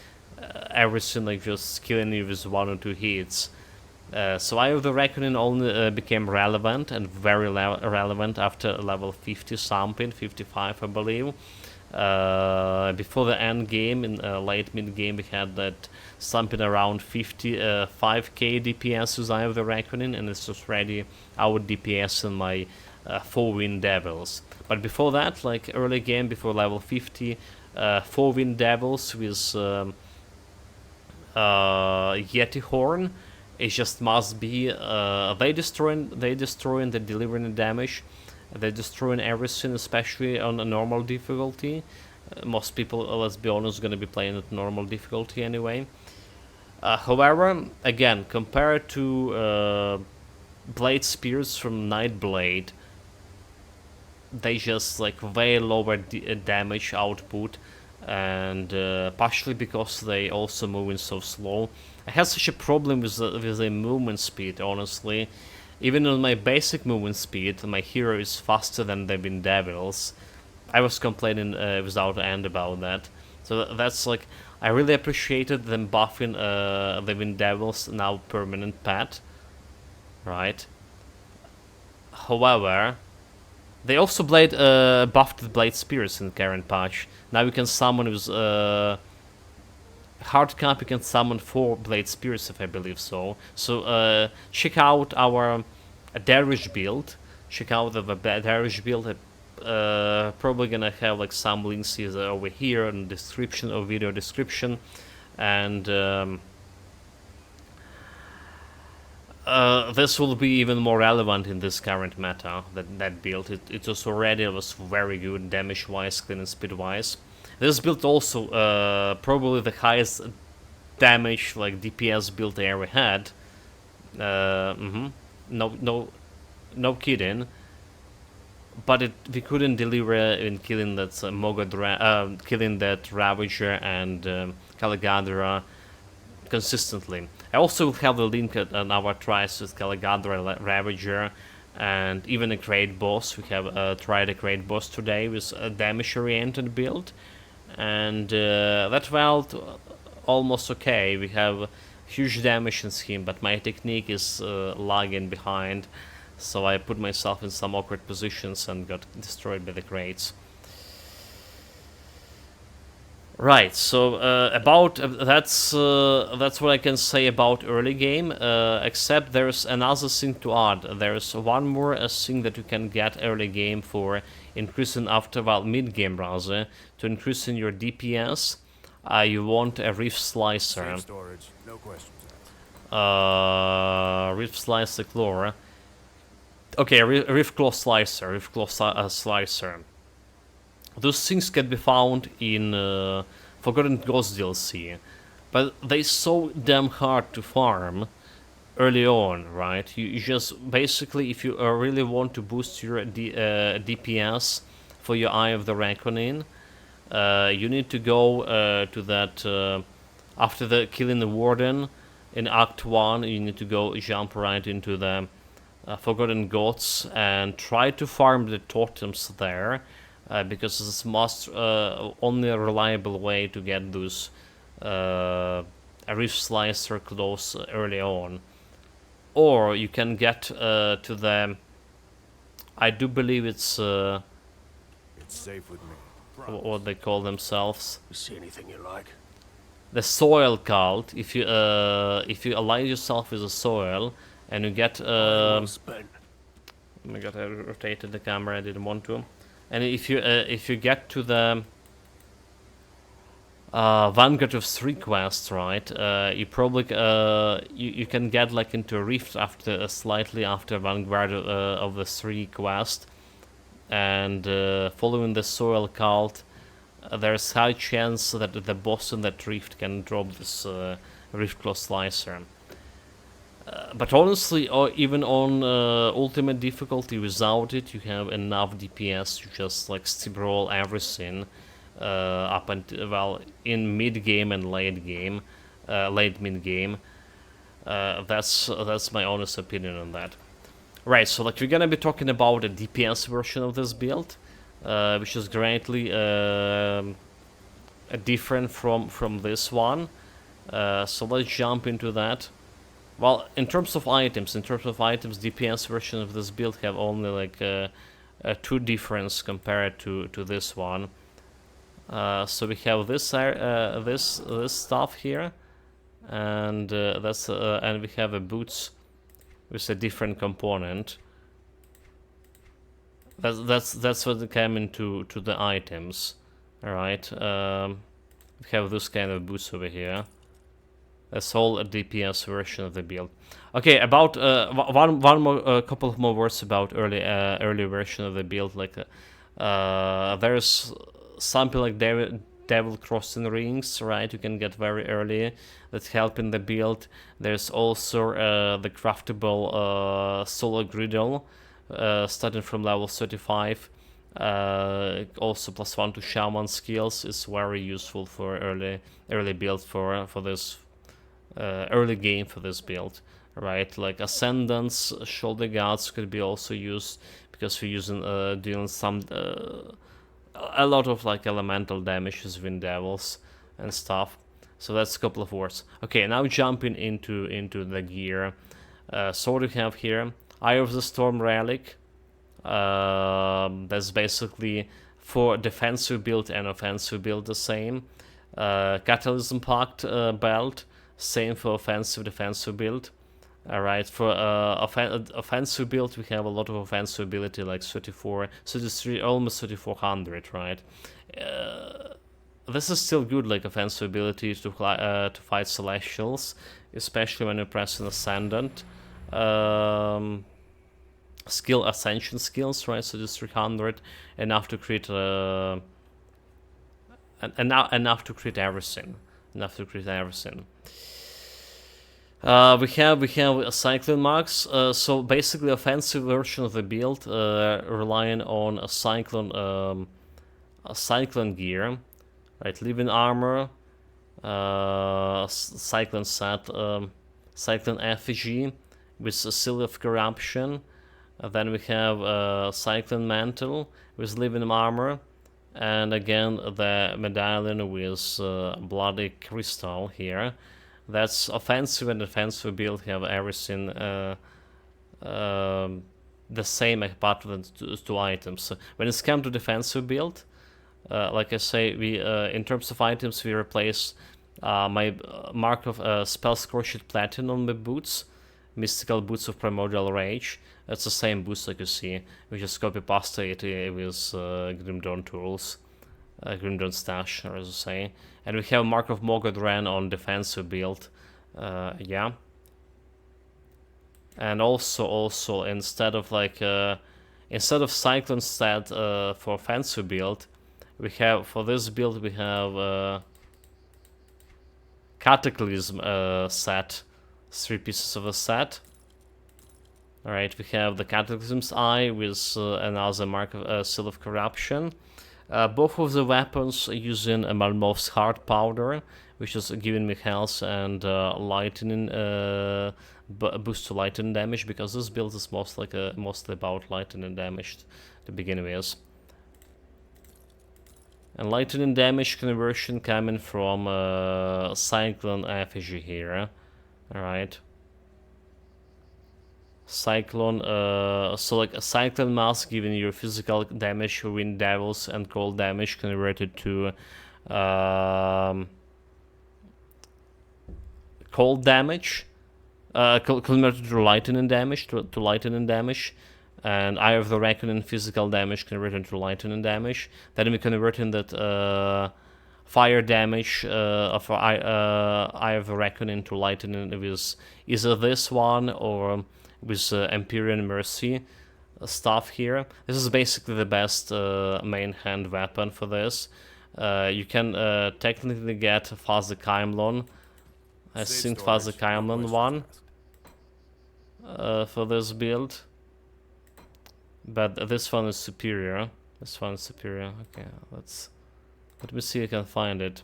everything like just killing you with 1 or 2 hits. So Eye of the Reckoning only became relevant and very relevant after level 50 something, 55 I believe. Before the end game, in late mid game, we had that something around 55k DPS with Eye of the Reckoning, and it's just ready out DPS in my 4 Wind Devils. But before that, like early game, before level 50, 4 Wind Devils with Yeti Horn, it just must be. They destroying, they delivering the damage. They're destroying everything, especially on a normal difficulty. Most people, let's be honest, gonna be playing at normal difficulty anyway. However, again, compared to Blade Spears from Nightblade, they just like way lower damage output, and partially because they also moving so slow. I had such a problem with the movement speed, honestly. Even on my basic movement speed, my hero is faster than the Wind Devils. I was complaining without end about that. So that's like, I really appreciated them buffing the Wind Devils now permanent pet, right? However, they also buffed the Blade Spears in the current patch. Now you can summon with hard cap, you can summon 4 Blade Spears, if I believe so. So check out our Darish build. Check out the Darish build. Probably gonna have like some links either over here in the description or video description, and this will be even more relevant in this current meta. That build, it was very good damage wise, clean and speed wise. This build also probably the highest damage like DPS build I ever had. No kidding. But we couldn't deliver in killing that killing that Ravager and Caligadra consistently. I also have the link on our tries with Caligadra, Ravager, and even a Great Boss. We have tried a Great Boss today with a damage-oriented build, and that felt almost okay. We have huge damage in him, but my technique is lagging behind. So I put myself in some awkward positions and got destroyed by the crates. Right, so about that's what I can say about early game. Except there's another thing to add. There's one more thing that you can get early game for increasing mid game rather, to increasing your DPS. You want a Rift Slicer. Safe storage, no questions asked. Rift Slicer Claw. Okay, Rift Claw Slicer, Slicer. Those things can be found in Forgotten Ghost DLC, but they're so damn hard to farm early on, right? You just, basically, if you really want to boost your DPS for your Eye of the Reckoning, you need to go to that, after killing the Warden in Act 1, you need to go jump right into the Forgotten Gods and try to farm the totems there, because it's only a reliable way to get those Rift Slicer claws early on. Or you can get to the, I do believe it's It's safe with me. what they call themselves, You see anything you like? the Soil Cult. If you align yourself with the soil and you get Well spent. oh my god, I rotated the camera, I didn't want to. And if you get to the Vanguard of 3 quest, right, you probably you can get like into a Rift after slightly after Vanguard of the 3 quest, and following the Soil Cult, there's high chance that the boss in that Rift can drop this Rift Claw Slicer. But honestly, even on ultimate difficulty without it, you have enough DPS to just like steamroll everything up until, well, in mid game and late game, late mid game. That's my honest opinion on that. Right, so like we're gonna be talking about a DPS version of this build, which is greatly different from this one. So let's jump into that. Well, in terms of items, DPS version of this build have only like a 2 difference compared to this one. So we have this this stuff here, and that's and we have a boots with a different component. That's what came into the items. All right, we have this kind of boots over here. That's all a DPS version of the build. Okay, about one more, couple of more words about early version of the build. Like there's something like Devil Crossing Rings, right? You can get very early. That help in the build. There's also the craftable Solo Griddle, starting from level 35. Also +1 to Shaman skills is very useful for early build for this. Early game for this build. right? Like Ascendants, Shoulder Guards could be also used because we're using dealing some a lot of like elemental damages, Wind Devils and stuff. So that's a couple of words. Okay, now jumping into the gear. So what do we have here? Eye of the Storm Relic. That's basically for defensive build and offensive build the same. Catalysm Pact belt, same for offensive defensive build. Alright, for offensive build we have a lot of offensive ability like 34, 33, almost 3400, right? This is still good, like offensive ability to fight Celestials, especially when you press an Ascendant. Skill Ascension skills, right? So just 300, enough to create enough to create everything. Enough to create everything. We have Cyclone Marks. So basically, offensive version of the build, relying on a Cyclone gear, right? Living armor, Cyclone set, Cyclone effigy with a Seal of Corruption. Then we have Cyclone Mantle with living armor, and again the medallion with bloody crystal here. That's offensive and defensive build have everything the same apart from the two items. So when it's come to defensive build, like I say, we in terms of items we replace my Mark of Spell Scorched Platinum on my boots, Mystical Boots of Primordial Rage. That's the same boots like you see. We just copy pasta it with Grim Dawn tools, Grim Dawn stash, or as I say. And we have Mark of Morgoth Ren on defensive build, yeah. And also instead of Cyclone set for offensive build, we have for this build we have Cataclysm set, 3 pieces of a set. Alright, we have the Cataclysm's Eye with another Mark of Seal of Corruption. Both of the weapons using a Malmoth's Heart Powder, which is giving me health and lightning, boost to lightning damage, because this build is mostly about lightning damage to begin with. And lightning damage conversion coming from Cyclone effigy here. Alright. Cyclone, so like a Cyclone Mask giving you physical damage, Wind Devils, and cold damage converted to cold damage, converted to lightning damage, to lightning damage, and Eye of the Reckoning physical damage converted to lightning damage. Then we converting that fire damage of Eye of the Reckoning to lightning with either this one or with Empyrean Mercy stuff here. This is basically the best main hand weapon for this. You can technically get Fazer Caimlon. I think Fazer Caimlon one for this build. But this one is superior. This one is superior. Okay, let me see if I can find it.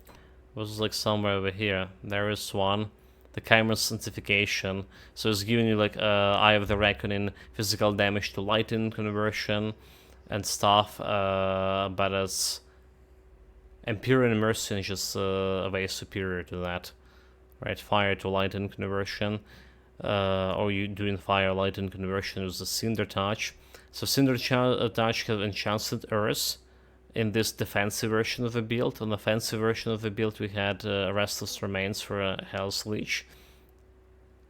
It was like somewhere over here. There is one. The Chimer's Sanctification. So it's giving you like Eye of the Reckoning, physical damage to lightning conversion and stuff, but as Empyrean Mercy is just way superior to that. Right, fire to lightning conversion, or you doing fire lightning conversion with the Cinder Touch. So Cinder Touch has enchanted Earth in this defensive version of the build. On the offensive version of the build we had Restless Remains for Hell's Leech.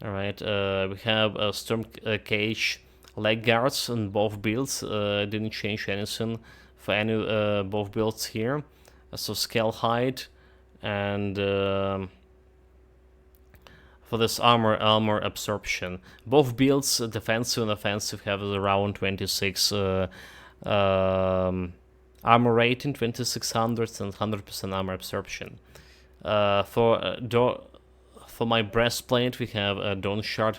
Alright, we have Storm Cage leg guards in both builds. Didn't change anything for any both builds here. So Scale Hide and for this armor absorption. Both builds, defensive and offensive, have around 26 armor rating, 2600 and 100% armor absorption. For my breastplate, we have a Dawn Shard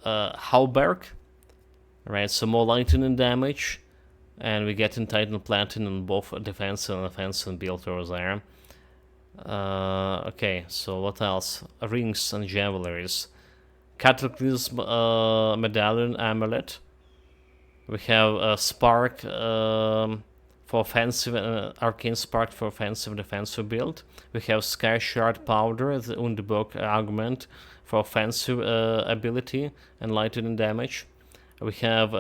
Hauberg. Right, so more lightning damage, and we get in Titan Platinum both defensive and offensive build over there. Okay, so what else? Rings and jewelries. Cataclysm medallion amulet. We have a spark for offensive, arcane spark for offensive and defensive build. We have sky shard powder, the Underbook augment for offensive ability and lightning damage. We have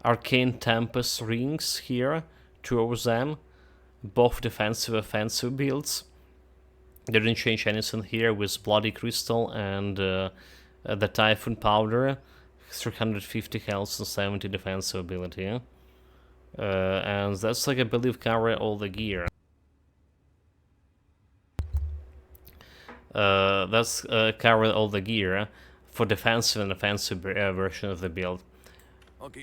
arcane tempest rings here, 2 of them, both defensive offensive builds. They didn't change anything here with bloody crystal and the typhoon powder. 350 health and 70 defensive ability. And that's like, I believe, cover all the gear. That's cover all the gear for defensive and offensive version of the build.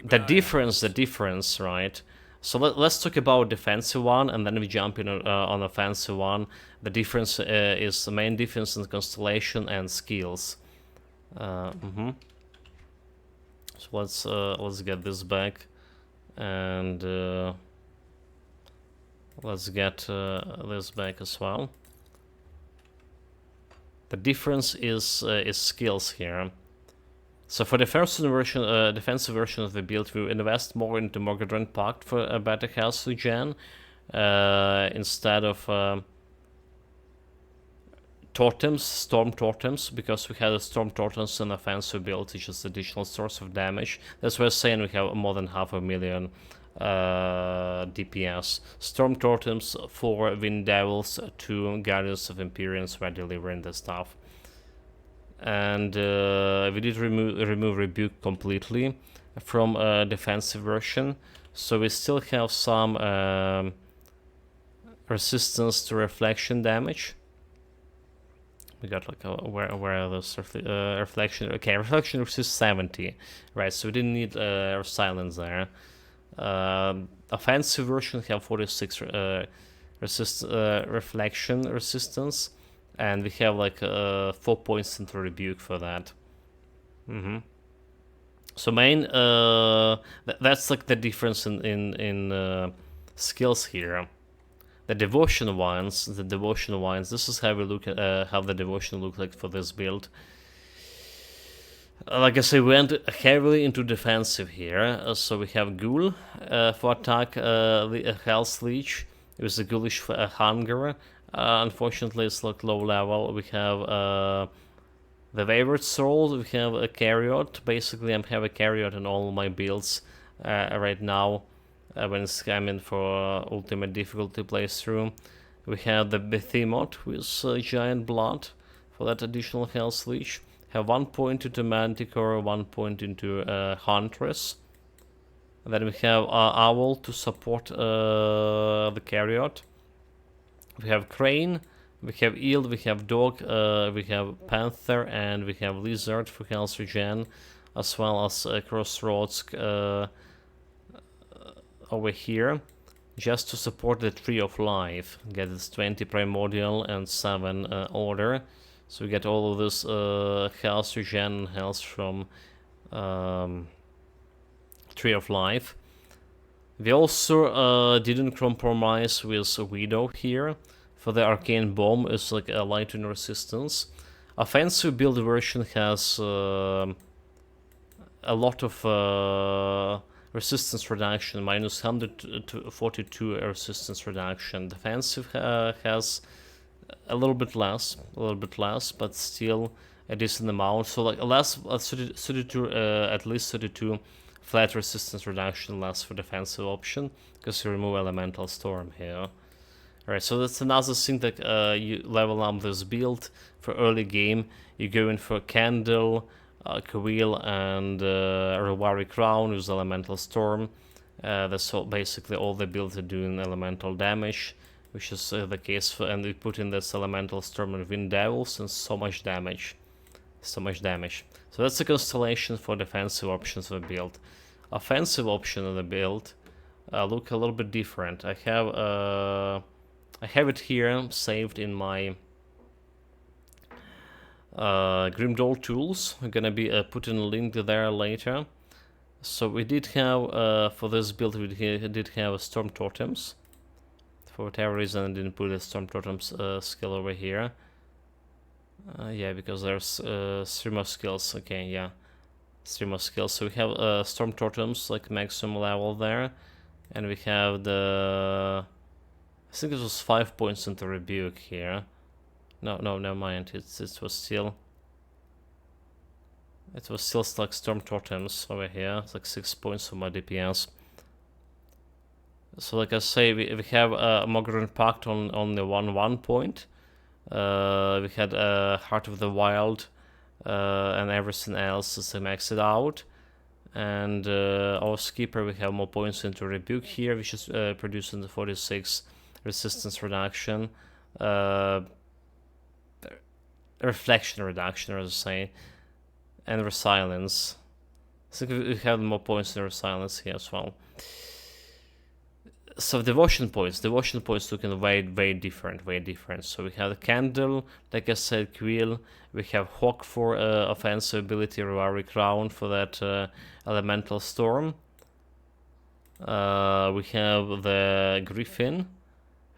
The difference, right? So let's talk about defensive one, and then we jump in on offensive one. The difference is the main difference in constellation and skills. So let's get this back, and let's get this back as well. The difference is skills here. So for the first version, defensive version of the build, we invest more into Morgadron Pact for a better health regen instead of totems, storm totems, because we had a storm totems in offensive build, which is additional source of damage. That's why I'm saying we have more than 500,000 DPS. Storm totems for Wind Devils, 2 Guardians of Empyreans were delivering the stuff. And we did remove Rebuke completely from defensive version, so we still have some resistance to reflection damage. We got like where are those reflection? Okay, reflection resists 70, right? So we didn't need silence there. Offensive version have 46 reflection resistance, and we have like 4 points into rebuke for that. So main that's like the difference in skills here. The devotion wines, this is how we look at how the devotion look like for this build. Like I say, we went heavily into defensive here. So we have Ghoul for attack, Health Leech with the Ghoulish Hunger. Unfortunately, it's like low level. We have the Wayward Soul, we have a Carriot. Basically, I have a Carriot in all my builds right now. When scamming for ultimate difficulty playthrough. We have the Behemoth with Giant Blood for that additional health leech. Have 1 point into Manticore, 1 point into Huntress. And then we have Owl to support the Carriot. We have Crane, we have Eel, we have Dog, we have Panther, and we have Lizard for health regen, as well as Crossroads over here, just to support the Tree of Life. Get this 20 Primordial and 7 Order. So we get all of this health regen and health from Tree of Life. We also didn't compromise with Widow here. For the Arcane Bomb, it's like a lightning resistance. Offensive build version has a lot of resistance reduction, minus 142 resistance reduction. Defensive has a little bit less, but still a decent amount. So like less 32, at least 32 flat resistance reduction less for defensive option, because you remove Elemental Storm here. Alright, so that's another thing that you level up this build for early game. You go in for Candle, Coil, and Rewari Crown with Elemental Storm. That's basically all the builds are doing elemental damage, which is the case for, and we put in this Elemental Storm and Wind Devils, and so much damage. So that's the constellation for defensive options of the build. Offensive option of the build look a little bit different. I have it here saved in my Grimdall tools. I'm gonna be putting a link there later. So we did have for this build, we did have Storm Totems For whatever reason, I didn't put a Storm Totem's skill over here. Yeah, because there's 3 more skills. Okay, yeah. 3 more skills. So we have Storm Totems, like maximum level there. And we have the... I think it was 5 points into Rebuke here. No, never mind. It was still... It was still like Storm Totems over here. It's like 6 points for my DPS. So like I say, we have Mogren Pact on only 1 point. We had Heart of the Wild and everything else to max it out. And our Skipper, we have more points into Rebuke here, which is producing the 46 resistance reduction. Reflection reduction, as I say. And Resilience. I think we have more points in Resilience here as well. So devotion points looking way different. So we have the Candle, like I said, Quill. We have Hawk for offensive ability, Rewari Crown for that elemental storm. We have the Griffin.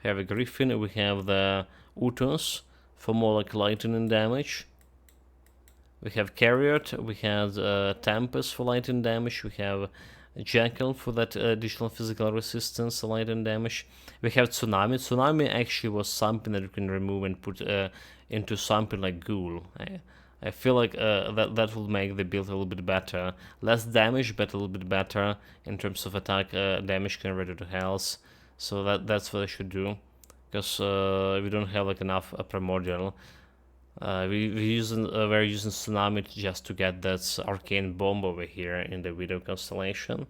We have the Utos for more like lightning damage. We have Carriot. We have Tempest for lightning damage. We have Jackal for that additional physical resistance, lightning damage. We have Tsunami. Tsunami actually was something that you can remove and put into something like Ghoul. I feel like that will make the build a little bit better. Less damage, but a little bit better in terms of attack damage converted to health. So that's what I should do, because we don't have like enough Primordial. We're using Tsunami just to get that arcane bomb over here in the Widow constellation.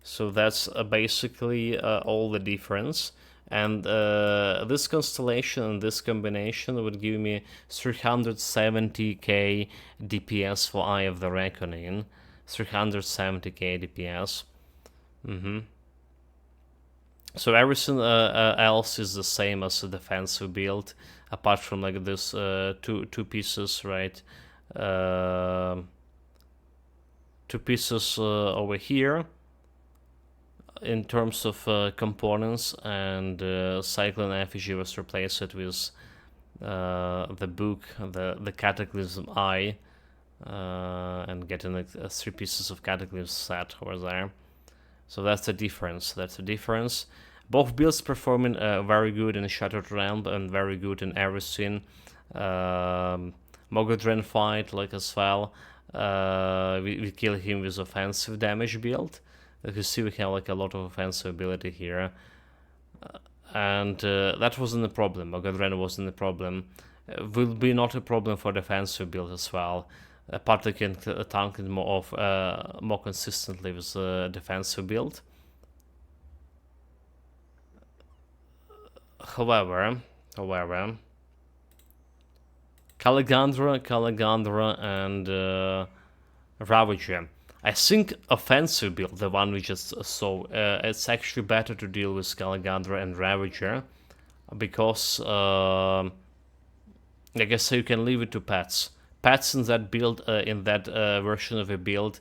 So that's basically all the difference. And this constellation and this combination would give me 370k DPS for Eye of the Reckoning. 370k DPS. So everything else is the same as a defensive build, apart from like this two pieces, right? 2 pieces over here in terms of components, and Cyclone Effigy was replaced with the book, the Cataclysm Eye, and getting like 3 pieces of Cataclysm set over there. So that's the difference. Both builds performing very good in Shattered Realm and very good in everything. Mogodren fight like as well. We kill him with offensive damage build. As you see, we have like a lot of offensive ability here. And that wasn't a problem. Mogodren wasn't a problem. Will be not a problem for defensive build as well. Partly can tank it more consistently with defensive build. However, Caligandra and Ravager. I think offensive build, the one we just saw, it's actually better to deal with Caligandra and Ravager, because I guess you can leave it to pets. Pets in that build, in that version of a build,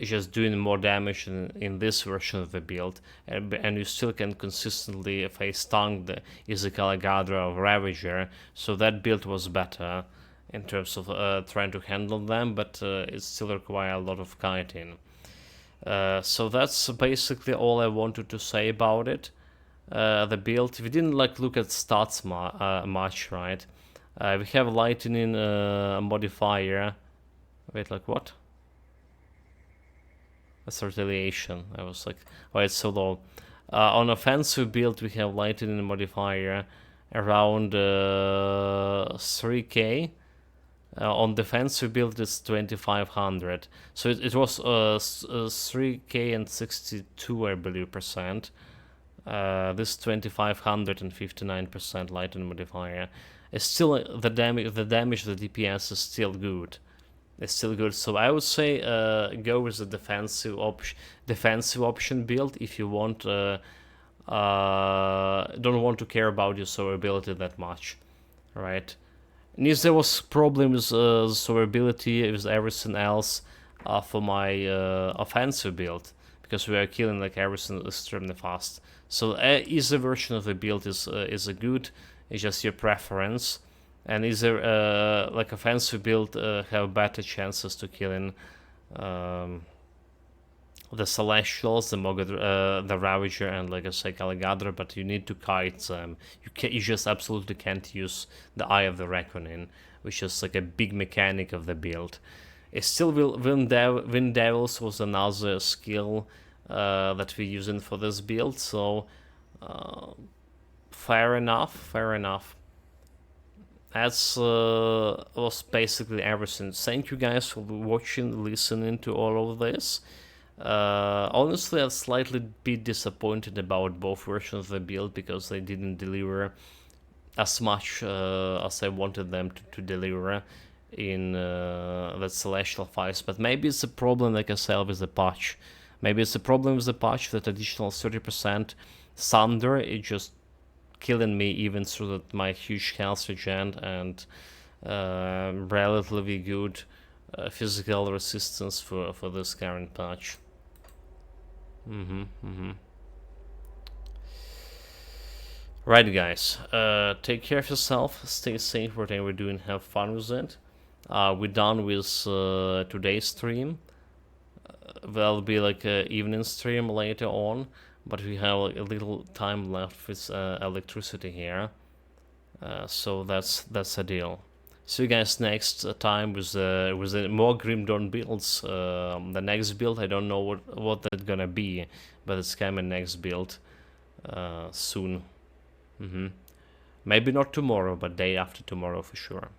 just doing more damage in this version of the build, and you still can consistently face tank either Caligandra or Ravager, so that build was better in terms of trying to handle them, but it still requires a lot of kiting. So that's basically all I wanted to say about it. The build, we didn't like look at stats much, right? We have lightning modifier. Wait, like what? That's retaliation. I was like, why it's so low. On offensive build, we have lightning modifier around 3k. On defensive build, it's 2500. So it was 3k and 62, I believe, percent. This 2500 and 59% lightning modifier. It's still the damage. The DPS is still good. It's still good. So I would say go with the defensive option build if you want. Don't want to care about your survivability that much, right? And if there was problems survivability with everything else for my offensive build, because we are killing like everything extremely fast. So easy version of the build is a good. It's just your preference, and easier like offensive build have better chances to killing the Celestials, the the Ravager, and like I say, Caligadra, but you need to kite them. You just absolutely can't use the Eye of the Reckoning, which is like a big mechanic of the build. It still Wind Devils was another skill that we're using for this build, so fair enough. That's was basically everything. Thank you guys for watching, listening to all of this. Honestly, I'm slightly bit disappointed about both versions of the build because they didn't deliver as much as I wanted them to deliver in the Celestial fights. But maybe it's a problem, like I said, with the patch. Maybe it's a problem with the patch, that additional 30% Thunder is just killing me even through my huge health regen and relatively good physical resistance for this current patch. Right, guys, take care of yourself, stay safe whatever you're doing, have fun with it. We're done with today's stream. There'll be like an evening stream later on, but we have like, a little time left with electricity here, so that's a deal. See you guys next time with more Grim Dawn builds. The next build, I don't know what that's gonna be, but it's coming next build soon. Maybe not tomorrow, but day after tomorrow for sure.